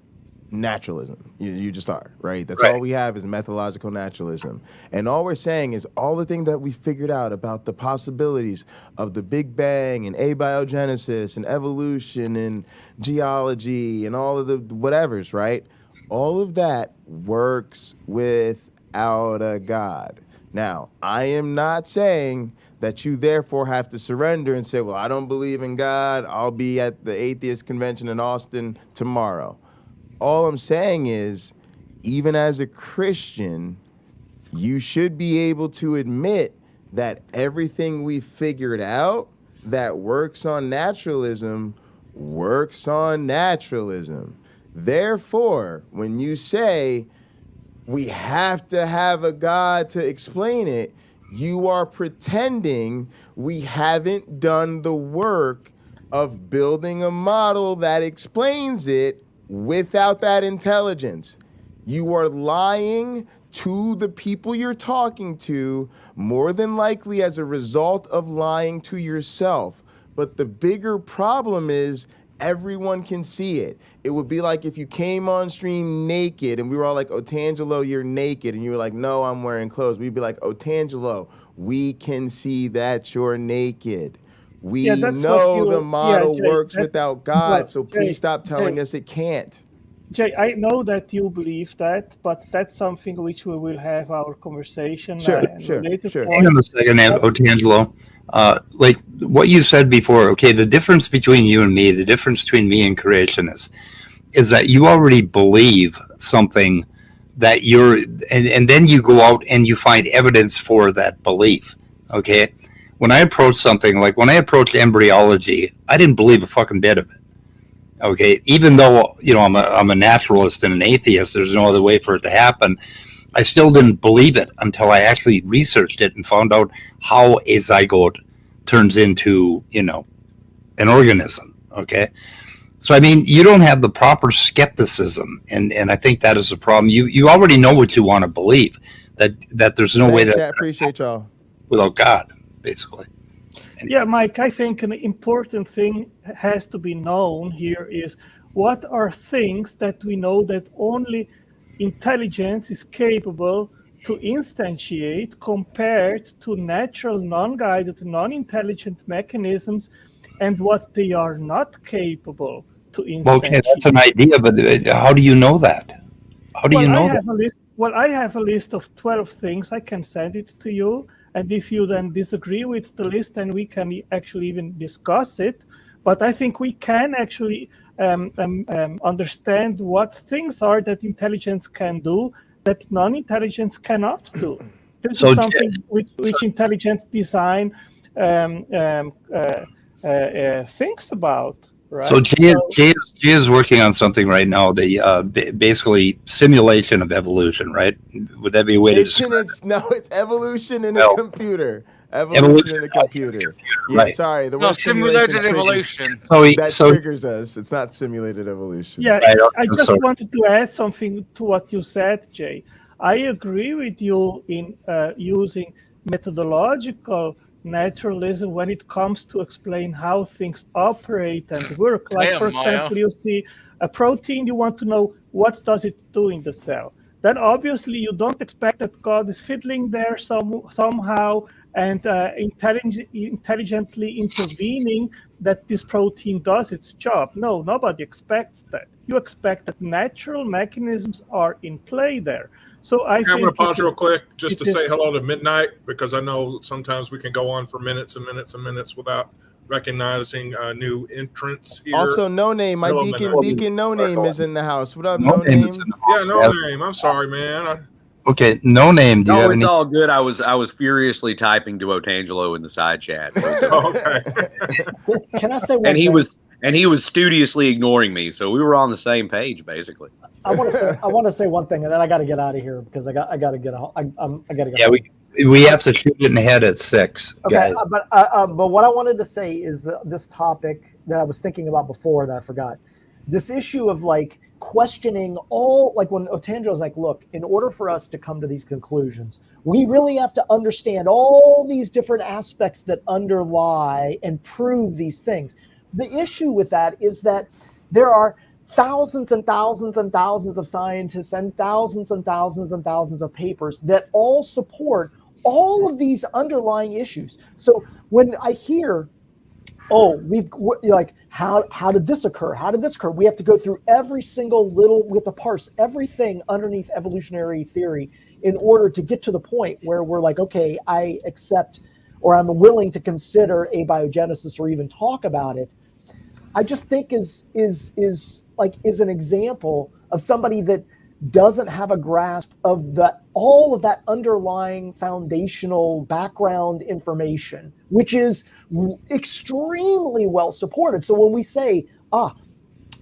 [SPEAKER 10] naturalism. You just are, right? That's all we have is methodological naturalism. And all we're saying is all the things that we figured out about the possibilities of the Big Bang and abiogenesis and evolution and geology and all of the whatevers, right? All of that works without a God. Now, I am not saying that you therefore have to surrender and say, well, I don't believe in God. I'll be at the atheist convention in Austin tomorrow. All I'm saying is, even as a Christian, you should be able to admit that everything we figured out that works on naturalism works on naturalism. Therefore, when you say we have to have a God to explain it, you are pretending we haven't done the work of building a model that explains it without that intelligence. You are lying to the people you're talking to, more than likely as a result of lying to yourself. But the bigger problem is everyone can see it. It would be like if you came on stream naked and we were all like, oh, Tangelo, you're naked. And you were like, no, I'm wearing clothes. We'd be like, oh, Tangelo, we can see that you're naked. We know the model works without God, so please stop telling us it can't.
[SPEAKER 11] Jay, I know that you believe that, but that's something which we will have our conversation.
[SPEAKER 10] Sure.
[SPEAKER 1] Hang on a second, Otangelo. Like what you said before, okay, the difference between you and me, the difference between me and creationists, is that you already believe something that and then you go out and you find evidence for that belief, okay? When I approach something, like when I approached embryology, I didn't believe a fucking bit of it. Okay, even though I'm a naturalist and an atheist, there's no other way for it to happen. I still didn't believe it until I actually researched it and found out how a zygote turns into an organism. Okay, so I mean, you don't have the proper skepticism, and I think that is a problem. You already know what you want to believe, that there's no way that
[SPEAKER 10] I appreciate y'all
[SPEAKER 1] without God, basically.
[SPEAKER 11] Yeah, Mike, I think an important thing has to be known here is what are things that we know that only intelligence is capable to instantiate compared to natural, non-guided, non-intelligent mechanisms, and what they are not capable to instantiate.
[SPEAKER 1] Well, okay, that's an idea, but how do you know that? How do you know that?
[SPEAKER 11] I have a list of 12 things. I can send it to you. And if you then disagree with the list, then we can actually even discuss it. But I think we can actually understand what things are that intelligence can do that non-intelligence cannot do. This is something which intelligent design thinks about. Right.
[SPEAKER 1] So Jay is working on something right now, the basically simulation of evolution, right? Would that be a way to describe it?
[SPEAKER 10] No, it's evolution in a computer. Evolution in a computer. Yeah,
[SPEAKER 1] right.
[SPEAKER 10] Sorry. The word
[SPEAKER 13] simulated evolution.
[SPEAKER 10] That triggers us. It's not simulated evolution.
[SPEAKER 11] Yeah, I just wanted to add something to what you said, Jay. I agree with you in using methodological naturalism when it comes to explain how things operate and work. Like, for example, you see a protein, you want to know what does it do in the cell. Then obviously you don't expect that God is fiddling there somehow and intelligently intervening that this protein does its job. No, nobody expects that. You expect that natural mechanisms are in play there. So I'm going
[SPEAKER 2] to pause real quick just to say hello to Midnight, because I know sometimes we can go on for minutes and minutes and minutes without recognizing new entrants here.
[SPEAKER 10] Also, No Name, my Deacon No Name is in the house. What up, No Name?
[SPEAKER 2] Yeah, No Name. I'm sorry, man.
[SPEAKER 1] Okay, No Name. Do you have
[SPEAKER 14] it's all good. I was furiously typing to Otangelo in the side chat.
[SPEAKER 2] Okay.
[SPEAKER 4] Can I say one thing?
[SPEAKER 14] And he was studiously ignoring me, so we were on the same page basically.
[SPEAKER 4] I want to say one thing, and then I got to get out of here because I got to get home.
[SPEAKER 1] Yeah, we have to shoot it in the head at 6.
[SPEAKER 4] Okay,
[SPEAKER 1] guys.
[SPEAKER 4] But what I wanted to say is this topic that I was thinking about before that I forgot. This issue of like questioning all, like when Otangelo's like, look, in order for us to come to these conclusions, we really have to understand all these different aspects that underlie and prove these things. The issue with that is that there are thousands and thousands and thousands of scientists and thousands and thousands and thousands of papers that all support all of these underlying issues. So when I hear, how did this occur? How did this occur? We have to go through every single we have to parse everything underneath evolutionary theory in order to get to the point where we're like, okay, I accept, or I'm willing to consider abiogenesis or even talk about it. I just think is an example of somebody that doesn't have a grasp of all of that underlying foundational background information, which is extremely well supported. So when we say,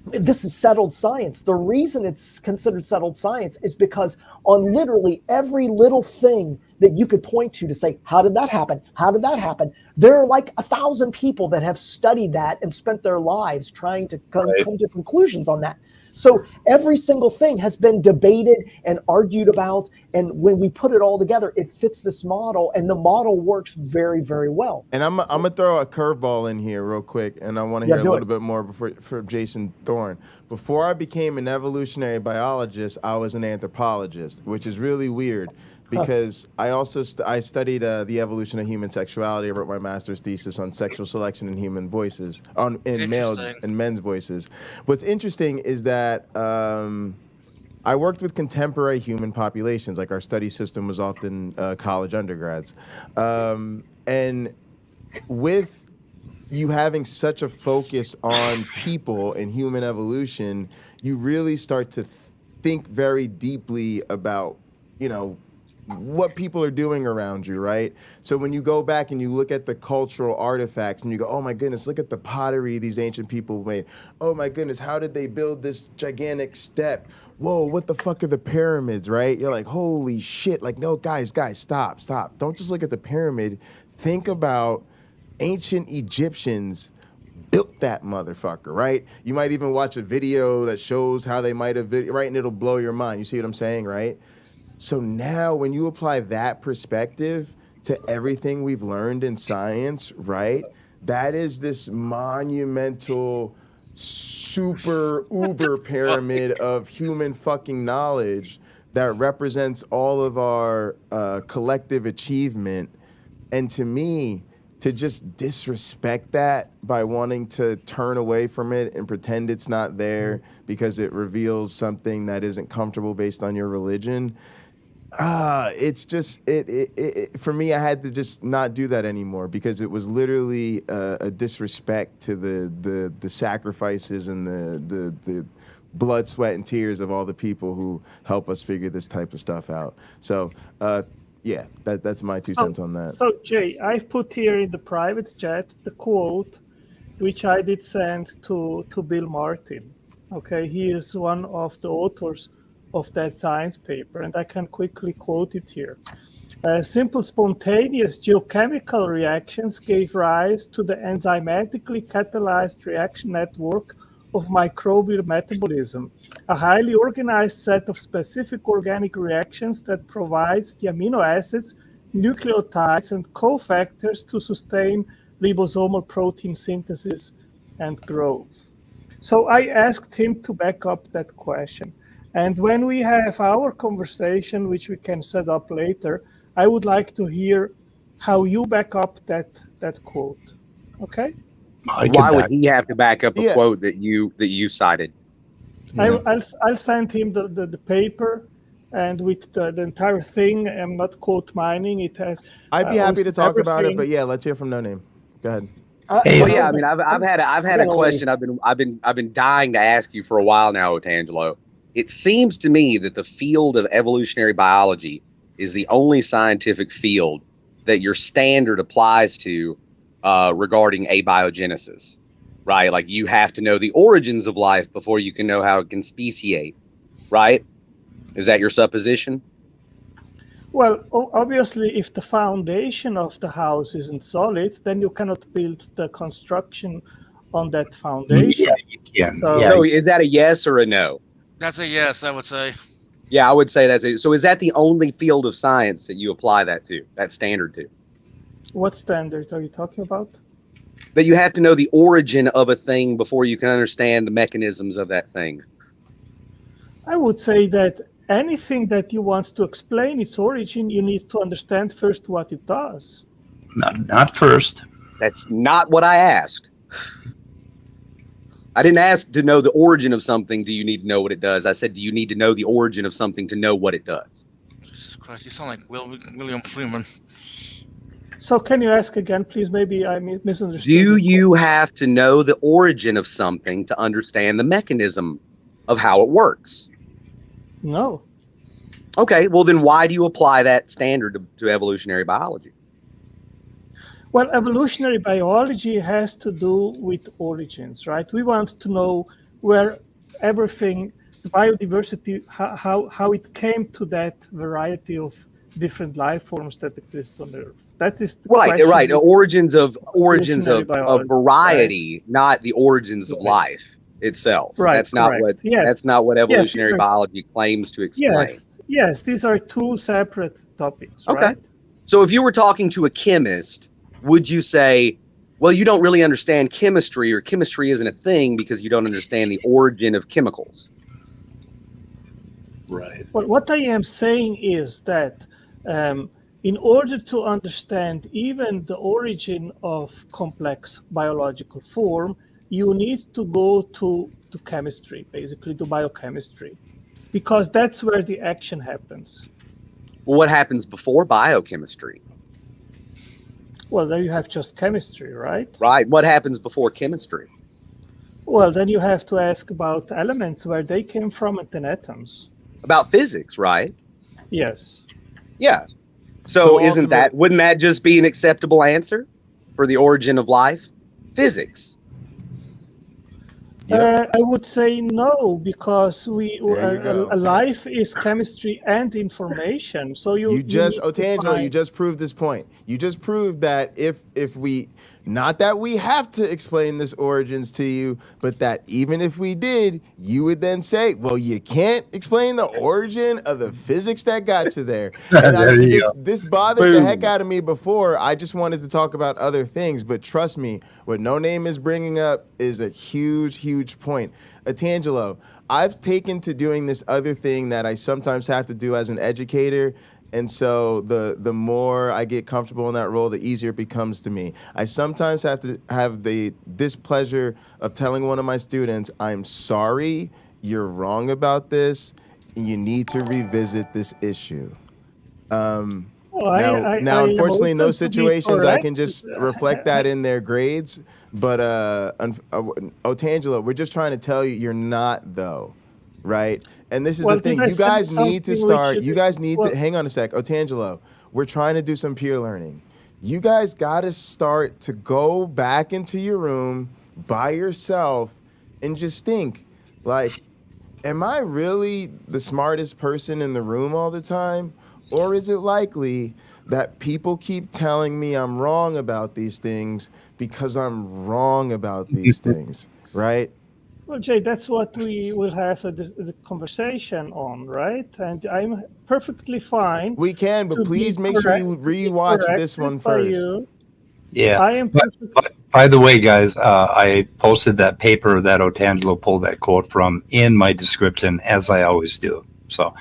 [SPEAKER 4] this is settled science, the reason it's considered settled science is because on literally every little thing that you could point to say, how did that happen? How did that happen? There are like 1,000 people that have studied that and spent their lives trying to come to conclusions on that. So every single thing has been debated and argued about. And when we put it all together, it fits this model, and the model works very, very well.
[SPEAKER 10] And I'm going to throw a curveball in here real quick, and I want to hear a little bit more from Jason Thorne. Before I became an evolutionary biologist, I was an anthropologist, which is really weird. Because I also I studied the evolution of human sexuality. I wrote my master's thesis on sexual selection in human voices, in male and men's voices. What's interesting is that I worked with contemporary human populations. Like our study system was often college undergrads, and with you having such a focus on people and human evolution, you really start to think very deeply about, what people are doing around you, right? So when you go back and you look at the cultural artifacts and you go, oh my goodness, look at the pottery these ancient people made. Oh my goodness, how did they build this gigantic step? Whoa, what the fuck are the pyramids, right? You're like, holy shit. Like, no, guys, stop. Don't just look at the pyramid. Think about ancient Egyptians built that motherfucker, right? You might even watch a video that shows how they might have, right? And it'll blow your mind. You see what I'm saying, right? So now when you apply that perspective to everything we've learned in science, right? That is this monumental, super uber pyramid of human fucking knowledge that represents all of our collective achievement. And to me, to just disrespect that by wanting to turn away from it and pretend it's not there because it reveals something that isn't comfortable based on your religion, it's just for me. I had to just not do that anymore because it was literally a disrespect to the sacrifices and the blood, sweat, and tears of all the people who help us figure this type of stuff out. So yeah, that's my 2 cents on that.
[SPEAKER 11] So Jay, I've put here in the private chat the quote which I did send to Bill Martin. Okay, he is one of the authors of that science paper, and I can quickly quote it here. Simple spontaneous geochemical reactions gave rise to the enzymatically catalyzed reaction network of microbial metabolism, a highly organized set of specific organic reactions that provides the amino acids, nucleotides, and cofactors to sustain ribosomal protein synthesis and growth. So I asked him to back up that question. And when we have our conversation, which we can set up later, I would like to hear how you back up that quote. Okay?
[SPEAKER 14] Why would he have to back up a quote that you cited?
[SPEAKER 11] Yeah. I'll send him the paper, and with the entire thing. I'm not quote mining. It has.
[SPEAKER 10] I'd be happy to talk about it, but yeah, let's hear from No Name. Go ahead.
[SPEAKER 14] Well, yeah, I mean, I've had a question I've been dying to ask you for a while now, Otangelo. It seems to me that the field of evolutionary biology is the only scientific field that your standard applies to regarding abiogenesis, right? Like you have to know the origins of life before you can know how it can speciate, right? Is that your supposition?
[SPEAKER 11] Well, obviously, if the foundation of the house isn't solid, then you cannot build the construction on that foundation.
[SPEAKER 1] Yeah, you can.
[SPEAKER 14] So is that a yes or a no?
[SPEAKER 13] That's a yes, I would say.
[SPEAKER 14] Yeah, I would say that's it. So is that the only field of science that you apply that to, that standard to?
[SPEAKER 11] What standard are you talking about?
[SPEAKER 14] That you have to know the origin of a thing before you can understand the mechanisms of that thing?
[SPEAKER 11] I would say that anything that you want to explain its origin, you need to understand first what it does.
[SPEAKER 1] Not first.
[SPEAKER 14] That's not what I asked. I didn't ask to know the origin of something. Do you need to know what it does? I said, do you need to know the origin of something to know what it does?
[SPEAKER 13] Jesus Christ, you sound like William Freeman.
[SPEAKER 11] So can you ask again, please? Maybe I misunderstood.
[SPEAKER 14] Do you have to know the origin of something to understand the mechanism of how it works?
[SPEAKER 11] No.
[SPEAKER 14] Okay, well then why do you apply that standard to evolutionary biology?
[SPEAKER 11] Well, evolutionary biology has to do with origins, right? We want to know where everything, the biodiversity, how it came to that variety of different life forms that exist on Earth. That is the
[SPEAKER 14] right. The origins of
[SPEAKER 11] biology,
[SPEAKER 14] variety,
[SPEAKER 11] right?
[SPEAKER 14] not the origins of life itself.
[SPEAKER 11] Right.
[SPEAKER 14] That's not
[SPEAKER 11] correct. Yes.
[SPEAKER 14] That's not what evolutionary
[SPEAKER 11] yes,
[SPEAKER 14] biology claims to explain.
[SPEAKER 11] Yes, these are two separate topics.
[SPEAKER 14] Okay.
[SPEAKER 11] Right?
[SPEAKER 14] So if you were talking to a chemist, would you say, well, you don't really understand chemistry, or chemistry isn't a thing because you don't understand the origin of chemicals?
[SPEAKER 1] Right.
[SPEAKER 11] Well, what I am saying is that in order to understand even the origin of complex biological form, you need to go to chemistry, basically to biochemistry, because that's where the action happens.
[SPEAKER 14] Well, what happens before biochemistry?
[SPEAKER 11] Well, then you have just chemistry, right?
[SPEAKER 14] Right. What happens before chemistry?
[SPEAKER 11] Well, then you have to ask about elements, where they came from, and then atoms.
[SPEAKER 14] About physics, right?
[SPEAKER 11] Yes.
[SPEAKER 14] Yeah. So wouldn't that just be an acceptable answer for the origin of life? Physics.
[SPEAKER 10] Yep.
[SPEAKER 11] I would say no, because life is chemistry and information. So
[SPEAKER 10] Otangelo, you just proved this point. You just proved that if we, not that we have to explain this origins to you, but that even if we did, you would then say, well, you can't explain the origin of the physics that got you there. And this bothered the heck out of me before. I just wanted to talk about other things, but trust me, what No Name is bringing up is a huge point. Otangelo, I've taken to doing this other thing that I sometimes have to do as an educator, and so the more I get comfortable in that role, the easier it becomes to me. I sometimes have to have the displeasure of telling one of my students, I'm sorry, you're wrong about this, and you need to revisit this issue. Now, unfortunately, in those situations, I can just reflect that in their grades. But Otangelo, we're just trying to tell you, you're not, though, right? And this is the thing. You guys need to start. You guys need to hang on a sec, Otangelo. We're trying to do some peer learning. You guys got to start to go back into your room by yourself and just think, like, am I really the smartest person in the room all the time? Or is it likely that people keep telling me I'm wrong about these things because I'm wrong about these things, right?
[SPEAKER 11] Well, Jay, that's what we will have the conversation on, right? And I'm perfectly fine.
[SPEAKER 10] We can, but please make sure you rewatch this one first.
[SPEAKER 1] Yeah.
[SPEAKER 11] I am
[SPEAKER 1] by the way, guys, I posted that paper that Otangelo pulled that quote from in my description, as I always do. So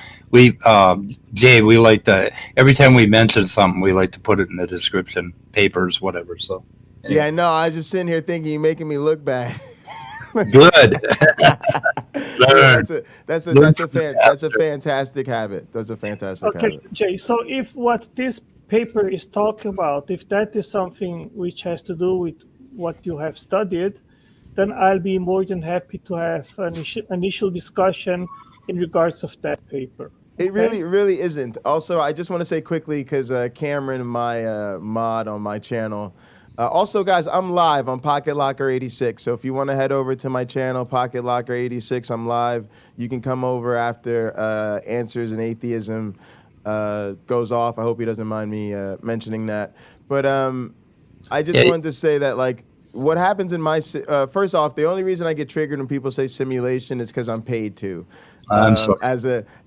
[SPEAKER 1] Jay, we like to, every time we mention something, we like to put it in the description, papers, whatever. So
[SPEAKER 10] yeah, I know. I was just sitting here thinking you're making me look bad.
[SPEAKER 1] Good.
[SPEAKER 10] That's a fantastic habit. That's a fantastic habit.
[SPEAKER 11] Okay, Jay. So if what this paper is talking about, if that is something which has to do with what you have studied, then I'll be more than happy to have an initial discussion in regards of that paper.
[SPEAKER 10] It really isn't. Also, I just want to say quickly, because Cameron, my mod on my channel. Also, guys, I'm live on Pocket Locker 86. So if you want to head over to my channel, Pocket Locker 86, I'm live. You can come over after Answers in Atheism goes off. I hope he doesn't mind me mentioning that. But I just wanted to say that, like, what happens in my first off, the only reason I get triggered when people say simulation is because I'm paid to.
[SPEAKER 1] I'm sorry.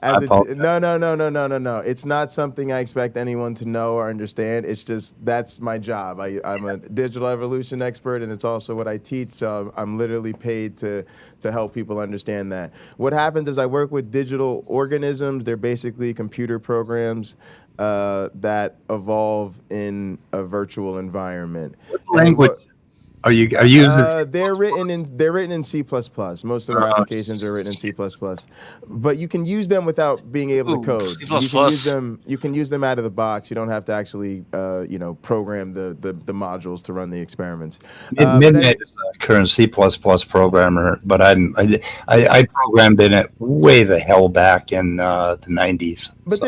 [SPEAKER 10] No. It's not something I expect anyone to know or understand. It's just that's my job. I'm a digital evolution expert, and it's also what I teach. So I'm literally paid to help people understand that. What happens is I work with digital organisms. They're basically computer programs that evolve in a virtual environment.
[SPEAKER 1] Language. Are you using?
[SPEAKER 10] They're written in C++. Most of our applications are written in C++, but you can use them without being able to code. You can use them out of the box. You don't have to actually program the modules to run the experiments.
[SPEAKER 1] Midnight is a current C++ programmer, but I programmed in it way the hell back in the 90s.
[SPEAKER 10] But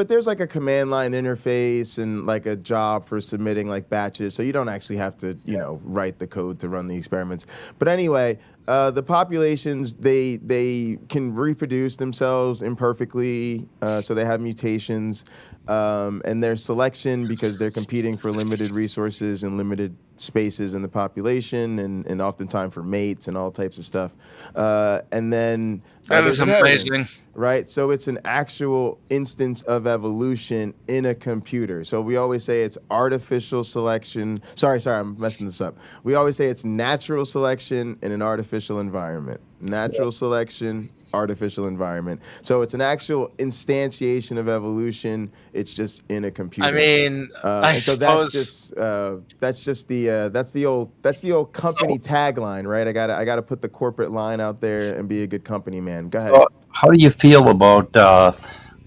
[SPEAKER 10] there's like a command line interface and like a job for submitting like batches, so you don't actually have to write the code to run the experiments. But anyway, the populations they can reproduce themselves imperfectly, so they have mutations, and their selection, because they're competing for limited resources and limited spaces in the population, and oftentimes for mates and all types of stuff. And then
[SPEAKER 13] that is amazing.
[SPEAKER 10] Right, so it's an actual instance of evolution in a computer. So we always say it's artificial selection. Sorry, I'm messing this up. We always say it's natural selection in an artificial environment. Natural selection, artificial environment. So it's an actual instantiation of evolution. It's just in a computer.
[SPEAKER 13] I mean,
[SPEAKER 10] so that's the old company tagline, right? I gotta put the corporate line out there and be a good company man. Go ahead.
[SPEAKER 1] So how do you feel about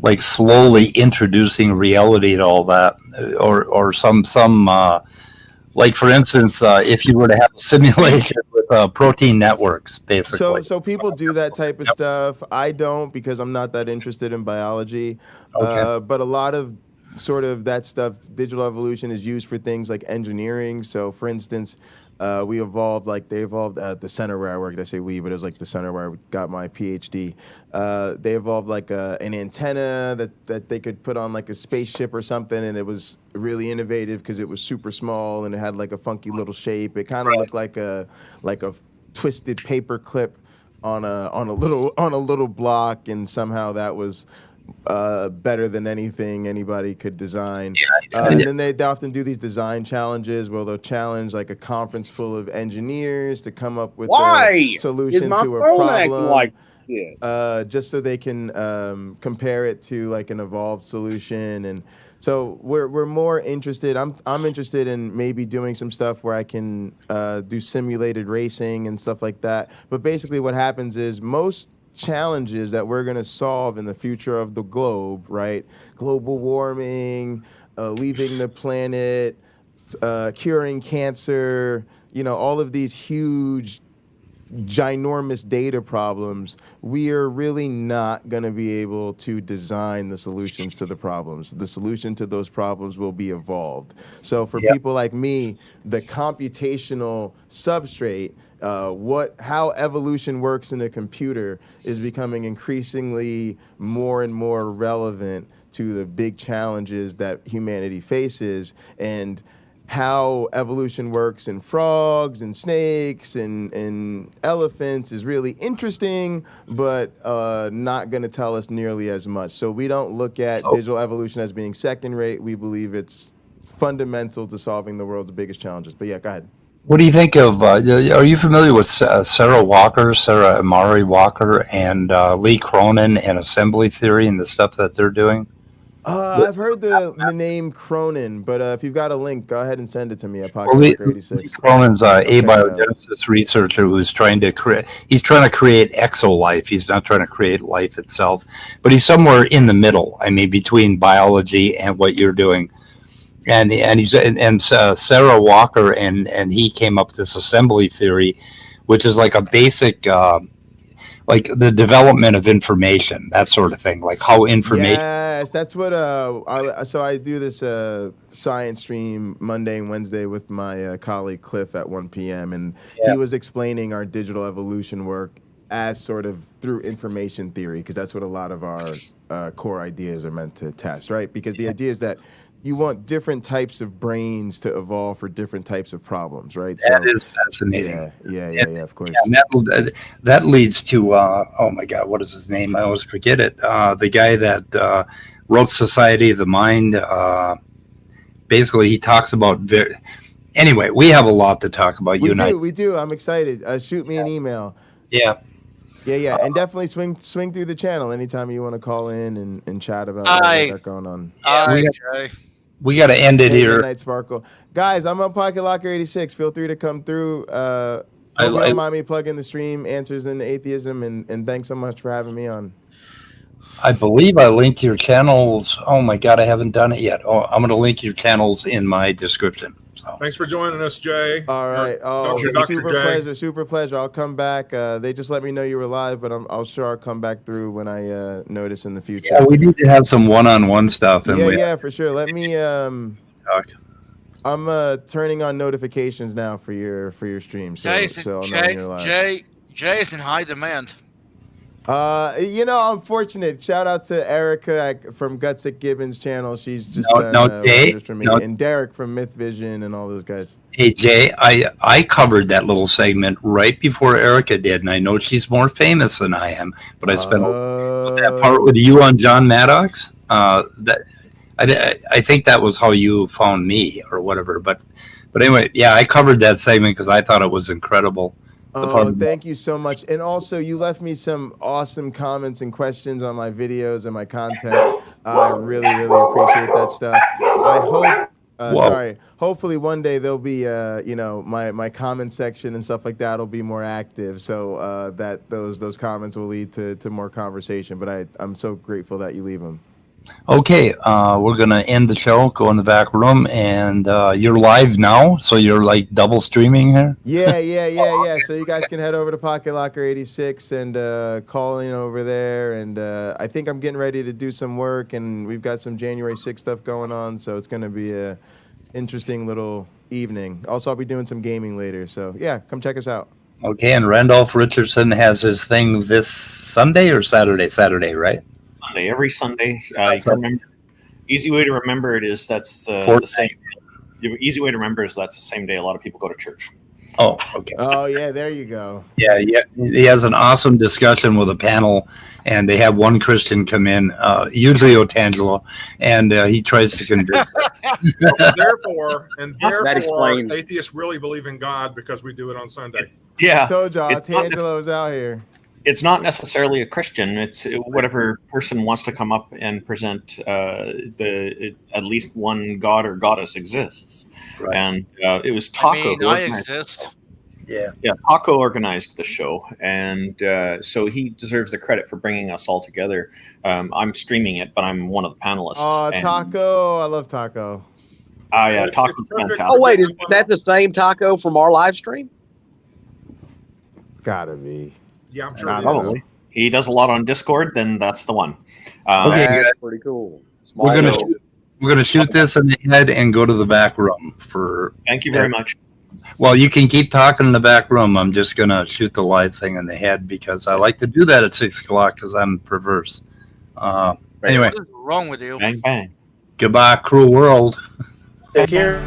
[SPEAKER 1] like slowly introducing reality to all that, or some like, for instance, if you were to have a simulation with protein networks, basically.
[SPEAKER 10] So people do that type of stuff. I don't, because I'm not that interested in biology.
[SPEAKER 1] Okay.
[SPEAKER 10] But a lot of sort of that stuff, digital evolution, is used for things like engineering. So, for instance, they evolved at the center where I worked. I say we, but it was like the center where I got my PhD. They evolved like an antenna that they could put on like a spaceship or something, and it was really innovative because it was super small and it had like a funky little shape. It kind of looked like a twisted paper clip on a little block, and somehow that was better than anything anybody could design. And then they often do these design challenges where they'll challenge like a conference full of engineers to come up with a solution to a problem. Just so they can compare it to like an evolved solution. And so we're more interested. I'm interested in maybe doing some stuff where I can do simulated racing and stuff like that. But basically what happens is most challenges that we're going to solve in the future of the globe, right? Global warming, leaving the planet, curing cancer, all of these huge, ginormous data problems, we are really not going to be able to design the solutions to the problems. The solution to those problems will be evolved. So for people like me, the computational substrate, how evolution works in a computer is becoming increasingly more and more relevant to the big challenges that humanity faces, and how evolution works in frogs and snakes and elephants is really interesting, but not going to tell us nearly as much. So we don't look at digital evolution as being second rate. We believe it's fundamental to solving the world's biggest challenges. But yeah, go ahead.
[SPEAKER 1] What do you think of, are you familiar with Sarah Amari Walker, and Lee Cronin and assembly theory and the stuff that they're doing?
[SPEAKER 10] I've heard the name Cronin, but if you've got a link, go ahead and send it to me at Pocket 86.
[SPEAKER 1] Lee Cronin's a abiogenesis researcher who's trying to create exolife. He's not trying to create life itself, but he's somewhere in the middle. I mean, between biology and what you're doing. And Sarah Walker and he came up with this assembly theory, which is like a basic, like the development of information, that sort of thing, like how information.
[SPEAKER 10] Yes, that's what. So I do this science stream Monday and Wednesday with my colleague Cliff at 1 p.m. and he was explaining our digital evolution work as sort of through information theory, because that's what a lot of our core ideas are meant to test, right? Because the idea is that different types of brains to evolve for different types of problems, right?
[SPEAKER 1] That is fascinating.
[SPEAKER 10] Yeah, of course.
[SPEAKER 1] Yeah, and that leads to oh my God, what is his name? I always forget it. The guy that wrote Society of the Mind. Basically, he talks about anyway. We have a lot to talk about.
[SPEAKER 10] We do. I'm excited. Shoot me an email.
[SPEAKER 1] Yeah.
[SPEAKER 10] Yeah, and definitely swing through the channel anytime you want to call in and chat about what we got going on.
[SPEAKER 1] We got to end it here.
[SPEAKER 10] Night Sparkle. Guys, I'm on Pocket Locker 86. Feel free to come through. Don't mind me plugging the stream, Answers into Atheism, and thanks so much for having me on.
[SPEAKER 1] I believe I linked your channels. Oh my God, I haven't done it yet. Oh, I'm going to link your channels in my description. So.
[SPEAKER 2] Thanks for joining us, Jay.
[SPEAKER 10] All right. Super pleasure. I'll come back. They just let me know you were live, but I'll come back through when I notice in the future.
[SPEAKER 1] Yeah, we need to have some one-on-one stuff. And
[SPEAKER 10] yeah, for sure. Let me. I'm turning on notifications now for your stream, so I'll know when you're live.
[SPEAKER 13] Jay is in high demand.
[SPEAKER 10] I'm fortunate. Shout out to Erica from Gutsick Gibbons channel. She's just
[SPEAKER 1] Jay,
[SPEAKER 10] for me. And Derek from Myth Vision and all those guys.
[SPEAKER 1] Hey Jay, I covered that little segment right before Erica did, and I know she's more famous than I am, but I spent that part with you on John Maddox. That I think that was how you found me or whatever. But anyway, yeah, I covered that segment because I thought it was incredible.
[SPEAKER 10] Oh, thank you so much. And also, you left me some awesome comments and questions on my videos and my content. I really, really appreciate that stuff. I hope, hopefully one day there'll be, my comment section and stuff like that will be more active, so that those comments will lead to more conversation. But I'm so grateful that you leave them.
[SPEAKER 1] Okay, we're going to end the show, go in the back room, and you're live now, so you're like double streaming here?
[SPEAKER 10] Yeah. So you guys can head over to Pocket Locker 86 and call in over there, and I think I'm getting ready to do some work, and we've got some January 6th stuff going on, so it's going to be a interesting little evening. Also, I'll be doing some gaming later, so yeah, come check us out.
[SPEAKER 1] Okay, and Randolph Richardson has his thing this Sunday or Saturday? Saturday, right?
[SPEAKER 9] Sunday, every Sunday. You can remember. Easy way to remember it is that's the same. The easy way to remember is that's the same day a lot of people go to church.
[SPEAKER 1] Oh, okay.
[SPEAKER 10] Oh, yeah, there you go.
[SPEAKER 1] Yeah. He has an awesome discussion with a panel, and they have one Christian come in, usually Otangelo, and he tries to convince
[SPEAKER 2] Therefore, atheists really believe in God because we do it on Sunday.
[SPEAKER 9] Yeah.
[SPEAKER 10] I told y'all, Otangelo's out here.
[SPEAKER 9] It's not necessarily a Christian. It's whatever person wants to come up and present at least one god or goddess exists. Right. And it was Taco.
[SPEAKER 13] I exist.
[SPEAKER 1] Yeah.
[SPEAKER 9] Taco organized the show, and so he deserves the credit for bringing us all together. I'm streaming it, but I'm one of the panelists.
[SPEAKER 10] Oh, Taco! I love Taco.
[SPEAKER 9] Yeah, Taco's fantastic.
[SPEAKER 14] Oh wait, is that the same Taco from our live stream?
[SPEAKER 10] Gotta be.
[SPEAKER 2] Yeah, I'm sure.
[SPEAKER 9] Probably. He does a lot on Discord. Then that's the one.
[SPEAKER 14] Okay, that's pretty cool.
[SPEAKER 1] We're gonna shoot this in the head and go to the back room for.
[SPEAKER 9] Thank you very much.
[SPEAKER 1] Well, you can keep talking in the back room. I'm just gonna shoot the live thing in the head because I like to do that at 6 o'clock because I'm perverse. Anyway,
[SPEAKER 13] what is wrong with you?
[SPEAKER 9] Bang bang.
[SPEAKER 1] Goodbye, cruel world.
[SPEAKER 4] Take care.